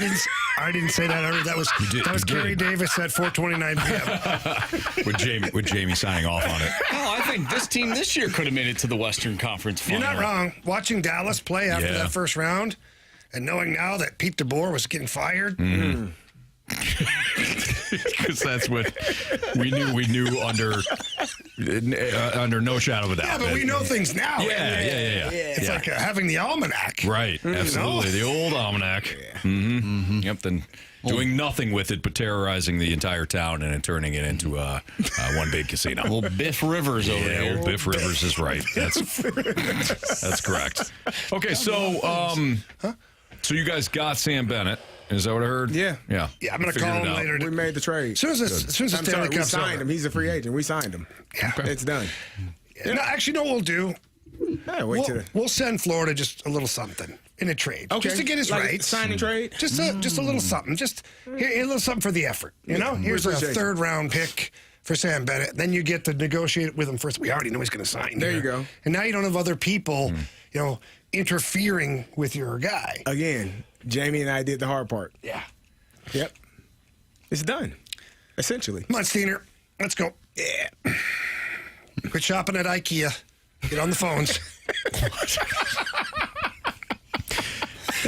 didn't say that. That was Carey Davis at 4:29 p.m. with Jamie signing off on it. Oh, I think this team this year could have made it to the Western Conference Final. You're not wrong. Watching Dallas play after that first round, and knowing now that Pete DeBoer was getting fired. Because that's what we knew under no shadow of a doubt. Yeah, but we know things now. Yeah. It's like having the almanac. Right, absolutely. The old almanac. Yep, then doing nothing with it but terrorizing the entire town and then turning it into one big casino. Old Biff Rivers over there. Old Biff Rivers is right. That's correct. Okay, so you guys got Sam Bennett. Is that what I heard? Yeah. I'm going to call him later. We made the trade. As soon as the Stanley Cup's we signed over. him. He's a free agent. We signed him. Yeah. It's done. No, actually, no, we'll do. We'll send Florida just a little something in a trade. Okay. Just to get his rights. Sign and trade? Just a little something. Just here, a little something for the effort. You know? Here's a third-round pick for Sam Bennett. Then you get to negotiate with him first. We already know he's going to sign. There you go. And now you don't have other people, interfering with your guy. Again, Jamie and I did the hard part. Yeah. Yep. It's done, essentially. Come on, Steiner. Let's go. Yeah. Quit shopping at IKEA. Get on the phones.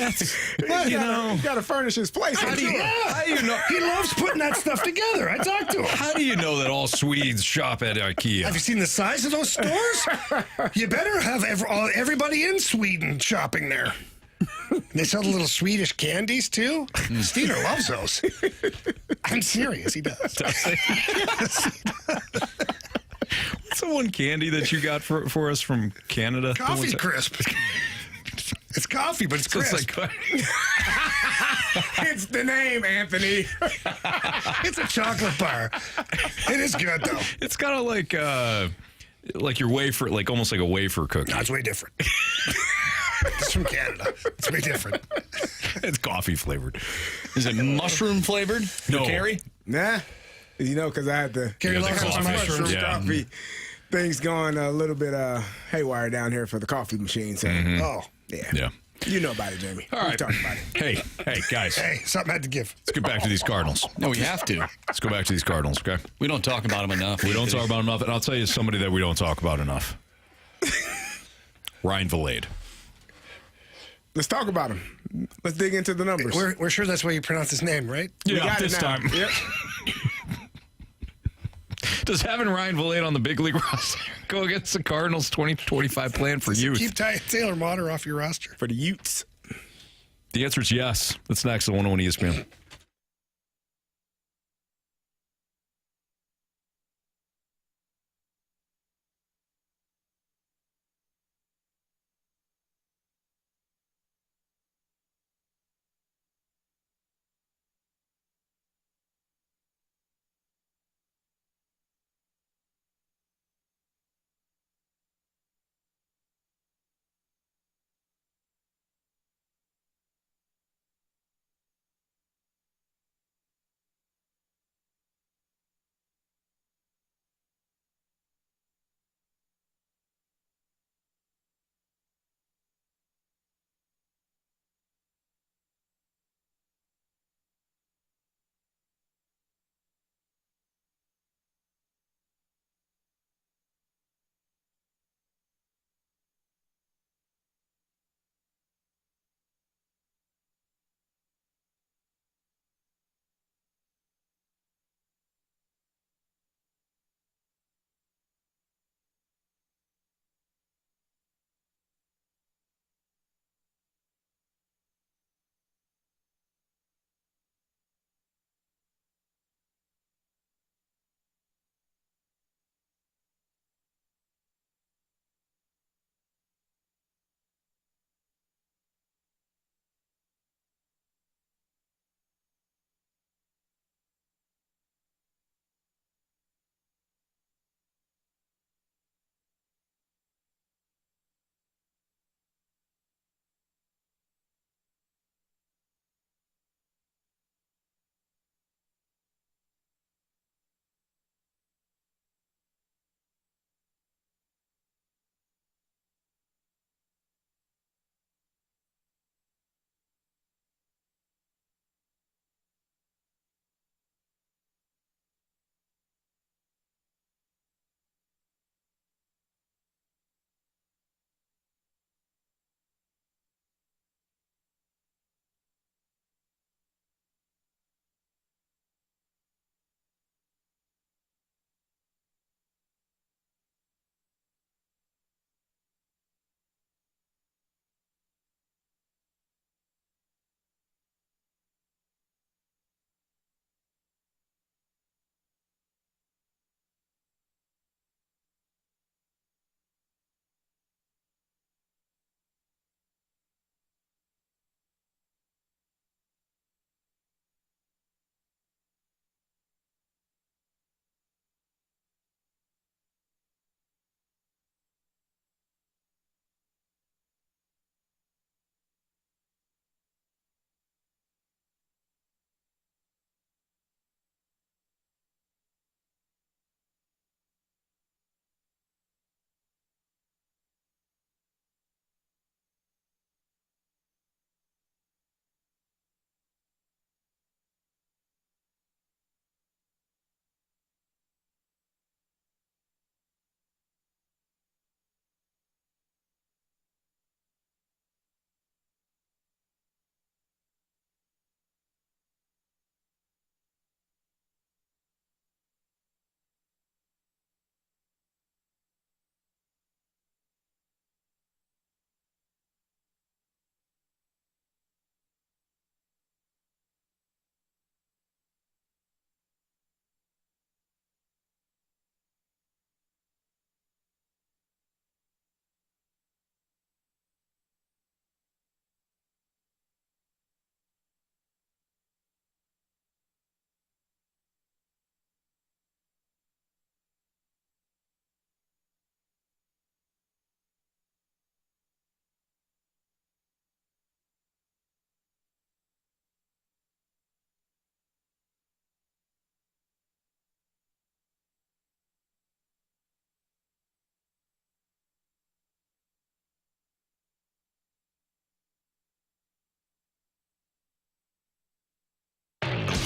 That's you got to furnish his place. How do you know? He loves putting that stuff together. I talked to him. How do you know that all Swedes shop at IKEA? Have you seen the size of those stores? You better have everybody in Sweden shopping there. They sell the little Swedish candies, too. Steiner loves those. I'm serious. He does. What's the one candy that you got for us from Canada? Coffee Crisp. It's coffee, but it's crisp. It's the name, Anthony. It's a chocolate bar. It is good, though. It's kind of like your wafer, like almost like a wafer cookie. No, it's way different. It's from Canada. It's way different. It's coffee flavored. Is it mushroom flavored? No. Carey? Nah. Because I had the Carey loves coffee. mushrooms. Yeah. Coffee. Things going a little bit haywire down here for the coffee machine. So, Oh. yeah. You know about it, Jamie. All right. We've talked about it. Hey, guys. Hey, something had to give. Let's get back to these Cardinals. No, we have to. Let's go back to these Cardinals, okay? We don't talk about them enough. We don't talk about them enough, and I'll tell you somebody that we don't talk about enough. Ryan Vilade. Let's talk about him. Let's dig into the numbers. We're sure that's why you pronounce his name, right? Yeah, this time. Yep. Does having Ryan Vilade on the big league roster go against the Cardinals' 2025 plan for youth? Keep Taylor Motter off your roster. For the Utes. The answer is yes. That's next on 101 ESPN.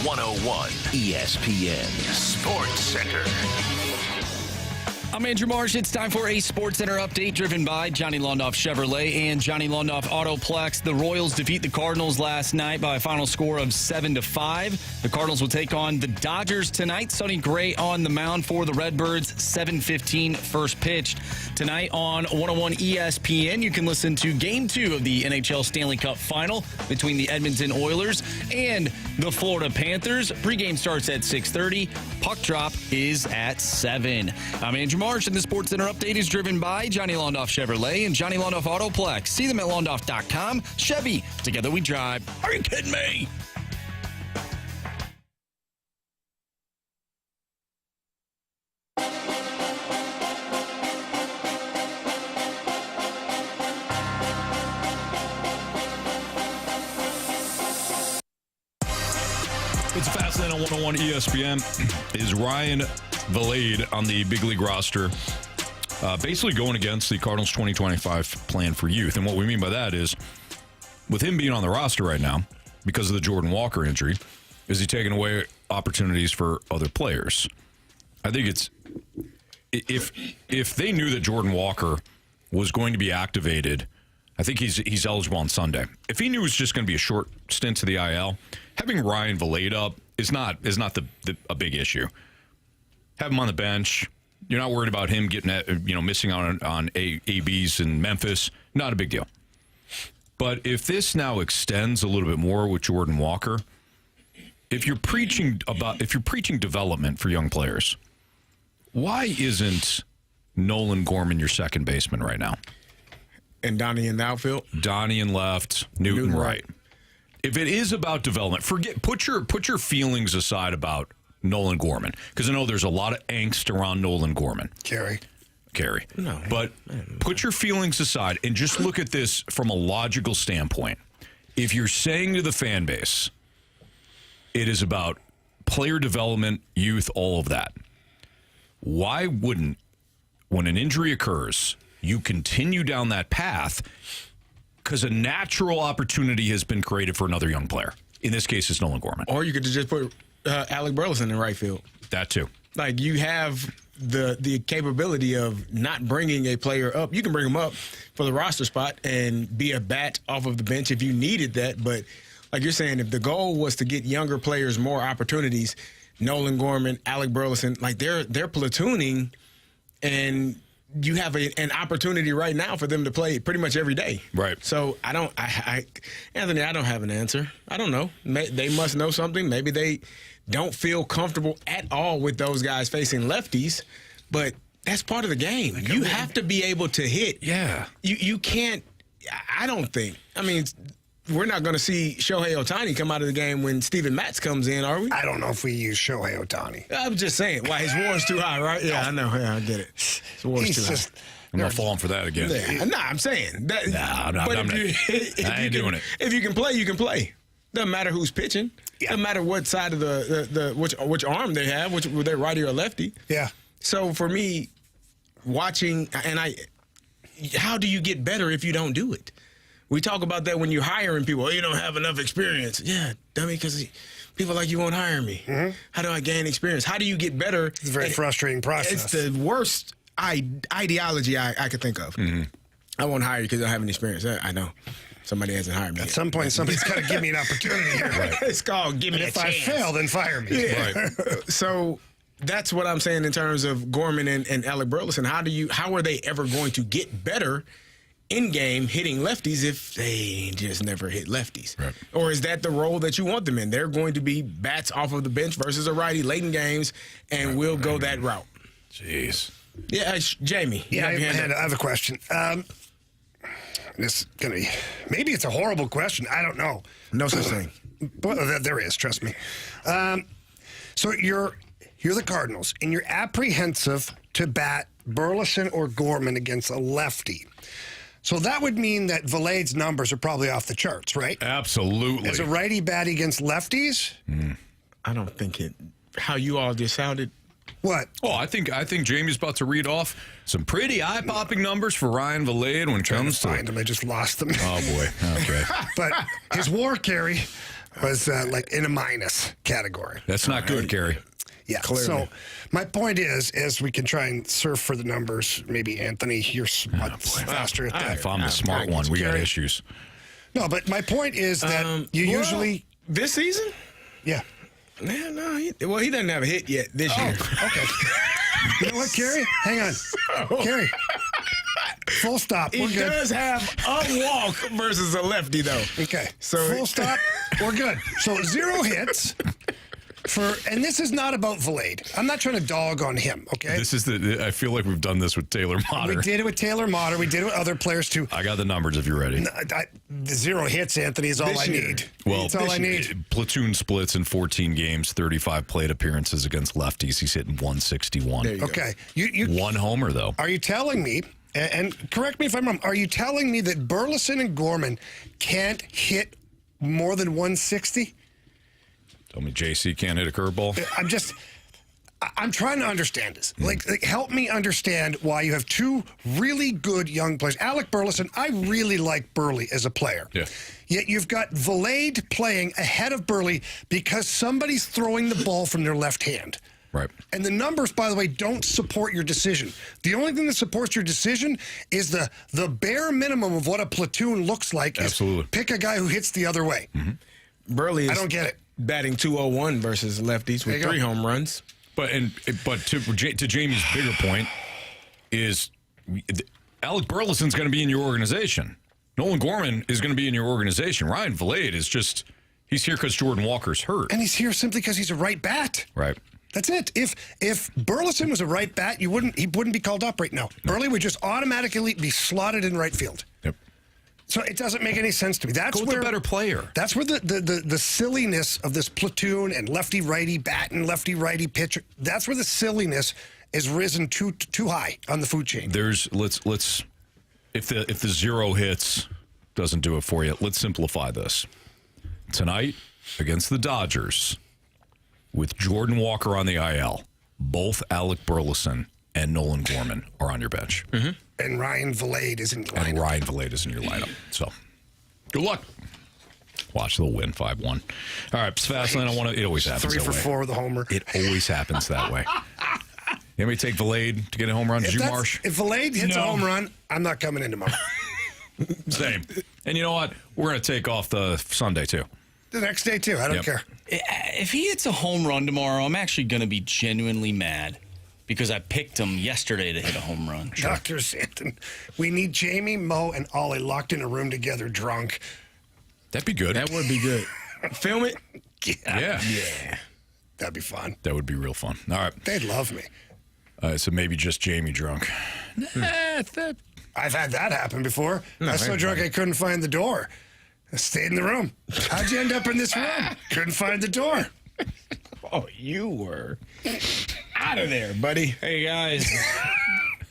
101 ESPN Sports Center. I'm Andrew Marsh. It's time for a Sports Center update driven by Johnny Londoff Chevrolet and Johnny Londoff Autoplex. The Royals defeat the Cardinals last night by a final score of 7-5. The Cardinals will take on the Dodgers tonight. Sonny Gray on the mound for the Redbirds. 7:15 first pitch. Tonight on 101 ESPN, you can listen to Game 2 of the NHL Stanley Cup Final between the Edmonton Oilers and the Florida Panthers. Pregame starts at 6:30. Puck drop is at 7. I'm Andrew Marsh, and the Sports Center update is driven by Johnny Londoff Chevrolet and Johnny Londoff Autoplex. See them at londoff.com. Chevy, together we drive. Are you kidding me? It's fascinating on 101 ESPN. Is Ryan Vilade on the big league roster basically going against the Cardinals 2025 plan for youth? And what we mean by that is, with him being on the roster right now, because of the Jordan Walker injury, is he taking away opportunities for other players? I think it's, if they knew that Jordan Walker was going to be activated, I think he's eligible on Sunday. If he knew it was just going to be a short stint to the IL, having Ryan Vilade up is not a big issue. Have him on the bench. You're not worried about him getting missing out on ABs in Memphis. Not a big deal. But if this now extends a little bit more with Jordan Walker, if you're preaching development for young players, why isn't Nolan Gorman your second baseman right now? And Donnie in the outfield? Donnie in left, Newton right. If it is about development, put your feelings aside about Nolan Gorman, because I know there's a lot of angst around Nolan Gorman. Carey. No. But put your feelings aside and just look at this from a logical standpoint. If you're saying to the fan base, it is about player development, youth, all of that, why wouldn't, when an injury occurs, you continue down that path? Because a natural opportunity has been created for another young player. In this case, it's Nolan Gorman. Or you could just put Alec Burleson in right field. That too. Like, you have the capability of not bringing a player up. You can bring him up for the roster spot and be a bat off of the bench if you needed that. But like you're saying, if the goal was to get younger players more opportunities, Nolan Gorman, Alec Burleson, like they're platooning, and you have an opportunity right now for them to play pretty much every day. Right. So Anthony, I don't have an answer. I don't know. They must know something. Maybe they don't feel comfortable at all with those guys facing lefties, but that's part of the game. You have to be able to hit. Yeah. You can't, I don't think. I mean, we're not going to see Shohei Ohtani come out of the game when Steven Matz comes in, are we? I don't know if we use Shohei Ohtani. I'm just saying. Why, his WAR's too high, right? Yeah, I know. Yeah, I get it. His WAR's too high. I'm not falling for that again. Yeah. Nah, I'm saying. I'm not. I ain't doing it. If you can play, you can play. Doesn't matter who's pitching. Yeah. Doesn't matter what side of which arm they have, whether they're righty or lefty. Yeah. So for me, watching, how do you get better if you don't do it? We talk about that when you're hiring people. Oh, you don't have enough experience. Yeah, dummy, because people like you won't hire me. Mm-hmm. How do I gain experience? How do you get better? It's a very frustrating process. It's the worst ideology I could think of. Mm-hmm. I won't hire you because I don't have any experience. I know. Somebody hasn't hired me. At some point, somebody's got to give me an opportunity here. Right. It's called give me a chance. If I fail, then fire me. Yeah. Right. So that's what I'm saying in terms of Gorman and Alec Burleson. How are they ever going to get better in-game hitting lefties if they just never hit lefties? Right. Or is that the role that you want them in? They're going to be bats off of the bench versus a righty late in games, and we'll go that route. Jeez. Yeah, Jamie. Yeah, I have a question. Maybe it's a horrible question. I don't know. No such thing. But there is, trust me. So you're the Cardinals, and you're apprehensive to bat Burleson or Gorman against a lefty. So that would mean that Vilade's numbers are probably off the charts, right? Absolutely. As a righty batting against lefties? I don't think it. How you all just sounded. What? Oh, I think Jamie's about to read off some pretty eye-popping numbers for Ryan Vilade when it comes to find them. I just lost them. Oh boy. Okay. But his WAR, Carey, was like in a minus category. That's not good, Carey. Yeah. Clearly. So my point is, as we can try and surf for the numbers, maybe Anthony, you're faster at that. If I'm the smart one, we got issues. No, but my point is that you usually this season. Yeah. No. He doesn't have a hit yet this year. Okay. You know what, Carey? Hang on. Carey. Full stop. He does have a walk versus a lefty, though. Okay. So full stop. We're good. So 0 hits. And this is not about Vilade. I'm not trying to dog on him, okay? This is I feel like we've done this with Taylor Motter. We did it with Taylor Motter. We did it with other players, too. I got the numbers if you're ready. The 0 hits, Anthony, is all I need. Well, it's all I need. Platoon splits in 14 games, 35 plate appearances against lefties. He's hitting 161. Okay. One homer, though. Are you telling me, and correct me if I'm wrong, are you telling me that Burleson and Gorman can't hit more than 160? Tell me JC can't hit a curveball? I'm trying to understand this. Like, help me understand why you have 2 really good young players. Alec Burleson, I really like Burley as a player. Yeah. Yet you've got Vilade playing ahead of Burley because somebody's throwing the ball from their left hand. Right. And the numbers, by the way, don't support your decision. The only thing that supports your decision is the bare minimum of what a platoon looks like. Absolutely. Is pick a guy who hits the other way. Mm-hmm. Burley is I don't get it. Batting .201 versus lefties with 3 home runs. But to Jamie's bigger point is Alec Burleson's going to be in your organization. Nolan Gorman is going to be in your organization. Ryan Vilade is he's here because Jordan Walker's hurt. And he's here simply because he's a right bat. Right. That's it. If Burleson was a right bat, he wouldn't be called up right now. No. Burley would just automatically be slotted in right field. Yep. So it doesn't make any sense to me. That's where the better player. That's where the silliness of this platoon and lefty righty bat and lefty righty pitcher. That's where the silliness is risen too high on the food chain. Let's if the 0 hits doesn't do it for you, let's simplify this. Tonight against the Dodgers, with Jordan Walker on the IL, both Alec Burleson and Nolan Gorman are on your bench. Mm-hmm. And Ryan Vilade is in your lineup. So, good luck. Watch, they'll win 5-1. All right, Fastlane, it always happens 3 that for way. 4 with a homer. It always happens that way. Anybody take Vilade to get a home run? Did you, Marsh? If Vilade hits a home run, I'm not coming in tomorrow. Same. And you know what? We're going to take off the Sunday, too. The next day, too. I don't care. If he hits a home run tomorrow, I'm actually going to be genuinely mad. Because I picked him yesterday to hit a home run. Dr. Santon, we need Jamie, Mo, and Ollie locked in a room together drunk. That'd be good. That would be good. Film it? Yeah. That'd be fun. That would be real fun. All right. They'd love me. So maybe just Jamie drunk. I've had that happen before. I was so drunk I couldn't find the door. I stayed in the room. How'd you end up in this room? Couldn't find the door. Oh, you were out of there, buddy. Hey, guys.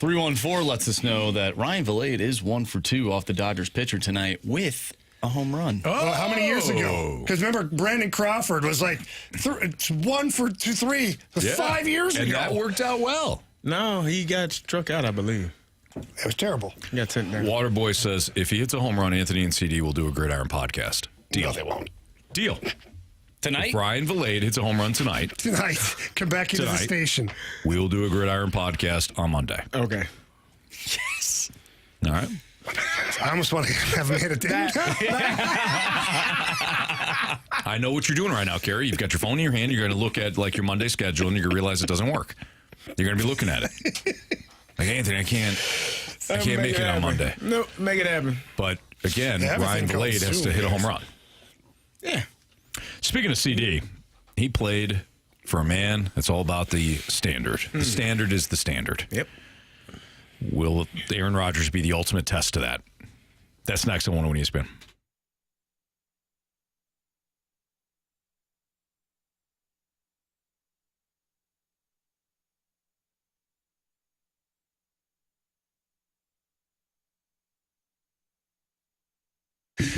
314 lets us know that Ryan Vilade is 1 for 2 off the Dodgers pitcher tonight with a home run. Well, how many years ago? Because remember, Brandon Crawford was like 1 for 3 5 years ago. And that worked out well. No, he got struck out, I believe. It was terrible. He got sent down. Waterboy says, if he hits a home run, Anthony and CD will do a Gridiron podcast. Deal. No, they won't. Deal. Tonight? If Ryan Vilade hits a home run tonight. Come back into the station. We will do a Gridiron podcast on Monday. Okay. Yes. All right. I almost want to have him hit a ding. I know what you're doing right now, Carey. You've got your phone in your hand. You're going to look at like your Monday schedule, and you're going to realize it doesn't work. You're going to be looking at it. Like, Anthony, I can't make it on Monday. No, make it happen. But again, Ryan Vilade has to hit a home run. Yeah. Speaking of CD, he played for a man that's all about the standard. The standard is the standard. Yep. Will Aaron Rodgers be the ultimate test to that? That's next on 101 ESPN.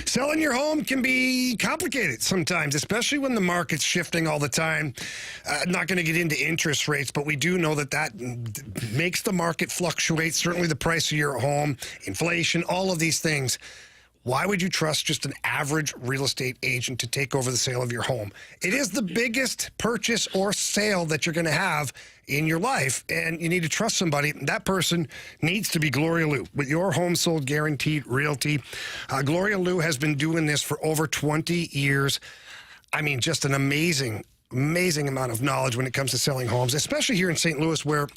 Selling your home can be complicated sometimes, especially when the market's shifting all the time. Not going to get into interest rates, but we do know that makes the market fluctuate. Certainly the price of your home, inflation, all of these things. Why would you trust just an average real estate agent to take over the sale of your home? It is the biggest purchase or sale that you're going to have in your life, and you need to trust somebody. That person needs to be Gloria Liu with Your Home Sold Guaranteed Realty. Gloria Liu has been doing this for over 20 years. I mean, just an amazing amount of knowledge when it comes to selling homes, especially here in St. Louis where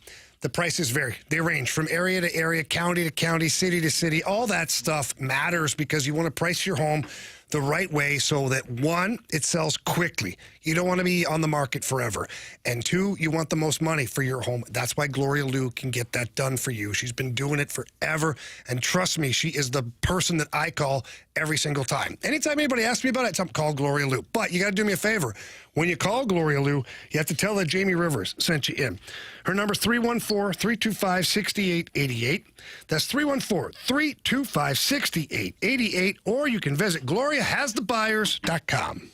the prices vary. They range from area to area, county to county, city to city. All that stuff matters because you want to price your home the right way so that, one, it sells quickly. You don't want to be on the market forever. And two, you want the most money for your home. That's why Gloria Liu can get that done for you. She's been doing it forever. And trust me, she is the person that I call every single time. Anytime anybody asks me about it, I'm call Gloria Liu. But you got to do me a favor. When you call Gloria Liu, you have to tell that Jamie Rivers sent you in. Her number is 314-325-6888. That's 314-325-6888. Or you can visit GloriaHasTheBuyers.com.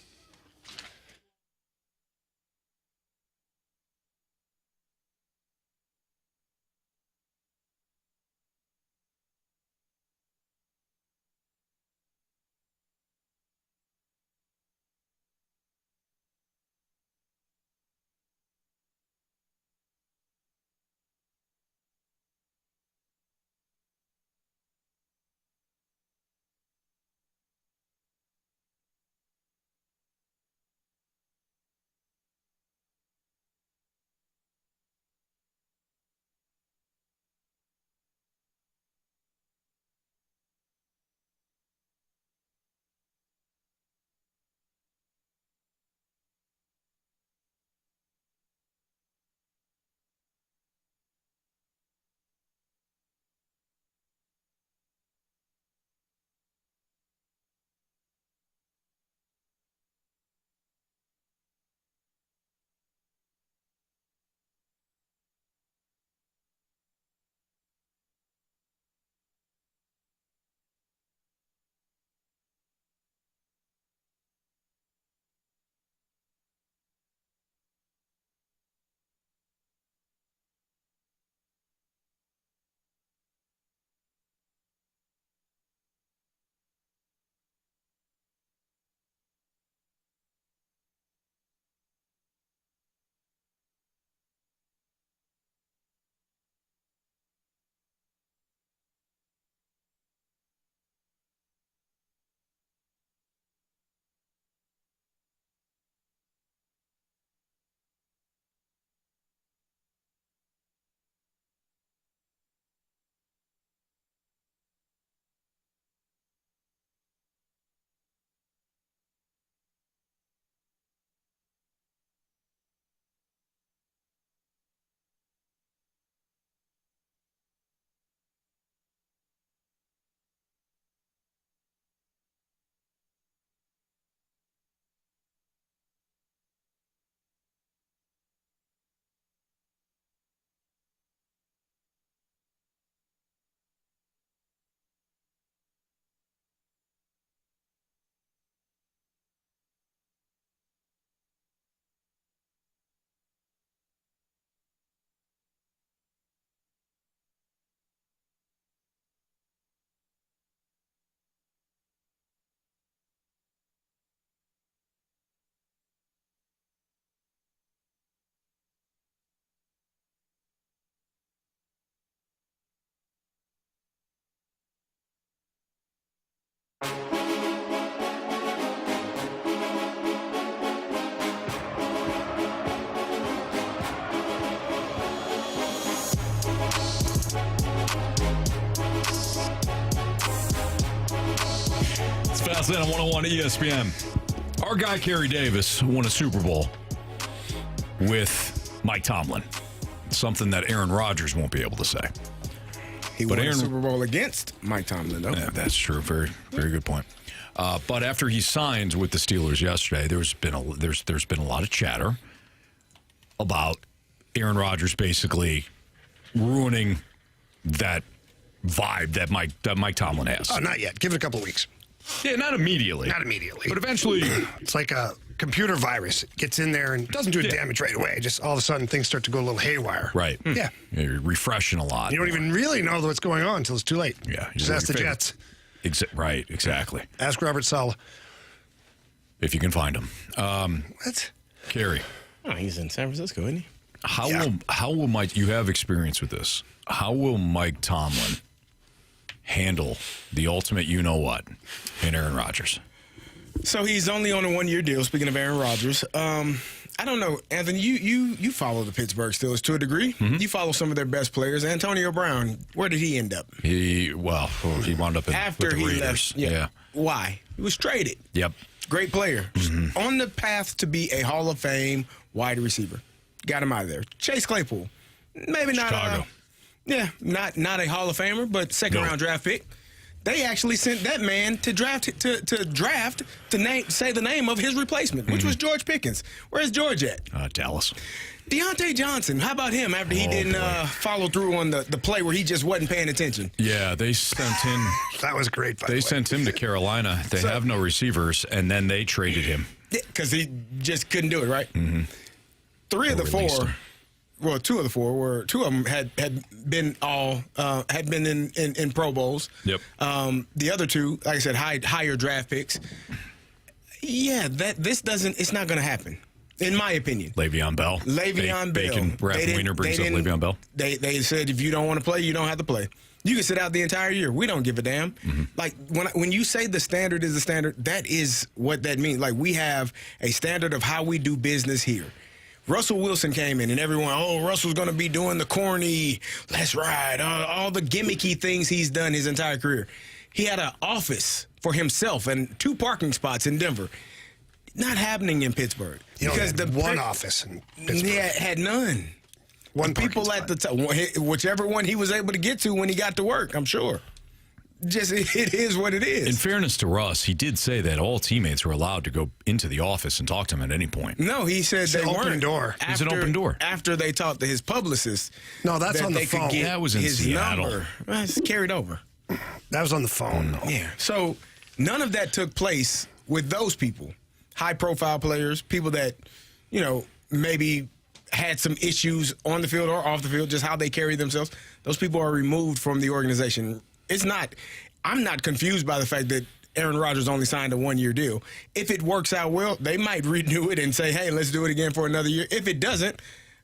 Fast Lane on 101 ESPN. Our guy, Carey Davis, won a Super Bowl with Mike Tomlin. Something that Aaron Rodgers won't be able to say. He won a Super Bowl against Mike Tomlin, though. Yeah, that's true. Very, very good point. But after he signed with the Steelers yesterday, there's been a lot of chatter about Aaron Rodgers basically ruining that vibe that Mike Tomlin has. Oh, not yet. Give it a couple of weeks. Yeah, not immediately. Not immediately. But eventually. It's like a computer virus. It gets in there and doesn't do damage right away. Just all of a sudden things start to go a little haywire. Right. Yeah. You're refreshing a lot. You don't even really know what's going on until it's too late. Yeah. Just ask the Jets. Right, exactly. Ask Robert Saleh. If you can find him. What? Carey. Oh, he's in San Francisco, isn't he? How will Mike, you have experience with this, how will Mike Tomlin handle the ultimate you-know-what in Aaron Rodgers? So he's only on a one-year deal, speaking of Aaron Rodgers. I don't know, Anthony, you follow the Pittsburgh Steelers to a degree. Mm-hmm. You follow some of their best players. Antonio Brown, where did he end up? He wound up after with the he Raiders. left. Yeah. Why? He was traded. Yep. Great player. Mm-hmm. On the path to be a Hall of Fame wide receiver. Got him out of there. Chase Claypool. Maybe not Chicago. Not a Hall of Famer, but second-round draft pick. They actually sent that man to say the name of his replacement, which was George Pickens. Where's George at? Dallas. Deontay Johnson. How about him after he didn't follow through on the play where he just wasn't paying attention? Yeah, they sent him. That was great. They sent him to Carolina. They have no receivers, and then they traded him. Because he just couldn't do it, right? Mm-hmm. Two of the four two of them had been in Pro Bowls. Yep. The other two, like I said, higher draft picks. Yeah, it's not going to happen, in my opinion. Le'Veon Bell. Bacon, Rap Wiener brings up Le'Veon Bell. They said if you don't want to play, you don't have to play. You can sit out the entire year. We don't give a damn. Mm-hmm. Like, when you say the standard is the standard, that is what that means. Like, we have a standard of how we do business here. Russell Wilson came in, and everyone, Russell's going to be doing the corny, let's ride, all the gimmicky things he's done his entire career. He had an office for himself and 2 parking spots in Denver. Not happening in Pittsburgh. Because one office in Pittsburgh. He had none. One people at the top, whichever one he was able to get to when he got to work, I'm sure. Just it is what it is. In fairness to Russ, he did say that all teammates were allowed to go into the office and talk to him at any point. No, he said they weren't. Open door. It's an open door. After they talked to his publicist. No, that's on the phone. That was in Seattle. Number. Well, it's carried over. That was on the phone, though. Yeah. So none of that took place with those people. High-profile players, people that, maybe had some issues on the field or off the field, just how they carry themselves. Those people are removed from the organization. I'm not confused by the fact that Aaron Rodgers only signed a one-year deal. If it works out well, they might renew it and say, hey, let's do it again for another year. If it doesn't,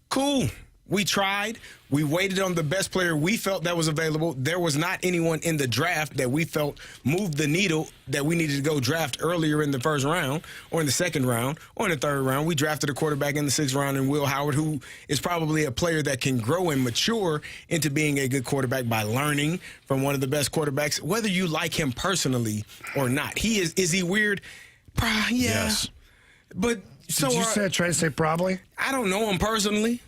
cool. We tried. We waited on the best player we felt that was available. There was not anyone in the draft that we felt moved the needle that we needed to go draft earlier in the first round or in the second round or in the third round. We drafted a quarterback in the 6th round in Will Howard, who is probably a player that can grow and mature into being a good quarterback by learning from one of the best quarterbacks, whether you like him personally or not. Is he weird? Yeah. Yes. But so Did you try to say probably? I don't know him personally.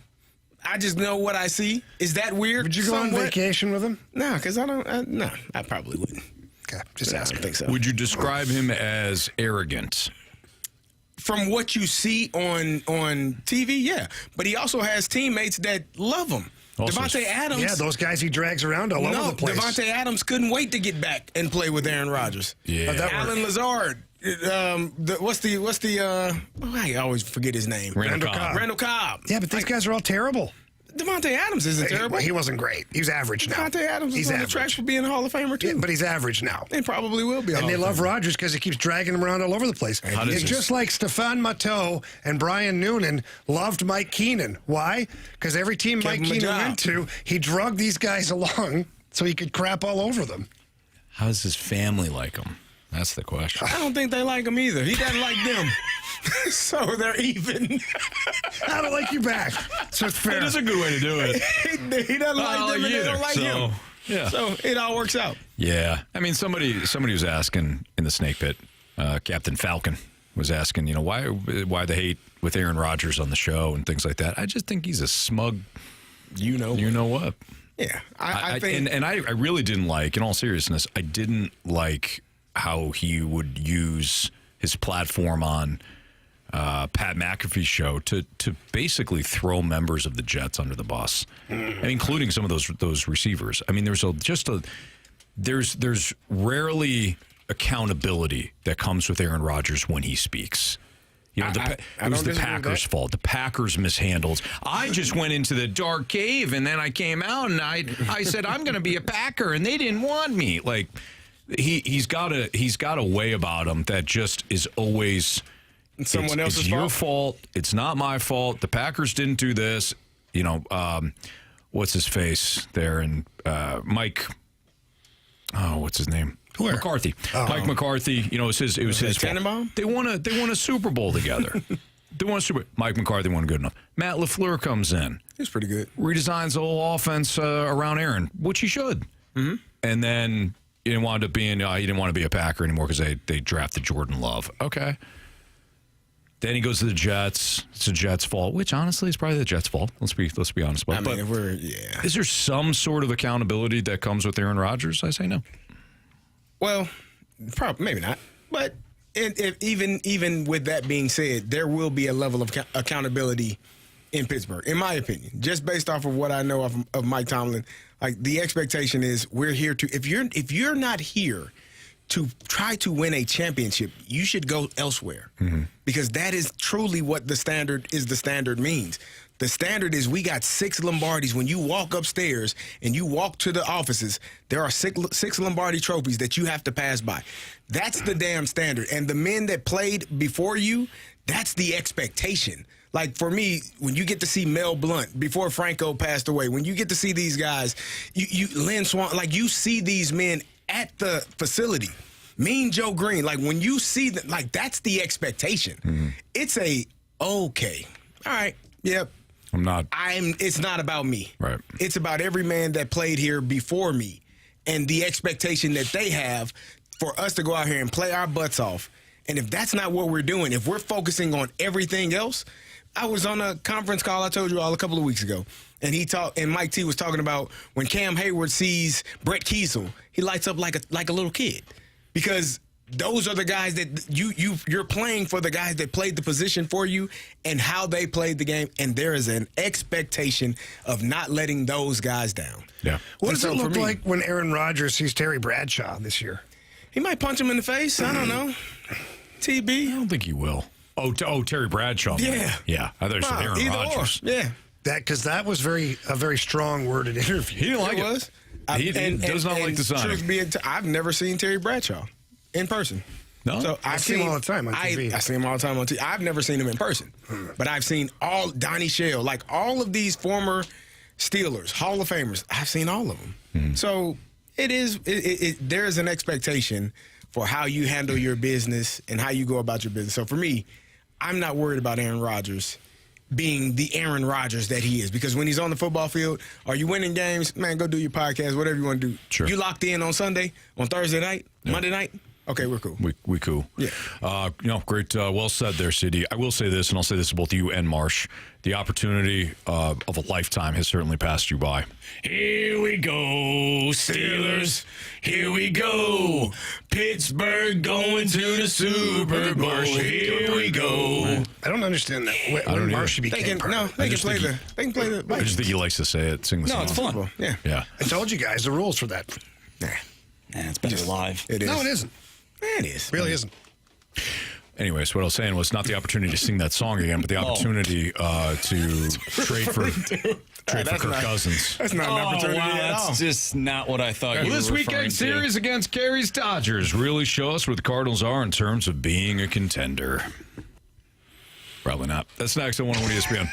I just know what I see. Is that weird? Would you go on vacation with him? No, because I don't. No, I probably wouldn't. Okay, just asking. I don't think so. Would you describe him as arrogant? From what you see on TV, yeah. But he also has teammates that love him. Devontae Adams. Yeah, those guys he drags around all over the place. Devontae Adams couldn't wait to get back and play with Aaron Rodgers. Yeah. Alan Lazard. I always forget his name. Randall Cobb. Yeah, but these guys are all terrible. Devontae Adams isn't terrible. He wasn't great. He was average now. Devontae Adams is on the track for being a Hall of Famer, too. Yeah, but he's average now. He probably will be. And they love Rodgers because he keeps dragging him around all over the place. It's just like Stephon Matteau and Brian Noonan loved Mike Keenan. Why? Because every team Mike Keenan went to, he drugged these guys along so he could crap all over them. How does his family like him? That's the question. I don't think they like him either. He doesn't like them. So they're even. I don't like you back. So it's fair. That is a good way to do it. He doesn't like them and they don't like him. Yeah. So it all works out. Yeah. I mean, somebody was asking in the snake pit, Captain Falcon was asking, why the hate with Aaron Rodgers on the show and things like that. I just think he's a smug, you know what. Yeah. I think. And I really didn't like, in all seriousness, I didn't like how he would use his platform on Pat McAfee's show to basically throw members of the Jets under the bus, and including some of those receivers. I mean, there's rarely accountability that comes with Aaron Rodgers when he speaks. It was the Packers' fault. The Packers mishandled. I just went into the dark cave, and then I came out, and I said, I'm going to be a Packer, and they didn't want me. Like, he's got a way about him that just is always someone else's it's your fault. It's not my fault. The Packers didn't do this. What's his face there? And Mike. Oh, what's his name? Where? McCarthy. Mike McCarthy. It was his fault. They won a Super Bowl together. Mike McCarthy wasn't good enough. Matt LaFleur comes in. He's pretty good. Redesigns the whole offense around Aaron, which he should. Mm-hmm. And then he didn't want to be he didn't want to be a Packer anymore because they drafted Jordan Love. Okay. Then he goes to the Jets. It's the Jets' fault, which honestly is probably the Jets' fault. Let's be honest about it. Is there some sort of accountability that comes with Aaron Rodgers? I say no. Well, probably maybe not. But even with that being said, there will be a level of accountability in Pittsburgh, in my opinion, just based off of what I know of Mike Tomlin. Like, the expectation is we're here to. If you're not here to try to win a championship, you should go elsewhere, because that is truly what the standard means. The standard is we got 6 Lombardis. When you walk upstairs and you walk to the offices, there are six Lombardi trophies that you have to pass by. That's the damn standard. And the men that played before you, that's the expectation. Like, for me, when you get to see Mel Blount before Franco passed away, when you get to see these guys, Lynn Swan, like, you see these men at the facility. Mean Joe Green, like, when you see them, like, that's the expectation. It's okay, all right, yep. It's not about me. Right. It's about every man that played here before me and the expectation that they have for us to go out here and play our butts off. And if that's not what we're doing, if we're focusing on everything else, I was on a conference call I told you all a couple of weeks ago, and Mike T was talking about when Cam Hayward sees Brett Kiesel, he lights up like a little kid, because those are the guys that you're playing for, the guys that played the position for you and how they played the game, and there is an expectation of not letting those guys down. Yeah. What does it look like when Aaron Rodgers sees Terry Bradshaw this year? He might punch him in the face. I don't know. TB. I don't think he will. Oh, Terry Bradshaw. Yeah. Yeah. I thought you said Aaron Rodgers. Yeah. Because that was a very strong worded interview. He didn't like it. He does not like the signing. I've never seen Terry Bradshaw in person. No? So I see him all the time on TV. I see him all the time on TV. I've never seen him in person. But I've seen Donnie Shell, like all of these former Steelers, Hall of Famers. I've seen all of them. So there is an expectation for how you handle your business and how you go about your business. So for me, I'm not worried about Aaron Rodgers being the Aaron Rodgers that he is, because when he's on the football field, are you winning games? Man, go do your podcast, whatever you want to do. Sure. You locked in on Sunday, on Thursday night, Monday night? Okay, we're cool. We cool. Yeah. Great. Well said there, CD. I will say this, and I'll say this to both you and Marsh. The opportunity of a lifetime has certainly passed you by. Here we go, Steelers. Here we go. Pittsburgh going to the Super Bowl. Here we go. I don't understand that. When Marshy became they can play the. I just think he likes to say it, sing the song. No, it's fun. Yeah. I told you guys the rules for that. Nah, it's better live. It is. No, it isn't. It is. Really isn't. Anyways, what I was saying was not the opportunity to sing that song again, but the opportunity to trade for Kirk Cousins. That's not an opportunity at all. That's just not what I thought you were This weekend series against Carey's Dodgers really show us where the Cardinals are in terms of being a contender. Probably not. That's next on 101 ESPN.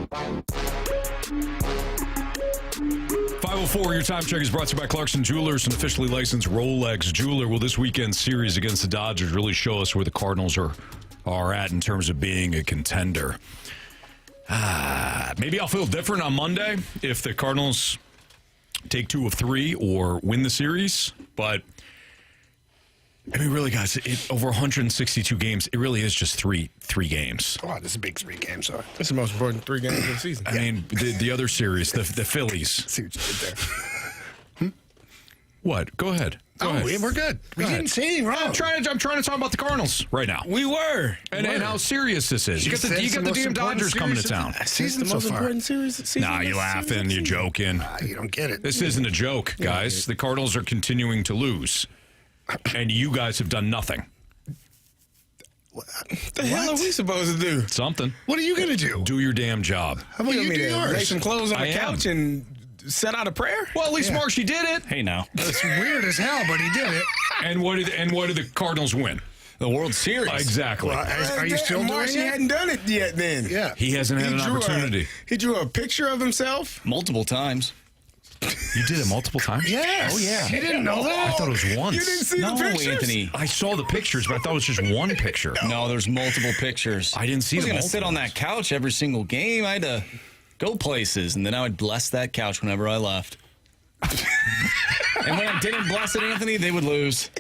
.504, your time check is brought to you by Clarkson Jewelers, an officially licensed Rolex jeweler. Will this weekend's series against the Dodgers really show us where the Cardinals are at in terms of being a contender? Maybe I'll feel different on Monday if the Cardinals take 2 of 3 or win the series. But, I mean, really, guys, over 162 games, it really is just three games. Oh, this is a big 3 games. So. It's the most important 3 games of the season. I mean, the other series, the Phillies. See what you did there. What? Go ahead. Go ahead. We're good. We didn't say anything wrong. I'm trying to talk about the Cardinals right now. We were. And how serious this is. You got the damn Dodgers coming to town. Season so far. Nah, you laughing. You're joking. You don't get it. This isn't a joke, guys. The Cardinals are continuing to lose. And you guys have done nothing. What the hell are we supposed to do? Something. What are you going to do? Do your damn job. How about you do yours? Lay some clothes on the couch and set out a prayer? Well, at least Marshy did it. Hey, now. That's weird as hell, but he did it. And what did the Cardinals win? The World Series. Exactly. Well, are you still doing Marshy it? hadn't done it yet then. Yeah. He hasn't had an opportunity. He drew a picture of himself? Multiple times. You did it multiple times? Yes. Oh, yeah. You didn't know that? I thought it was once. You didn't see the pictures? Anthony. I saw the pictures, but I thought it was just one picture. No, there's multiple pictures. I didn't see I was them. going to sit on that couch every single game. I had to go places, and then I would bless that couch whenever I left. And when I didn't bless it, Anthony, they would lose.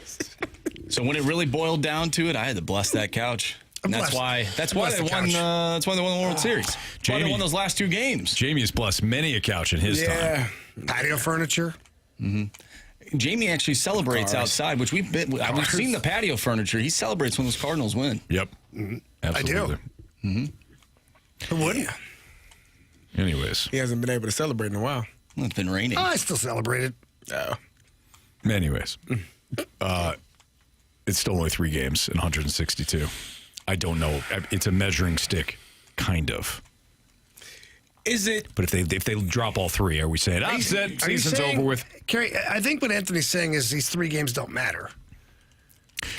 So when it really boiled down to it, I had to bless that couch. And that's why they won. That's why they won the World Series. Jamie, they won those last 2 games. Jamie has blessed many a couch in his time. Patio furniture. Mm-hmm. Jamie actually celebrates outside, which we've seen the patio furniture. He celebrates when those Cardinals win. Yep, absolutely. I do. Mm-hmm. Who wouldn't? Anyways, he hasn't been able to celebrate in a while. Well, it's been raining. I still celebrated. Oh. Anyways, it's still only 3 games in 162. I don't know. It's a measuring stick, kind of. Is it? But if they drop all 3, are we saying upset? Season's over with? Carey, I think what Anthony's saying is these 3 games don't matter.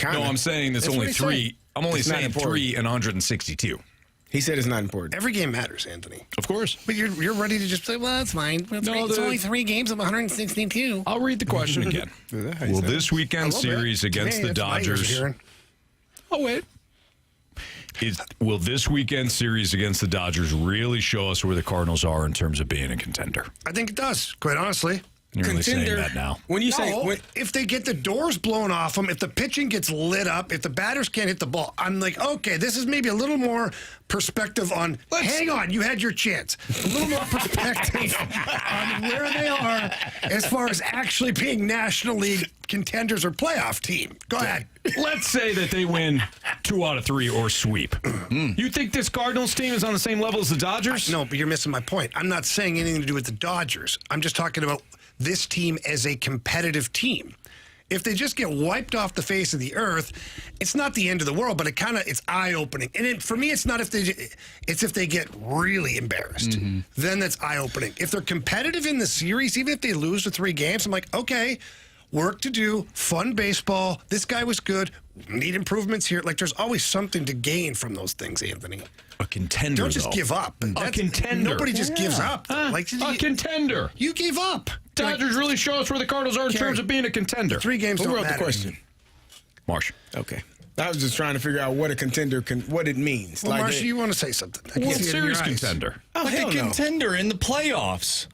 No, I'm saying that's only 3. I'm only saying 3 in 162. He said it's not important. Every game matters, Anthony. Of course. But you're ready to just say, well, that's fine. It's only 3 games of 162. I'll read the question again. Will this weekend series against the Dodgers... Oh, wait. Will this weekend series against the Dodgers really show us where the Cardinals are in terms of being a contender? I think it does, quite honestly. You're really saying that now. When you say if they get the doors blown off them, if the pitching gets lit up, if the batters can't hit the ball, I'm like, okay, this is maybe a little more perspective on. Hang on, you had your chance. A little more perspective on where they are as far as actually being National League contenders or playoff team. Go ahead. Let's say that they win 2 out of 3 or sweep. You think this Cardinals team is on the same level as the Dodgers? No, but you're missing my point. I'm not saying anything to do with the Dodgers. I'm just talking about this team as a competitive team. If they just get wiped off the face of the earth, it's not the end of the world, but it's eye-opening. And for me, it's not if they get really embarrassed. Mm-hmm. Then that's eye-opening. If they're competitive in the series, even if they lose the 3 games, I'm like, okay, work to do, fun baseball. This guy was good. Need improvements here. Like, there's always something to gain from those things, Anthony. A contender, Don't just give up. A contender. Nobody just gives up. A contender. You gave up. Dodgers really show us where the Cardinals are in terms of being a contender. 3 games don't matter. Who wrote the question? Marsh. Okay. I was just trying to figure out what a contender what it means. Well, Marsh, you want to say something? World Series contender. Like a contender in the playoffs.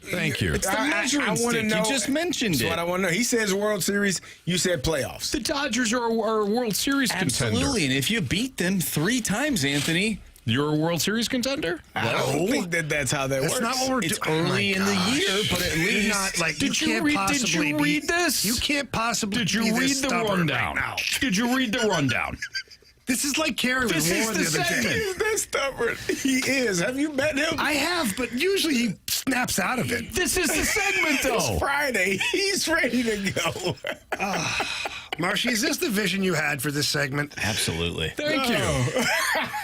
Thank you. It's the measuring stick. You just mentioned it. That's what I want to know. He says World Series. You said playoffs. The Dodgers are a World Series contender. Absolutely. And if you beat them 3 times, Anthony, you're a World Series contender? I don't think that's how that works. That's not what we're doing. It's early in the year, but at least not like did you read this? You can't possibly. Did you read the rundown? Right, did you read the rundown? This is like Carey with Warren the other day. He's that stubborn. He is. Have you met him? I have, but usually he snaps out of it. This is the segment, though. It's Friday. He's ready to go. Marshy, is this the vision you had for this segment? Absolutely. Thank you.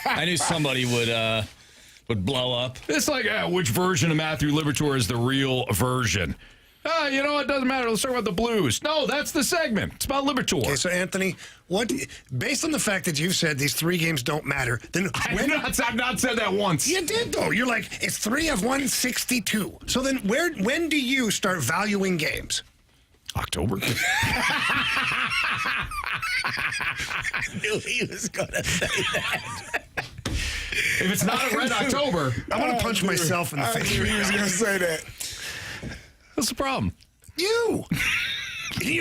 I knew somebody would blow up. It's like, which version of Matthew Liberatore is the real version? You know, it doesn't matter. Let's talk about the Blues. No, that's the segment. It's about Liberatore. Okay, so Anthony, based on the fact that you've said these 3 games don't matter, then I've not said that once. You did, though. You're like, it's 3 of 162. So then when do you start valuing games? October. I knew he was going to say that. If it's not a red October, I'm going to punch myself in the face. I knew he was going to say that. What's the problem? You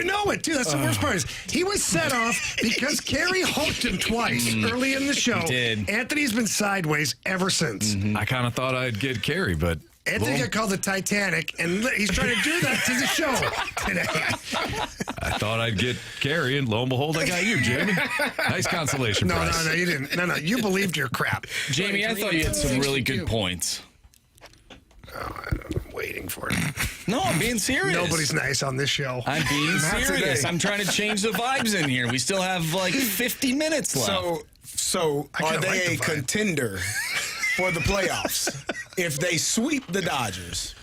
know it, too. That's the worst part is he was set off because Carey hooked him twice early in the show. He did. Anthony's been sideways ever since. I kind of thought I'd get Carey, but... Anthony got called the Titanic, and he's trying to do that to the show today. I thought I'd get Carey, and lo and behold, I got you, Jamie. Nice consolation prize. No, you didn't. No, you believed your crap. Jamie, I thought you had some really good points. I'm waiting for it. No, I'm being serious. Nobody's nice on this show. I'm being serious. I'm trying to change the vibes in here. We still have like 50 minutes left. So are they a contender for the playoffs if they sweep the Dodgers?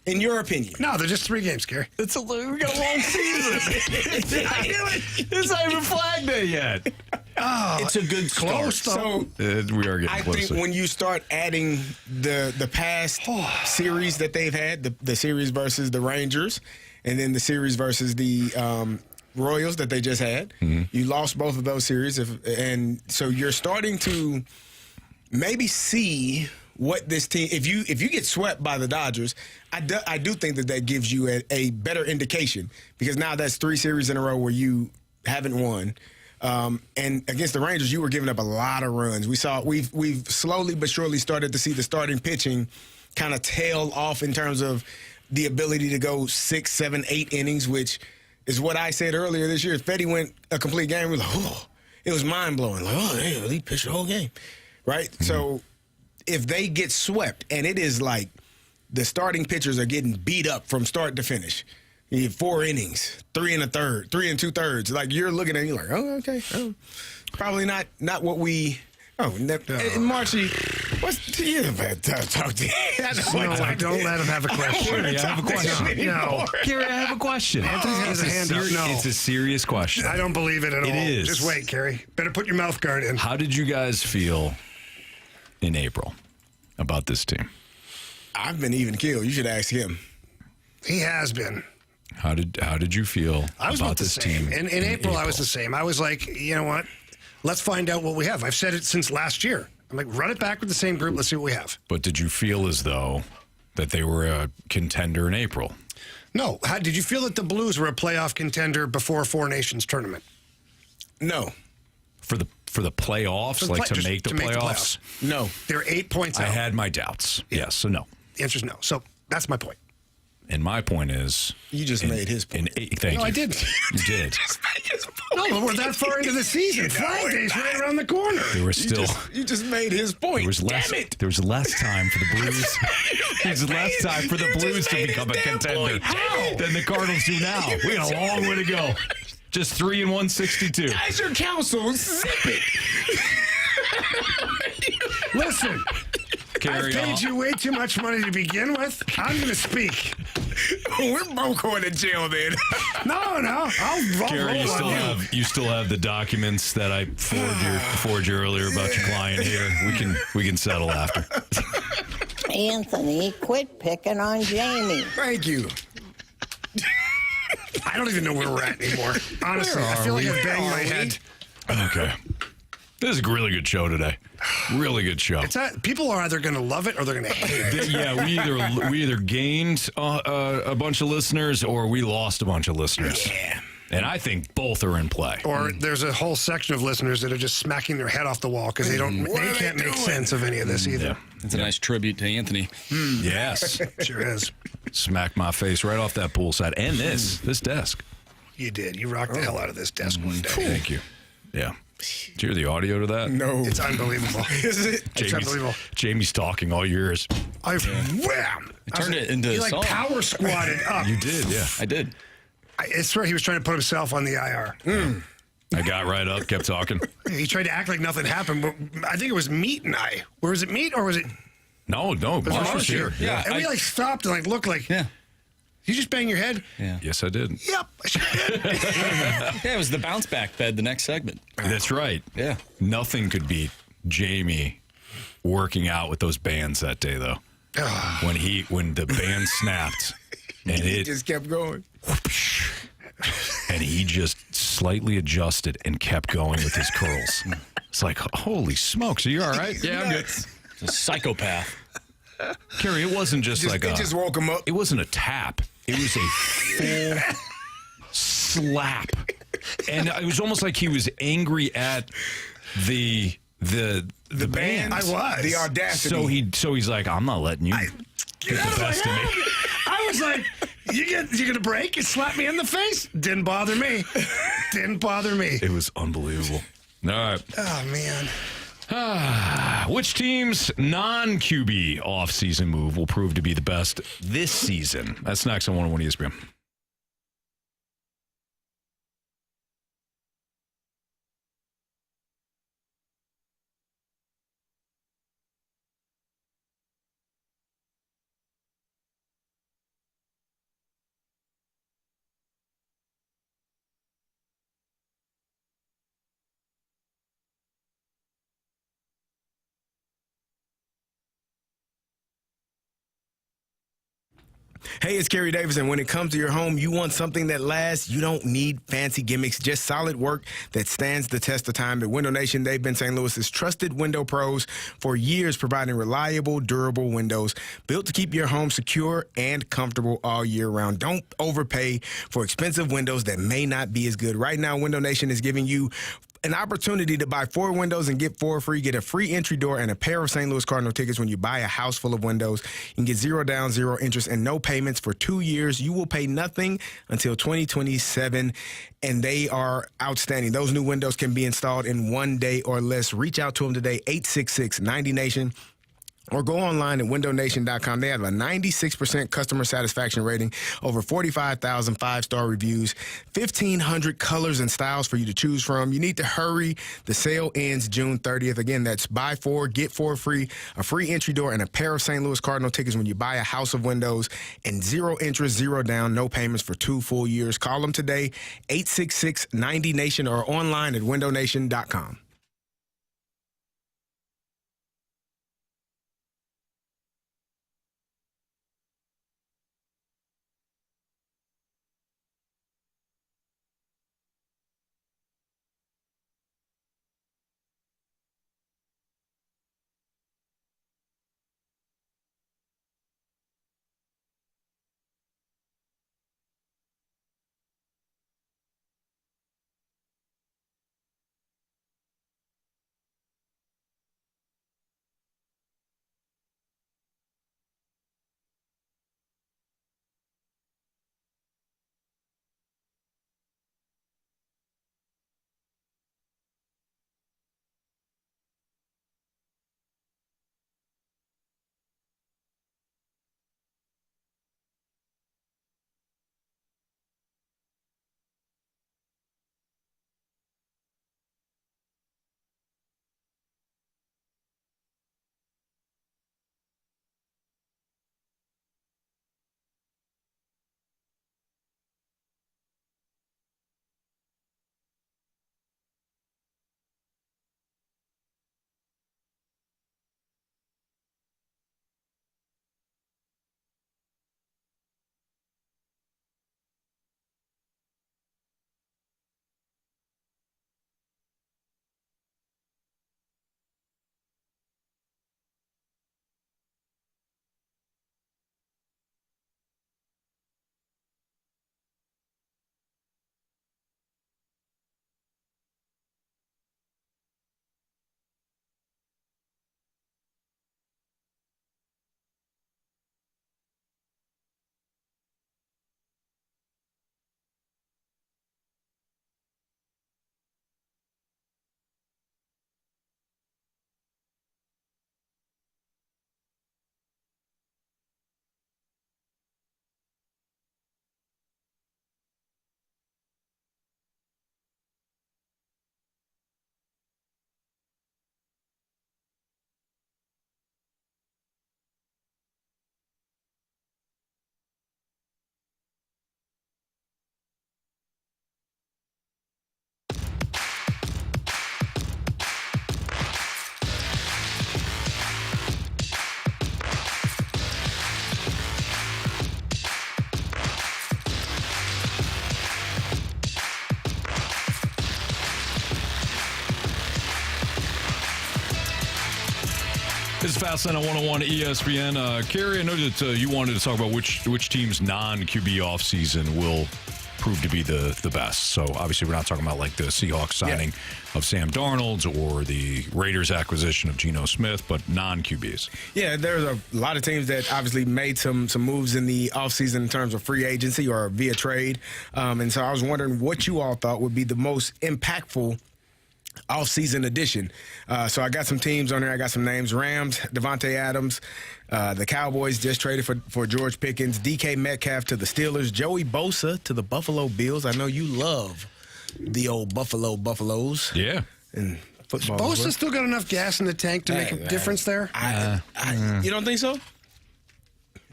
In your opinion? No, they're just 3 games, Carey. We got a long season. I knew it. It's not even Flag Day yet. Oh, it's a good start. So we are getting I closer. think when you start adding the past series that they've had, the series versus the Rangers, and then the series versus the Royals that they just had, you lost both of those series, and so you're starting to maybe see what this team. If you get swept by the Dodgers, I do think that gives you a better indication, because now that's 3 series in a row where you haven't won. And against the Rangers, you were giving up a lot of runs. We've slowly but surely started to see the starting pitching kind of tail off in terms of the ability to go 6, 7, 8 innings, which is what I said earlier this year. If Fetty went a complete game, we were like, oh, it was mind blowing. Like, oh, damn, he pitched the whole game, right? So if they get swept, and it is like the starting pitchers are getting beat up from start to finish. You need 4 innings, 3 1/3, 3 2/3. Like, you're looking at it, you're like, oh, okay. Oh, probably not what we. Marshy, what's you talk to you? Don't let him have a question. Carey, I have a question. No. Carey, I have a question. Anthony's got his hand up. No. It's a serious question. I don't believe it at all. It is. Just wait, Carey. Better put your mouth guard in. How did you guys feel in April about this team? I've been even keeled. You should ask him. He has been. How did you feel about this team? In April, I was the same. I was like, you know what? Let's find out what we have. I've said it since last year. I'm like, run it back with the same group. Let's see what we have. But did you feel as though that they were a contender in April? No. Did you feel that the Blues were a playoff contender before 4 Nations tournament? No. For the playoffs, to make the playoffs? No. They're 8 points out. I had my doubts. Yeah. Yes, so no. The answer is no. So that's my point. And my point is... You just made his point. Thank you. I didn't. You did. No, but we're that far into the season. Flag Day's right around the corner. There was still... You just made his point. There was less time for the Blues. There was less time for the Blues to become a contender than the Cardinals do now. We got a long way to go. Just 3 and 162. As your counsel, zip it. Listen. I paid you way too much money to begin with. I'm going to speak. We're both going to jail then. No. I'll Carey, you still have the documents that I forwarded you earlier about your client here. We can settle after. Anthony, quit picking on Jamie. Thank you. I don't even know where we're at anymore. Honestly, I feel like I've banged my head. Okay. This is a really good show today. Really good show. People are either going to love it or they're going to hate it. Yeah, we either gained a bunch of listeners or we lost a bunch of listeners. Yeah. And I think both are in play. Or there's a whole section of listeners that are just smacking their head off the wall because they can't make sense of any of this either. Yeah. It's a nice tribute to Anthony. Yes. Sure is. Smack my face right off that poolside. And this desk. You did. You rocked the hell out of this desk one day. Thank you. Yeah. Did you hear the audio to that? No. It's unbelievable. Is it? It's unbelievable. Jamie's talking all yours. Wham! I turned it into a song. Like power squatted up. You did, yeah. I did. I swear he was trying to put himself on the IR. I got right up, kept talking. He tried to act like nothing happened, but I think it was Meat and I. Or was it Meat or was it... No, Marsh was here. Yeah. And we stopped and looked like... Yeah. You just bang your head? Yeah. Yes, I did. Yep. I sure did. Yeah, it was the bounce back bed the next segment. That's right. Yeah. Nothing could beat Jamie working out with those bands that day, though. When the band snapped and it just kept going. And he just slightly adjusted and kept going with his curls. It's like, holy smokes, are you all right? Yeah, I'm good. It's a psychopath. Carey, it wasn't just like it just woke him up. It wasn't a tap. It was a full slap. And it was almost like he was angry at the band. I was. The audacity. So he's like, I'm not letting you get the best of me. I was like, you gonna break and slap me in the face? Didn't bother me. Didn't bother me. It was unbelievable. All right. Oh, man. Which team's non-QB offseason move will prove to be the best this season? That's next on 101 ESPN. Hey, it's Carey Davis, and when it comes to your home, you want something that lasts. You don't need fancy gimmicks, just solid work that stands the test of time. At Window Nation, they've been St. Louis's trusted window pros for years, providing reliable, durable windows built to keep your home secure and comfortable all year round. Don't overpay for expensive windows that may not be as good. Right now, Window Nation is giving you an opportunity to buy 4 windows and get 4 free. Get a free entry door and a pair of St. Louis Cardinal tickets when you buy a house full of windows. You can get 0 down, 0 interest, and no payments for 2 years. You will pay nothing until 2027, and they are outstanding. Those new windows can be installed in 1 day or less. Reach out to them today, 866-90Nation. Or go online at windownation.com. They have a 96% customer satisfaction rating, over 45,000 5-star reviews, 1,500 colors and styles for you to choose from. You need to hurry. The sale ends June 30th. Again, that's buy 4, get 4 free, a free entry door, and a pair of St. Louis Cardinal tickets when you buy a house of windows, and 0 interest, 0 down, no payments for 2 full years. Call them today, 866-90Nation, or online at windownation.com. This is Fastline on 101 ESPN. Carey, I know that you wanted to talk about which team's non-QB offseason will prove to be the best. So obviously we're not talking about like the Seahawks signing of Sam Darnold or the Raiders acquisition of Geno Smith, but non-QBs. Yeah, there's a lot of teams that obviously made some moves in the offseason in terms of free agency or via trade. And so I was wondering what you all thought would be the most impactful off-season edition. So I got some teams on there. I got some names. Rams, Devontae Adams. The Cowboys just traded for George Pickens. DK Metcalf to the Steelers. Joey Bosa to the Buffalo Bills. I know you love the old Buffaloes. Yeah. And football. Bosa still got enough gas in the tank to make a difference there? You don't think so?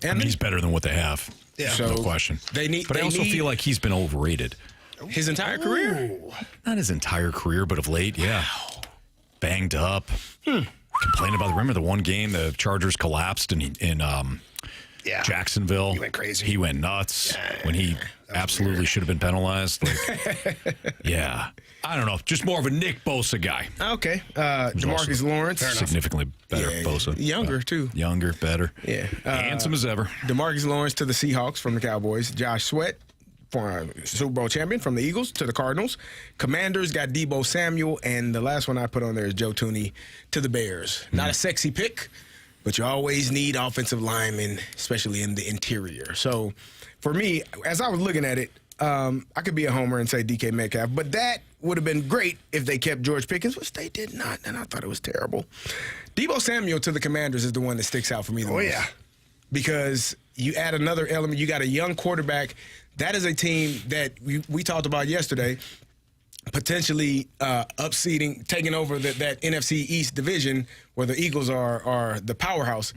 I mean, he's better than what they have. Yeah. No question. But I also feel like he's been overrated. His entire career? Not his entire career, but of late, yeah. Banged up. Complaining about remember the one game the Chargers collapsed in Jacksonville. He went crazy. He went nuts when he absolutely should have been penalized. Like, yeah. I don't know. Just more of a Nick Bosa guy. Okay. DeMarcus Lawrence. Significantly better Bosa. Younger, too. Younger, better. Yeah. Handsome as ever. DeMarcus Lawrence to the Seahawks from the Cowboys. Josh Sweat, former Super Bowl champion from the Eagles to the Cardinals. Commanders got Deebo Samuel, and the last one I put on there is Joe Thuney to the Bears. Not a sexy pick, but you always need offensive linemen, especially in the interior. So for me, as I was looking at it, I could be a homer and say DK Metcalf, but that would have been great if they kept George Pickens, which they did not, and I thought it was terrible. Deebo Samuel to the Commanders is the one that sticks out for me the most. Yeah. Because you add another element. You got a young quarterback. That is a team that we talked about yesterday, potentially upseeding, taking over that NFC East division where the Eagles are the powerhouse.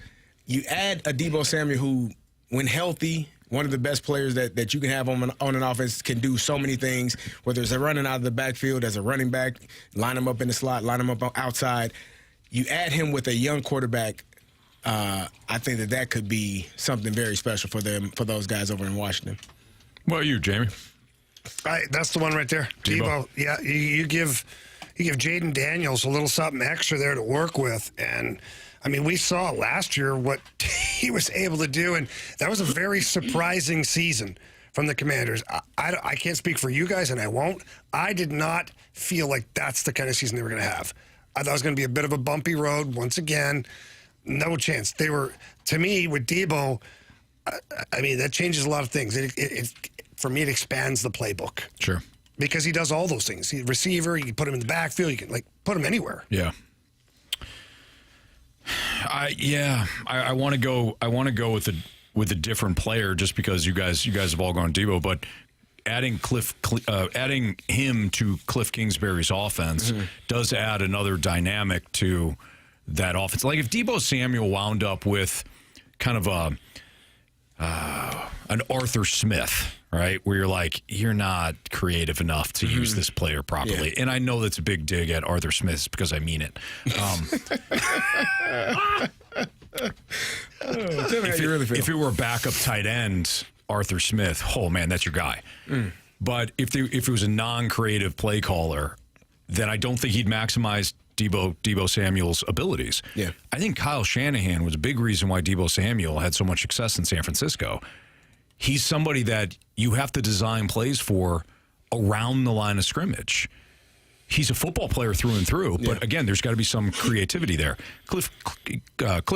You add a Deebo Samuel who, when healthy, one of the best players that you can have on an offense, can do so many things, whether it's running out of the backfield as a running back, line him up in the slot, line him up outside. You add him with a young quarterback, I think that could be something very special for those guys over in Washington. What about you, Jamie? That's the one right there. Deebo. Yeah, you give Jaden Daniels a little something extra there to work with. And, I mean, we saw last year what he was able to do, and that was a very surprising season from the Commanders. I can't speak for you guys, and I won't. I did not feel like that's the kind of season they were going to have. I thought it was going to be a bit of a bumpy road once again. No chance. They were, to me, with Deebo, I mean, that changes a lot of things. For me, it expands the playbook. Sure. Because he does all those things. He's a receiver, you can put him in the backfield, you can put him anywhere. Yeah. I want to go with a different player just because you guys have all gone Deebo, but adding him to Cliff Kingsbury's offense does add another dynamic to that offense. Like if Deebo Samuel wound up with kind of an Arthur Smith, right? Where you're like, you're not creative enough to use this player properly. Yeah. And I know that's a big dig at Arthur Smith because I mean it. If it were a backup tight end, Arthur Smith, oh man, that's your guy. But if it was a non-creative play caller, then I don't think he'd maximize Deebo Samuel's abilities. Yeah. I think Kyle Shanahan was a big reason why Deebo Samuel had so much success in San Francisco. He's somebody that you have to design plays for around the line of scrimmage. He's a football player through and through, but again, there's got to be some creativity there. Cliff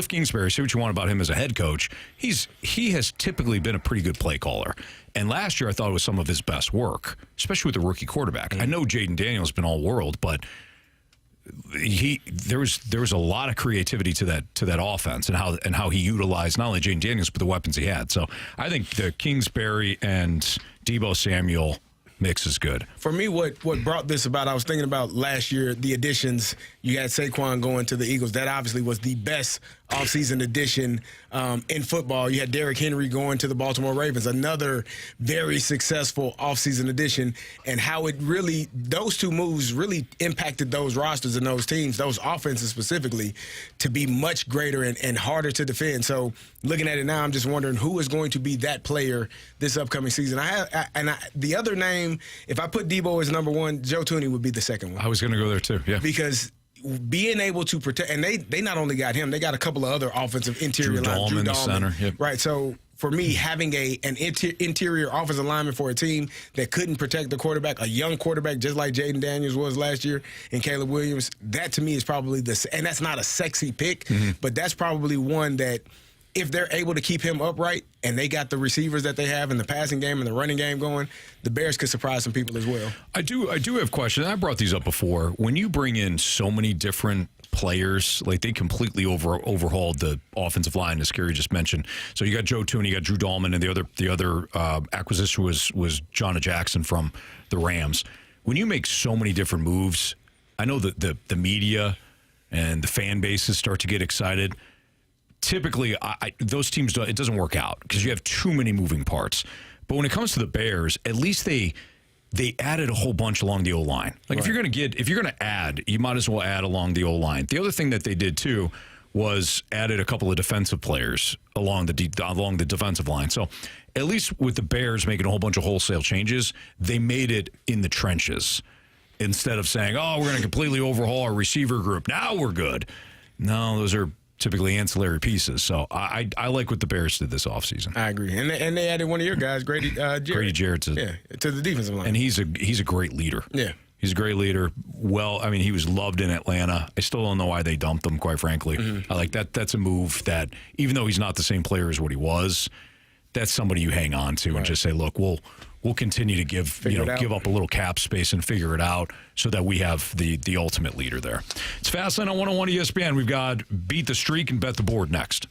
Kingsbury, say what you want about him as a head coach, he has typically been a pretty good play caller. And last year I thought it was some of his best work, especially with the rookie quarterback. I know Jaden Daniels been all world, but there was a lot of creativity to that offense and how he utilized not only Jaden Daniels but the weapons he had. So I think the Kingsbury and Deebo Samuel mix is good. For me, what brought this about, I was thinking about last year, the additions. You had Saquon going to the Eagles. That obviously was the best offseason addition in football. You had Derrick Henry going to the Baltimore Ravens, another very successful offseason addition, and how it really, those two moves really impacted those rosters and those teams, those offenses specifically, to be much greater and harder to defend. So looking at it now, I'm just wondering who is going to be that player this upcoming season. The other name, if I put Deebo as number one, Joe Thuney would be the second one. I was going to go there too, yeah. Because being able to protect, and they not only got him, they got a couple of other offensive interior linemen. Drew Dahlman, the center. Yep. Right, so for me, having an interior offensive lineman for a team that couldn't protect the quarterback, a young quarterback just like Jaden Daniels was last year, and Caleb Williams, that to me is probably and that's not a sexy pick, but that's probably one that if they're able to keep him upright and they got the receivers that they have in the passing game and the running game going, the Bears could surprise some people as well. I do have questions. I brought these up before. When you bring in so many different players, like they completely overhauled the offensive line, as Carey just mentioned. So you got Joe Tooney, you got Drew Dahlman, and the other acquisition was Jonah Jackson from the Rams. When you make so many different moves, I know that the media and the fan bases start to get excited. Typically, those teams it doesn't work out because you have too many moving parts. But when it comes to the Bears, at least they added a whole bunch along the O-line. Like if you're going to add, you might as well add along the O-line. The other thing that they did too was added a couple of defensive players along the defensive line. So at least with the Bears making a whole bunch of wholesale changes, they made it in the trenches instead of saying, "Oh, we're going to completely overhaul our receiver group. Now we're good." No, those are typically ancillary pieces. So I like what the Bears did this offseason. I agree. And they added one of your guys, Grady Jarrett. Grady Jarrett to the defensive line. And he's a great leader. Yeah. He's a great leader. Well, I mean, he was loved in Atlanta. I still don't know why they dumped him, quite frankly. I like that. That's a move that, even though he's not the same player as what he was, that's somebody you hang on to and just say, look, we'll continue to give up a little cap space and figure it out so that we have the ultimate leader there. It's Fastlane on 101 ESPN. We've got Beat the Streak and Bet the Board next.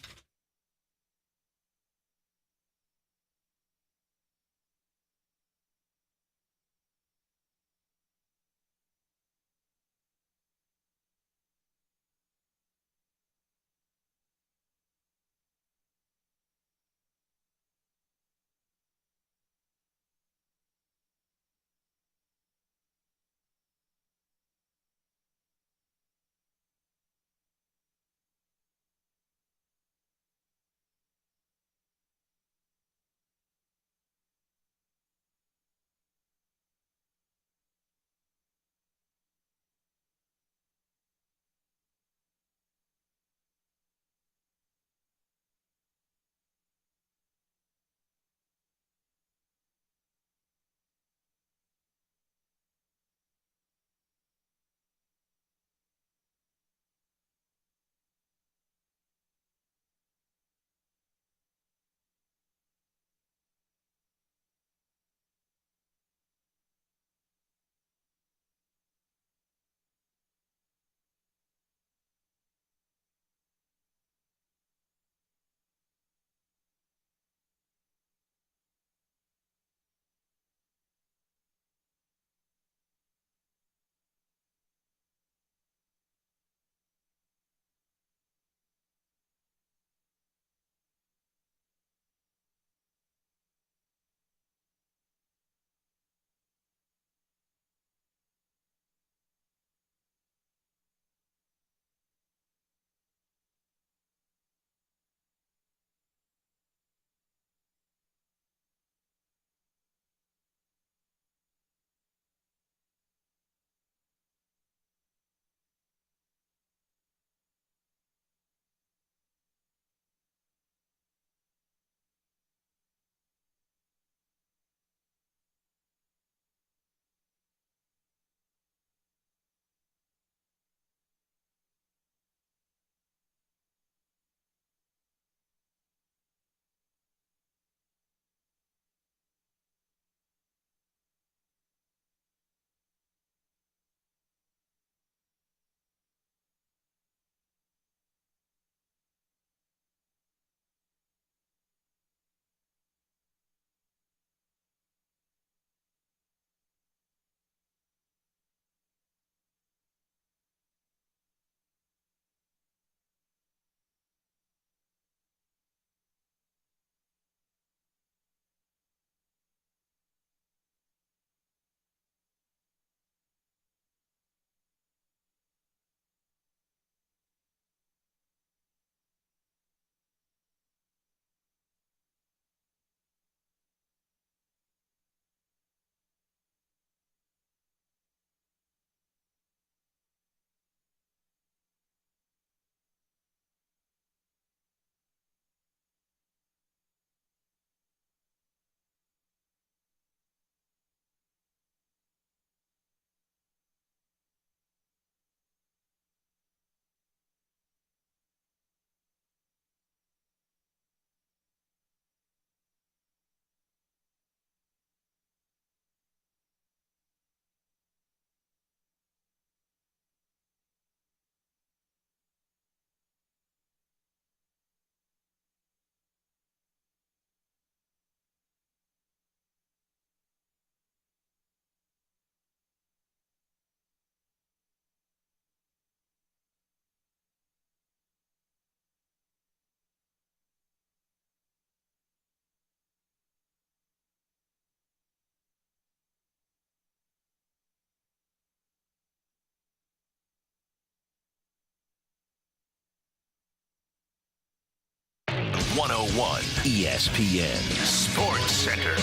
101 ESPN Sports Center.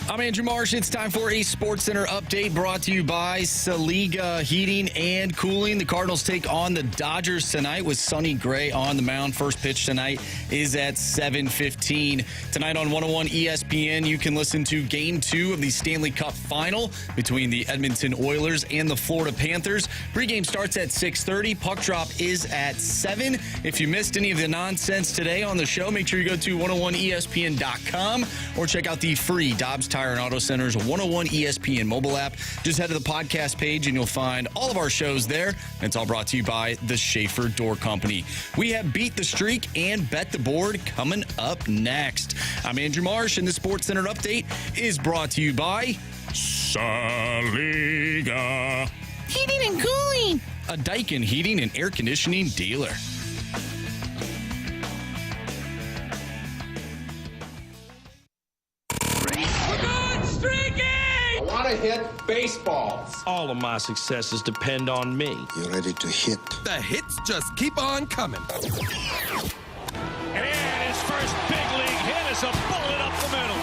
I'm Andrew Marsh. It's time for a Sports Center update brought to you by Saliga Heating and Cooling. The Cardinals take on the Dodgers tonight with Sonny Gray on the mound. First pitch tonight is at 7:15. Tonight on 101 ESPN, you can listen to Game 2 of the Stanley Cup Final between the Edmonton Oilers and the Florida Panthers. Pregame starts at 6:30. Puck drop is at 7. If you missed any of the nonsense today on the show, make sure you go to 101ESPN.com or check out the free Dobbs Tire and Auto Center's 101 ESPN mobile app. Just head to the podcast page and you'll find all of our shows there. And it's all brought to you by the Schaefer Door Company. We have Beat the Streak and Bet the Board coming up next. I'm Andrew Marsh, and the Sports Center update is brought to you by Saliga Heating and Cooling, a Daikin heating and air conditioning dealer. I want to hit baseballs. All of my successes depend on me. You're ready to hit. The hits just keep on coming. And his first big league hit is a bullet up the middle.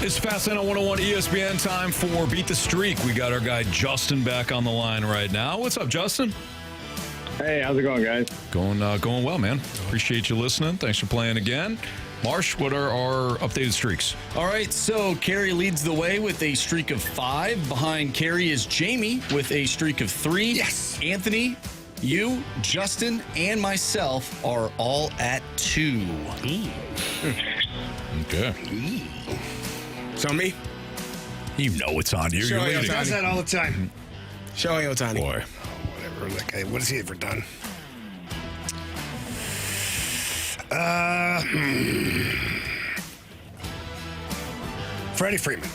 It's Fast Lane on 101 ESPN. Time for Beat the Streak. We got our guy Justin back on the line right now. What's up, Justin? Hey, how's it going, guys? Going well, man. Appreciate you listening. Thanks for playing again. Marsh, what are our updated streaks? All right, so Carey leads the way with a streak of 5. Behind Carey is Jamie with a streak of 3. Yes. Anthony, you, Justin, and myself are all at 2. Okay. It's on me. You know it's on you. Shohei He does that all the time. Shohei Ohtani. Boy. Whatever. That guy, what has he ever done? Freddie Freeman.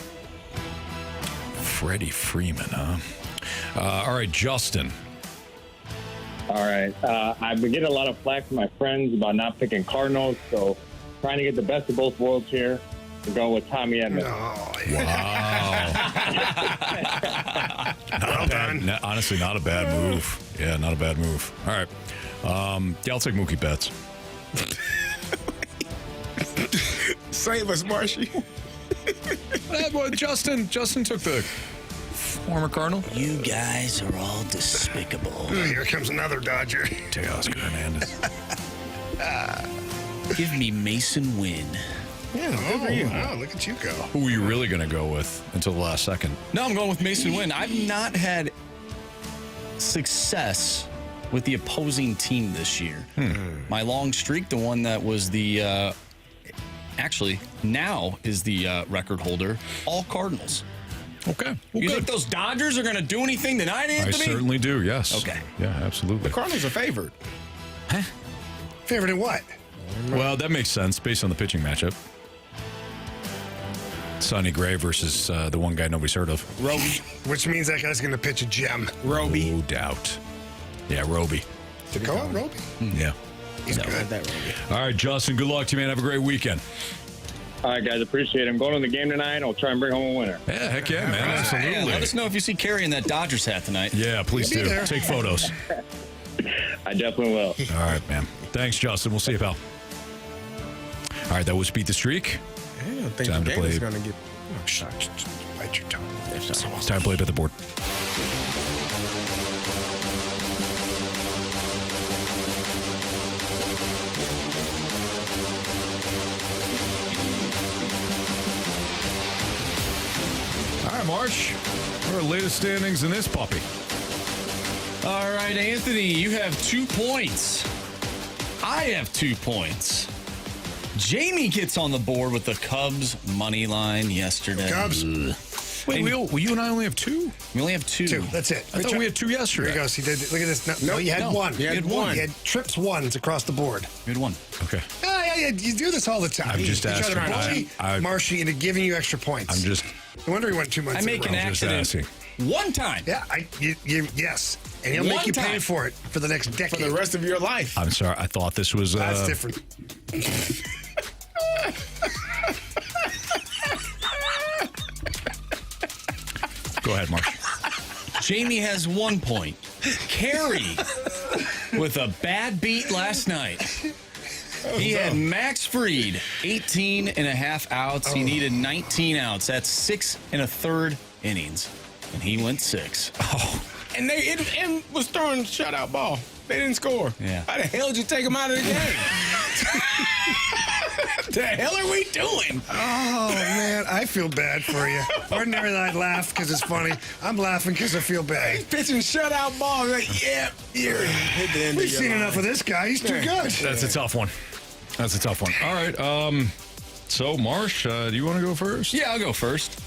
Freddie Freeman, huh? All right, Justin. All right. I've been getting a lot of flack from my friends about not picking Cardinals, so trying to get the best of both worlds here. We're going with Tommy Edmonds. Wow. Well done. Honestly, not a bad move. Yeah, not a bad move. All right. Yeah, I'll take Mookie Betts. Save us, Marshy. Well, Justin took the former Cardinal. You guys are all despicable. Here comes another Dodger. Teoscar Hernandez. Give me Mason Wynn. Yeah, good for you. Wow, look at you go. Who were you really going to go with until the last second? No, I'm going with Mason Wynn. I've not had success with the opposing team this year. My long streak, the one that was the actually now is the record holder, all Cardinals. Okay. Well, you good. think those Dodgers are going to do anything tonight, Anthony? I certainly do, yes. Okay. Yeah, absolutely. The Cardinals are favored. Huh? Favored in what? Well, that makes sense based on the pitching matchup. Sonny Gray versus the one guy nobody's heard of. Roby. Which means that guy's going to pitch a gem. Roby. No doubt. Yeah, Roby. Dakota Roby? Yeah. He's good. That Roby. All right, Justin, good luck to you, man. Have a great weekend. All right, guys, appreciate it. I'm going to the game tonight. I'll try and bring home a winner. Yeah, heck yeah, man. Absolutely. Yeah, let us know if you see Carey in that Dodgers hat tonight. Yeah, please do. Take photos. I definitely will. All right, man. Thanks, Justin. We'll see you, pal. All right, that was Beat the Streak. I don't think Time the to game play. is going to get... Oh, Bite your tongue. It's time to play Bet the Board. All right, Marsh. What are the latest standings in this puppy? All right, Anthony, you have 2 points. I have 2 points. Jamie gets on the board with the Cubs money line yesterday. Cubs. Wait, you and I only have 2? We only have 2. That's it. I thought we had 2 yesterday. Here he goes. He did. Look at this. No, you had one. You had one. You had trips ones across the board. We had 1. Okay. Yeah, you do this all the time. I'm just you asking. try to bully Marshy into giving you extra points. I'm just. No wonder he went 2 months. I make in a an row. accident one time. Yeah, yes, and he'll make you pay for it for the next decade. For the rest of your life. I'm sorry. I thought this was. That's different. Go ahead, Mark. Jamie has 1 point. Carey with a bad beat last night. He had Max Fried, 18 and a half outs. He needed 19 outs. That's 6 1/3 innings. And he went 6. Oh. And it was throwing shutout ball. They didn't score. Yeah. How the hell did you take him out of the game? The hell are we doing? Oh, man, I feel bad for you. Ordinarily, I'd laugh because it's funny. I'm laughing because I feel bad. He's pitching shutout ball. Like, yeah, you're hit the end We've of your seen line. enough of this guy. He's too good. That's a tough one. That's a tough one. All right. So, Marsh, do you want to go first? Yeah, I'll go first.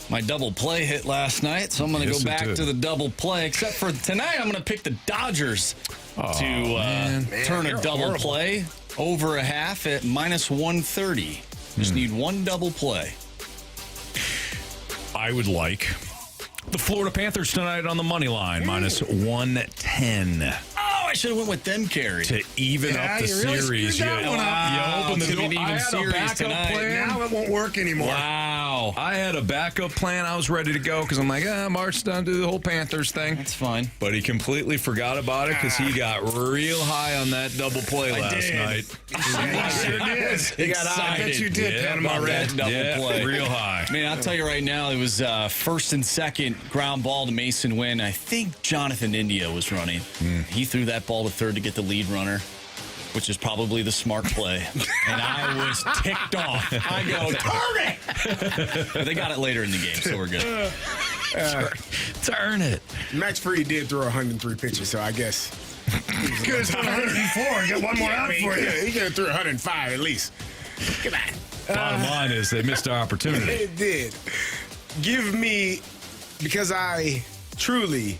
My double play hit last night, so I'm going to go back to the double play. Except for tonight, I'm going to pick the Dodgers to turn a double play over a half at -130. Just need one double play. I would like the Florida Panthers tonight on the money line, -110. I should have went with them, Carey. To even up the series. You opened the door. I had a backup plan. Now it won't work anymore. Wow. I had a backup plan. I was ready to go because I'm like, March's done do the whole Panthers thing. That's fine. But he completely forgot about it because he got real high on that double play last night. He sure did. He got I bet you did, Panama Red. Double play. Real high. Man, I'll tell you right now, it was first and second ground ball to Mason Wynn. I think Jonathan India was running. He threw that ball to third to get the lead runner, which is probably the smart play. And I was ticked off. I go, turn it! But they got it later in the game, so we're good. Turn it. Max Fried did throw 103 pitches, so I guess. He could have thrown 104. Get one more out for you. He could have threw 105 at least. Come on. Bottom line is they missed our opportunity. It did. Give me, because I truly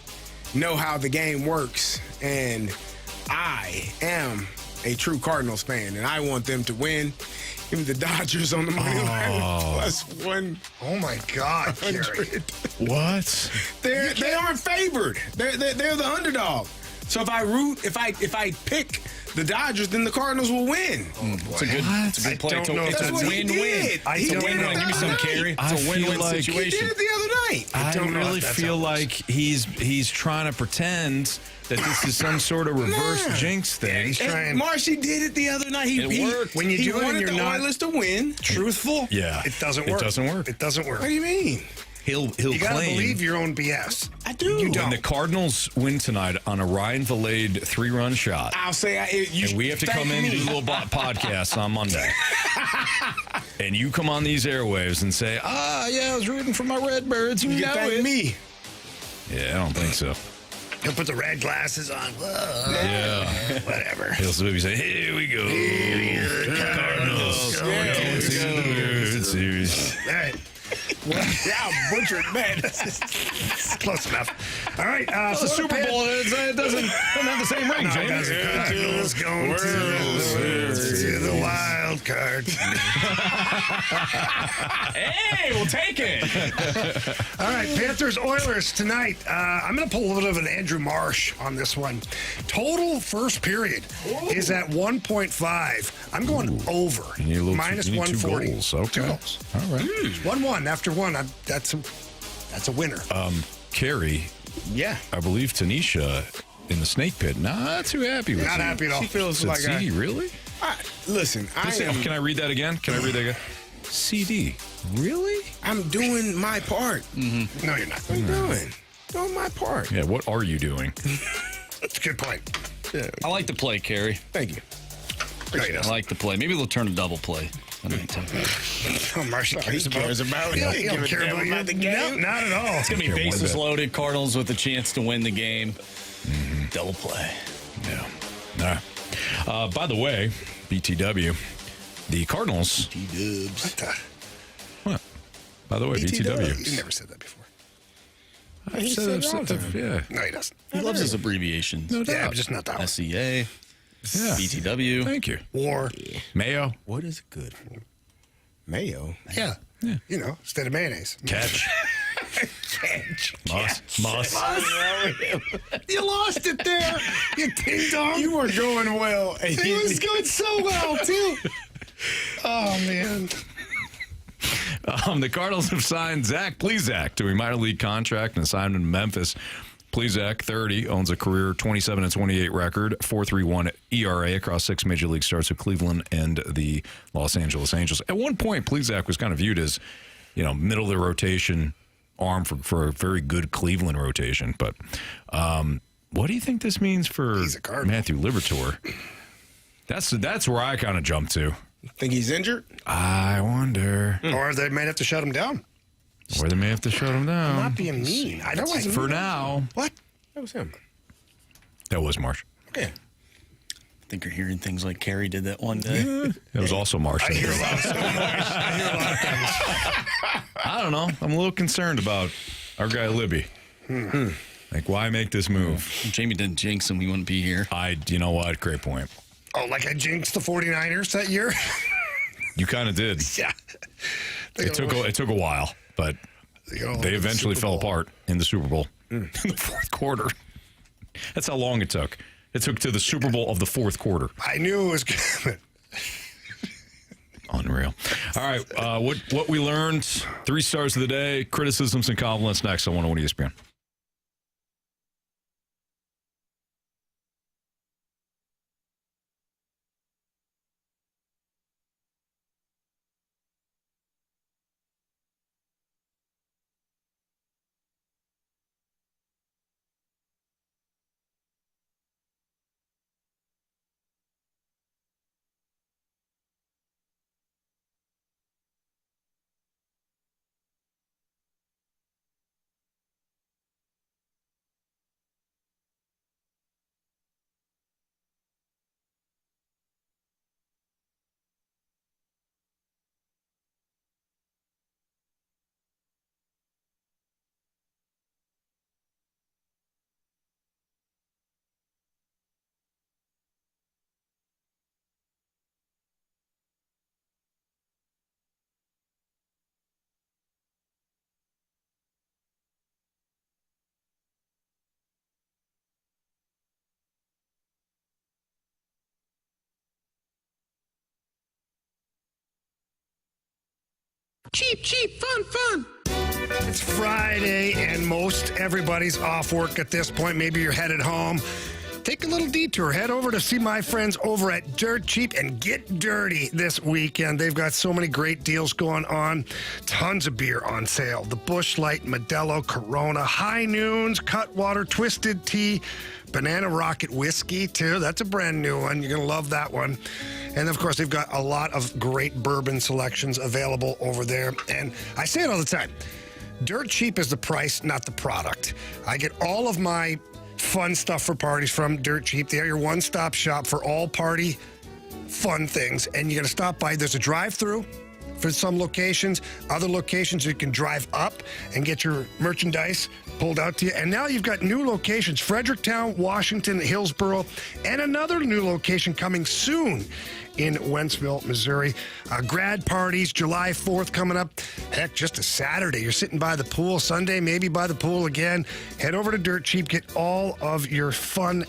know how the game works, and I am a true Cardinals fan, and I want them to win. Give me the Dodgers on the money line +1. Oh my God, Carey. What? They aren't favored. They're the underdog. So if I pick the Dodgers, then the Cardinals will win. It's a good play. It's a win-win. It's a win-win. Give me some, Carey. It's a win-win situation. He did it the other night. I really feel like he's trying to pretend that this is some sort of reverse jinx thing. He's trying. Marshy did it the other night. He worked. When you do it and you're not Oilers to win. Truthful? Yeah. It doesn't work. It doesn't work. It doesn't work. What do you mean? He'll You gotta claim. believe your own BS. I do. You When don't. the Cardinals win tonight on a Ryan Vilade 3-run shot, I'll say and we have to come in and do little podcasts on Monday, and you come on these airwaves and say, I was rooting for my Redbirds. You know thank it. me. Yeah, I don't think so. He'll put the red glasses on. Whoa. Yeah. Whatever. He'll maybe say, here we go. Cardinals. Yeah, Going to the World Series. All right. Yeah, butchered, man. Close enough. All right. The Super Bowl, it doesn't have the same ring, James. Cardinals going to the wild card. Hey, we'll take it. All right, Panthers Oilers tonight. I'm going to pull a little bit of an Andrew Marsh on this one. Total first period is at 1.5. I'm going over. Minus you need 140. 2 goals. Okay. 2 goals. All right. 1-1 after one. That's a winner. Carey, Yeah. I believe Tanisha in the snake pit, not too happy with Not you. happy at all. She feels Said like CD, really? Listen, Can I read that again? CD. Really? I'm doing my part. No, you're not. I'm doing my part. Yeah, what are you doing? That's a good point. Yeah. I like the play, Carey. Thank you. No, he I doesn't. like the play. Maybe they'll turn a double play. Oh, Marsh cares about it. He don't care about the game. No, not at all. It's going to be bases loaded. Cardinals with a chance to win the game. Double play. Yeah. By the way, BTW, the Cardinals. What the? What? By the way, BTW. You never said that before. He said it all the time. Yeah. No, he doesn't. He loves his abbreviations. No doubt. Yeah, but just not that one. SCA, Yeah. BTW. Thank you. War. Mayo. What is it good for? Mayo. Yeah. You know, instead of mayonnaise. Catch. Moss. You lost it there. You ding dong. You were going well. It was going so well, too. Oh, man. The Cardinals have signed Zach Plesac to a minor league contract and assigned him to Memphis. Plesac, 30, owns a career 27-28 record, 4.31 ERA across 6 major league starts with Cleveland and the Los Angeles Angels. At one point, Plesac was kind of viewed as, middle of the rotation arm for a very good Cleveland rotation. But what do you think this means for Matthew Liberatore? That's where I kind of jumped to. Think he's injured? I wonder. Or they might have to shut him down. Or they may have to shut him down. I'm not being mean. I know For now. What? That was him. That was Marsh. Okay. I think you're hearing things like Carey did that one day. It was also Marsh. I hear a lot of things. I don't know. I'm a little concerned about our guy Libby. Like, why make this move? If Jamie didn't jinx him, he wouldn't be here. You know what? Great point. Oh, like I jinxed the 49ers that year? You kind of did. Yeah. It took a while, but they eventually fell apart in the Super Bowl in the fourth quarter. That's how long it took. It took to the Super Bowl of the fourth quarter. I knew it was coming. Unreal. All right, what we learned, 3 stars of the day, criticisms and compliments next on 101 ESPN. Cheap, fun. It's Friday, and most everybody's off work at this point. Maybe you're headed home. Take a little detour. Head over to see my friends over at Dirt Cheap and get dirty this weekend. They've got so many great deals going on. Tons of beer on sale. The Busch Light, Modelo, Corona, High Noons, Cutwater, Twisted Tea, Banana Rocket Whiskey, too. That's a brand new one. You're going to love that one. And, of course, they've got a lot of great bourbon selections available over there. And I say it all the time. Dirt Cheap is the price, not the product. I get all of my fun stuff for parties from Dirt Cheap. They are your one-stop shop for all party fun things. And you're going to stop by. There's a drive-through for some locations. Other locations you can drive up and get your merchandise pulled out to you. And now you've got new locations, Fredericktown, Washington, Hillsboro, and another new location coming soon in Wentzville, Missouri. Grad parties, July 4th coming up. Heck, just a Saturday. You're sitting by the pool. Sunday, maybe by the pool again. Head over to Dirt Cheap. Get all of your fun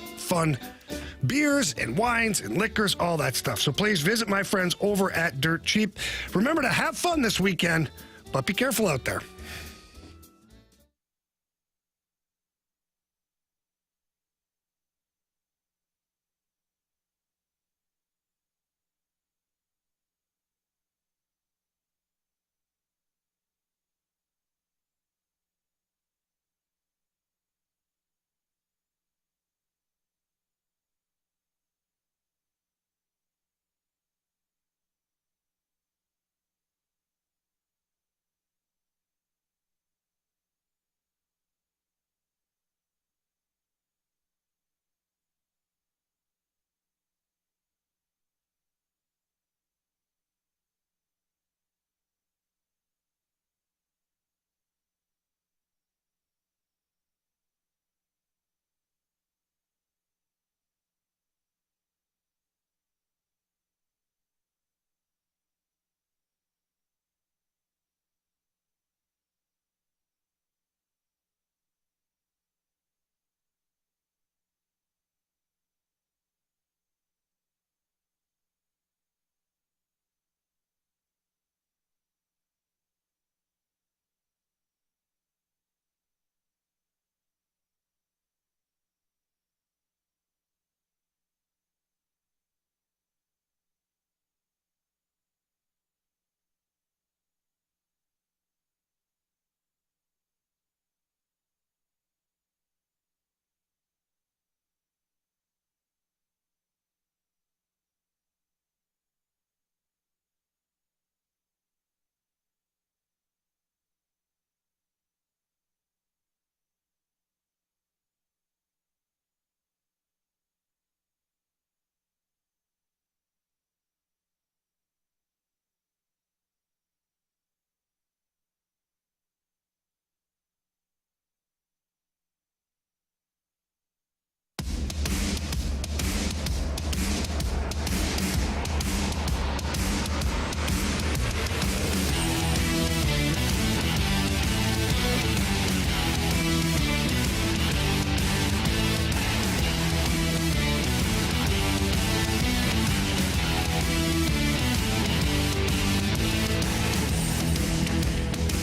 beers and wines and liquors, all that stuff. So please visit my friends over at Dirt Cheap. Remember to have fun this weekend, but be careful out there.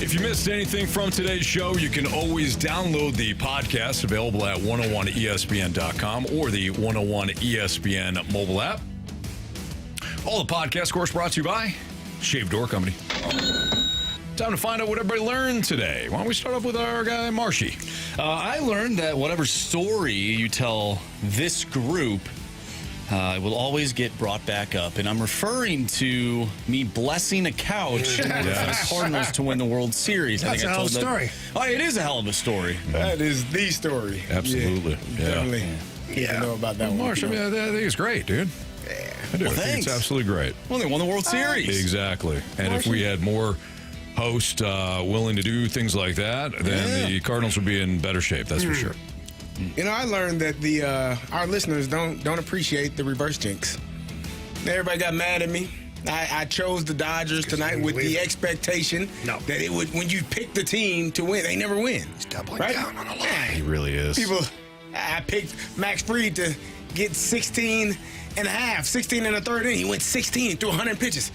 If you missed anything from today's show, you can always download the podcast available at 101ESPN.com or the 101 ESPN mobile app. All the podcast, of course, brought to you by Shave Door Company. Time to find out what everybody learned today. Why don't we start off with our guy, Marshy? I learned that whatever story you tell this group will always get brought back up. And I'm referring to me blessing a couch for the Cardinals to win the World Series. That's a hell of a story. Oh, it is a hell of a story. That is the story. Absolutely. Definitely. Yeah. Know about that one. Marsh, I mean, I think it's great, dude. I do. Well, I think it's absolutely great. Well, they won the World Series. Exactly. And if we had more hosts willing to do things like that, then the Cardinals would be in better shape. That's for sure. You know, I learned that our listeners don't appreciate the reverse jinx. Everybody got mad at me. I chose the Dodgers tonight with the expectation that it would, when you pick the team to win, they never win. He's doubling down on a lie. He really is. I picked Max Fried to get 16 and a half, 16 and a third inning. He went 16 through 100 pitches.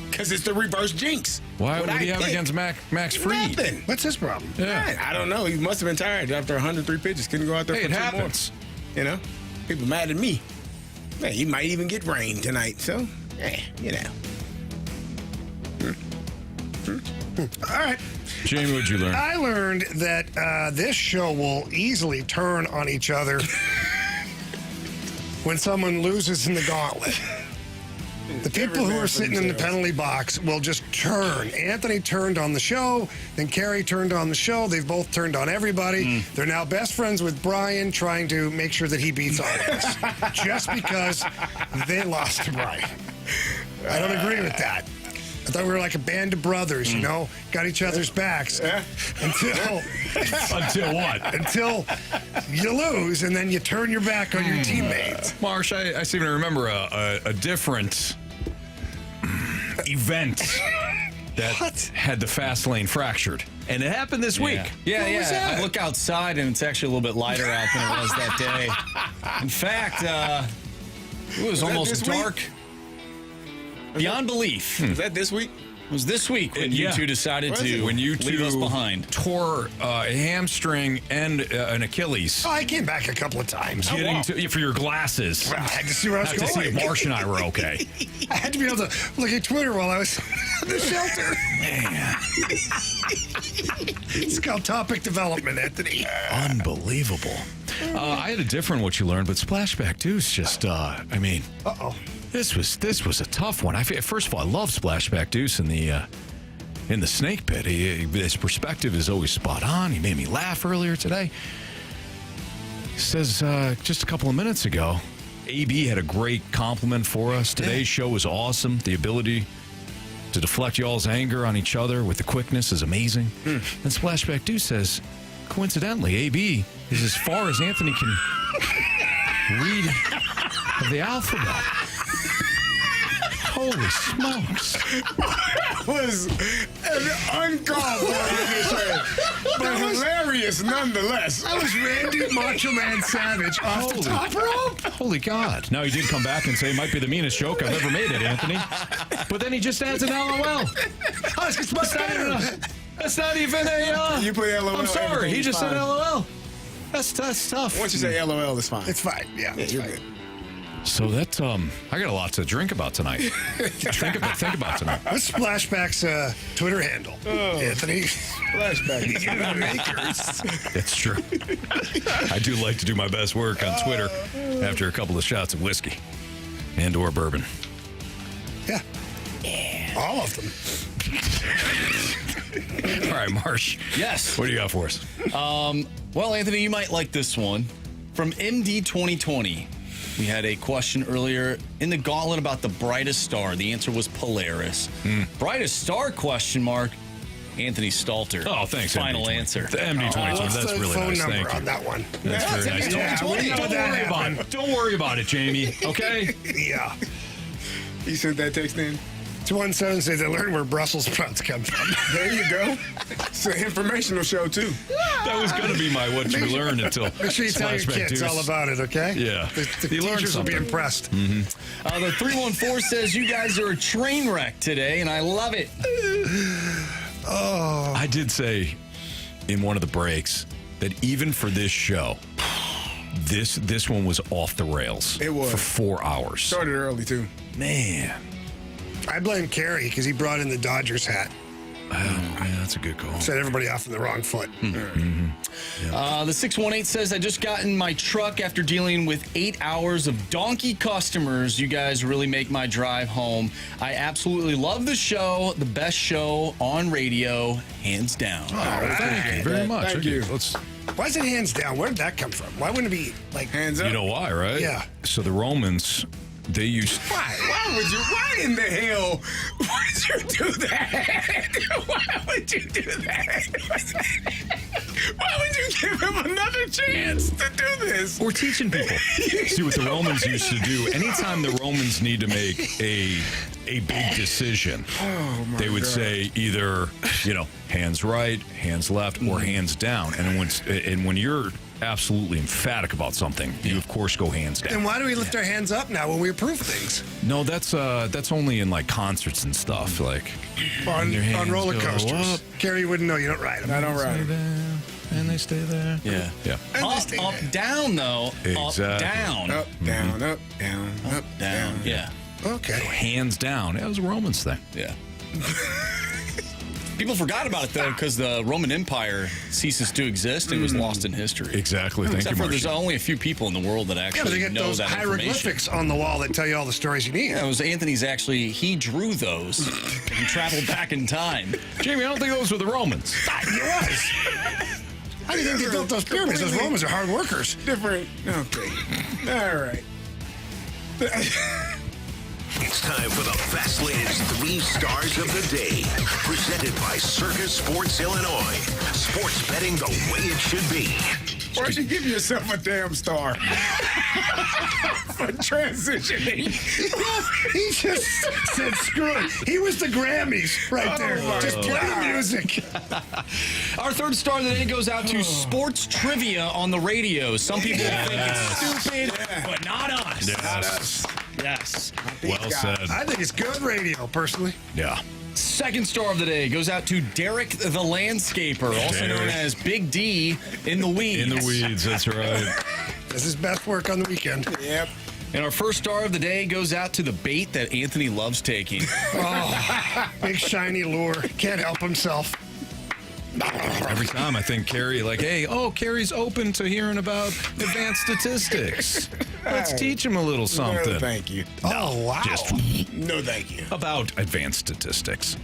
Because it's the reverse jinx. Why would he have against Max Fried? Nothing. What's his problem? Yeah. I don't know. He must have been tired after 103 pitches. Couldn't go out there for it two happens. more. You know? People mad at me. Hey, he might even get rain tonight. So, you know. All right. Jamie, what'd you learn? I learned that this show will easily turn on each other when someone loses in the gauntlet. The people who are sitting in the penalty box will just turn. Anthony turned on the show, then Carey turned on the show. They've both turned on everybody. They're now best friends with Brian, trying to make sure that he beats all of us. Just because they lost to Brian. I don't agree with that. I thought we were like a band of brothers, you know, got each other's backs. Until what? Until you lose, and then you turn your back on your teammates. Marsh, I seem to remember a different event that had the fast lane fractured. And it happened this week. Yeah. I look outside, and it's actually a little bit lighter out than it was that day. In fact, it was almost dark. Beyond belief. Is that this week? It was this week when you two decided to leave us behind. Tore a hamstring and an Achilles. Oh, I came back a couple of times. For your glasses. Well, I had to see where I was going. To see if Marsh and I were okay. I had to be able to look at Twitter while I was in the shelter. Man. It's called topic development, Anthony. Unbelievable. I had a different what you learned, but Splashback Deuce just, Uh-oh. This was a tough one. First of all, I love Splashback Deuce in the snake pit. His perspective is always spot on. He made me laugh earlier today. He says just a couple of minutes ago, AB had a great compliment for us. Today's show was awesome. The ability to deflect y'all's anger on each other with the quickness is amazing. And Splashback Deuce says, coincidentally, AB is as far as Anthony can read of the alphabet. Holy smokes. That was an uncalled for, but hilarious nonetheless. That was Randy Macho Man Savage off the top rope. Holy God. Now, he did come back and say it might be the meanest joke I've ever made it, Anthony. But then he just adds an LOL. That's not even a... You put LOL. I'm sorry. He just said LOL. That's tough. Once you say LOL, it's fine. It's fine. Yeah, you're good. So that I got a lot to drink about tonight. think about tonight. What's Splashback's Twitter handle? Anthony. Splashback. It's true. I do like to do my best work on Twitter after a couple of shots of whiskey and/or bourbon. Yeah. All of them. All right, Marsh. Yes. What do you got for us? Well, Anthony, you might like this one. From MD 2020. We had a question earlier in the Gauntlet about the brightest star. The answer was Polaris. Brightest star, question mark, Anthony Stalter. Oh, thanks. Final MD20. answer. The MD20. What's that's the really phone nice. number Thank on you. that one? That's very nice. Don't worry about it. Don't worry about it, Jamie. Okay? Yeah. You sent that text in? 217 says they learned where Brussels sprouts come from. There you go. It's an informational show, too. That was going to be my what you learned until Make sure you tell your kids all about it, okay? Yeah. The teachers will be impressed. The 314 says you guys are a train wreck today, and I love it. Oh. I did say in one of the breaks that even for this show, this one was off the rails. It was. For 4 hours. Started early, too. Man. I blame Carey because he brought in the Dodgers hat. Yeah, that's a good call. Set everybody off on the wrong foot. The 618 says, I just got in my truck after dealing with 8 hours of donkey customers. You guys really make my drive home. I absolutely love the show. The best show on radio, hands down. Thank you very much. Thank you. Why is it hands down? Where did that come from? Why wouldn't it be like hands up? You know why, right? Yeah. So the Romans, they used... Why in the hell would you do that? Why would you do that? Why would you give him another chance to do this? We're teaching people. See what the Romans used to do. Anytime the Romans need to make a big decision, they would say either, hands right, hands left, or hands down. And when you're absolutely emphatic about something, you of course go hands down. Then why do we lift our hands up now when we approve things? No, that's only in like concerts and stuff, like on roller go coasters. up. Carey wouldn't know. You don't ride them. I don't ride them. And they stay there. Yeah. Up, down, though. Exactly. Up, down. Up, down, up, down, up, down. Yeah. Okay. Hands down. That was a Romans thing. Yeah. People forgot about it, though, because the Roman Empire ceases to exist and was lost in history. Exactly. Thank Except you, for there's Marcia. only a few people in the world that Yeah, actually but they get know those that hieroglyphics on the wall that tell you all the stories you need. Yeah, it was Anthony's actually, he drew those. He traveled back in time. Jamie, I don't think those were the Romans. It was. How do you think they built those pyramids? Those Romans are hard workers. Different. Okay. All right. It's time for the Fastlane's 3 Stars of the Day. Presented by Circus Sports Illinois. Sports betting the way it should be. Why don't you give yourself a damn star for transitioning? He just said screw it. He was the Grammys right there. Just play the music. Our third star of the day goes out to sports trivia on the radio. Some people think it's stupid, but not us. Yes. Not us. Yes. Well said. I think it's good radio, personally. Yeah. Second star of the day goes out to Derek the Landscaper, also known as Big D in the Weeds. In the Weeds, that's right. This is best work on the weekend. Yep. And our first star of the day goes out to the bait that Anthony loves taking. Oh, big shiny lure. Can't help himself. Every time I think Carey, Carey's open to hearing about advanced statistics. Let's teach him a little something. No, thank you. Oh, wow. No, thank you. About advanced statistics.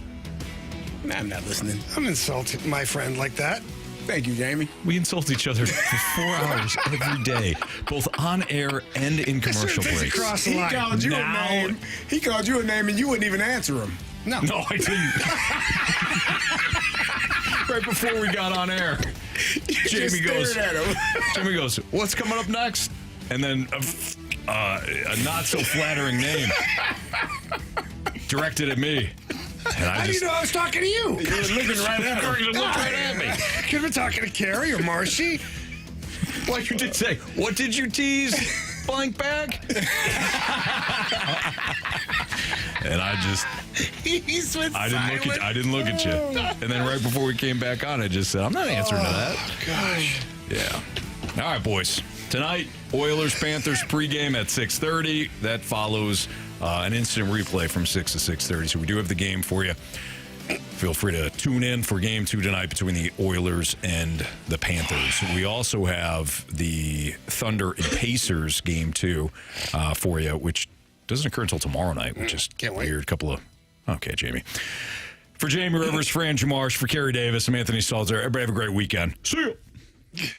I'm not listening. I'm insulting my friend like that. Thank you, Jamie. We insult each other for 4 hours every day, both on air and in commercial breaks. Across the line. Called you a name. He called you a name and you wouldn't even answer him. No, I didn't. Right before we got on air, Jamie goes, what's coming up next? And then a not so flattering name directed at me. And How do you know I was talking to you? You were looking right at him. You looked right at me. Could have been talking to Carey or Marcy. Well, you did say, what did you tease? Blank bag? And I didn't look at you. And then right before we came back on, I just said, I'm not answering to that. Gosh. Yeah. All right, boys. Tonight, Oilers-Panthers pregame at 6:30. That follows an instant replay from 6 to 6:30. So we do have the game for you. Feel free to tune in for Game 2 tonight between the Oilers and the Panthers. We also have the Thunder and Pacers Game 2 for you, which doesn't occur until tomorrow night, which is weird. Okay, Jamie. For Jamie Rivers, Fran Jamarsh, for Carey Davis, I'm Anthony Stalter. Everybody have a great weekend. See you.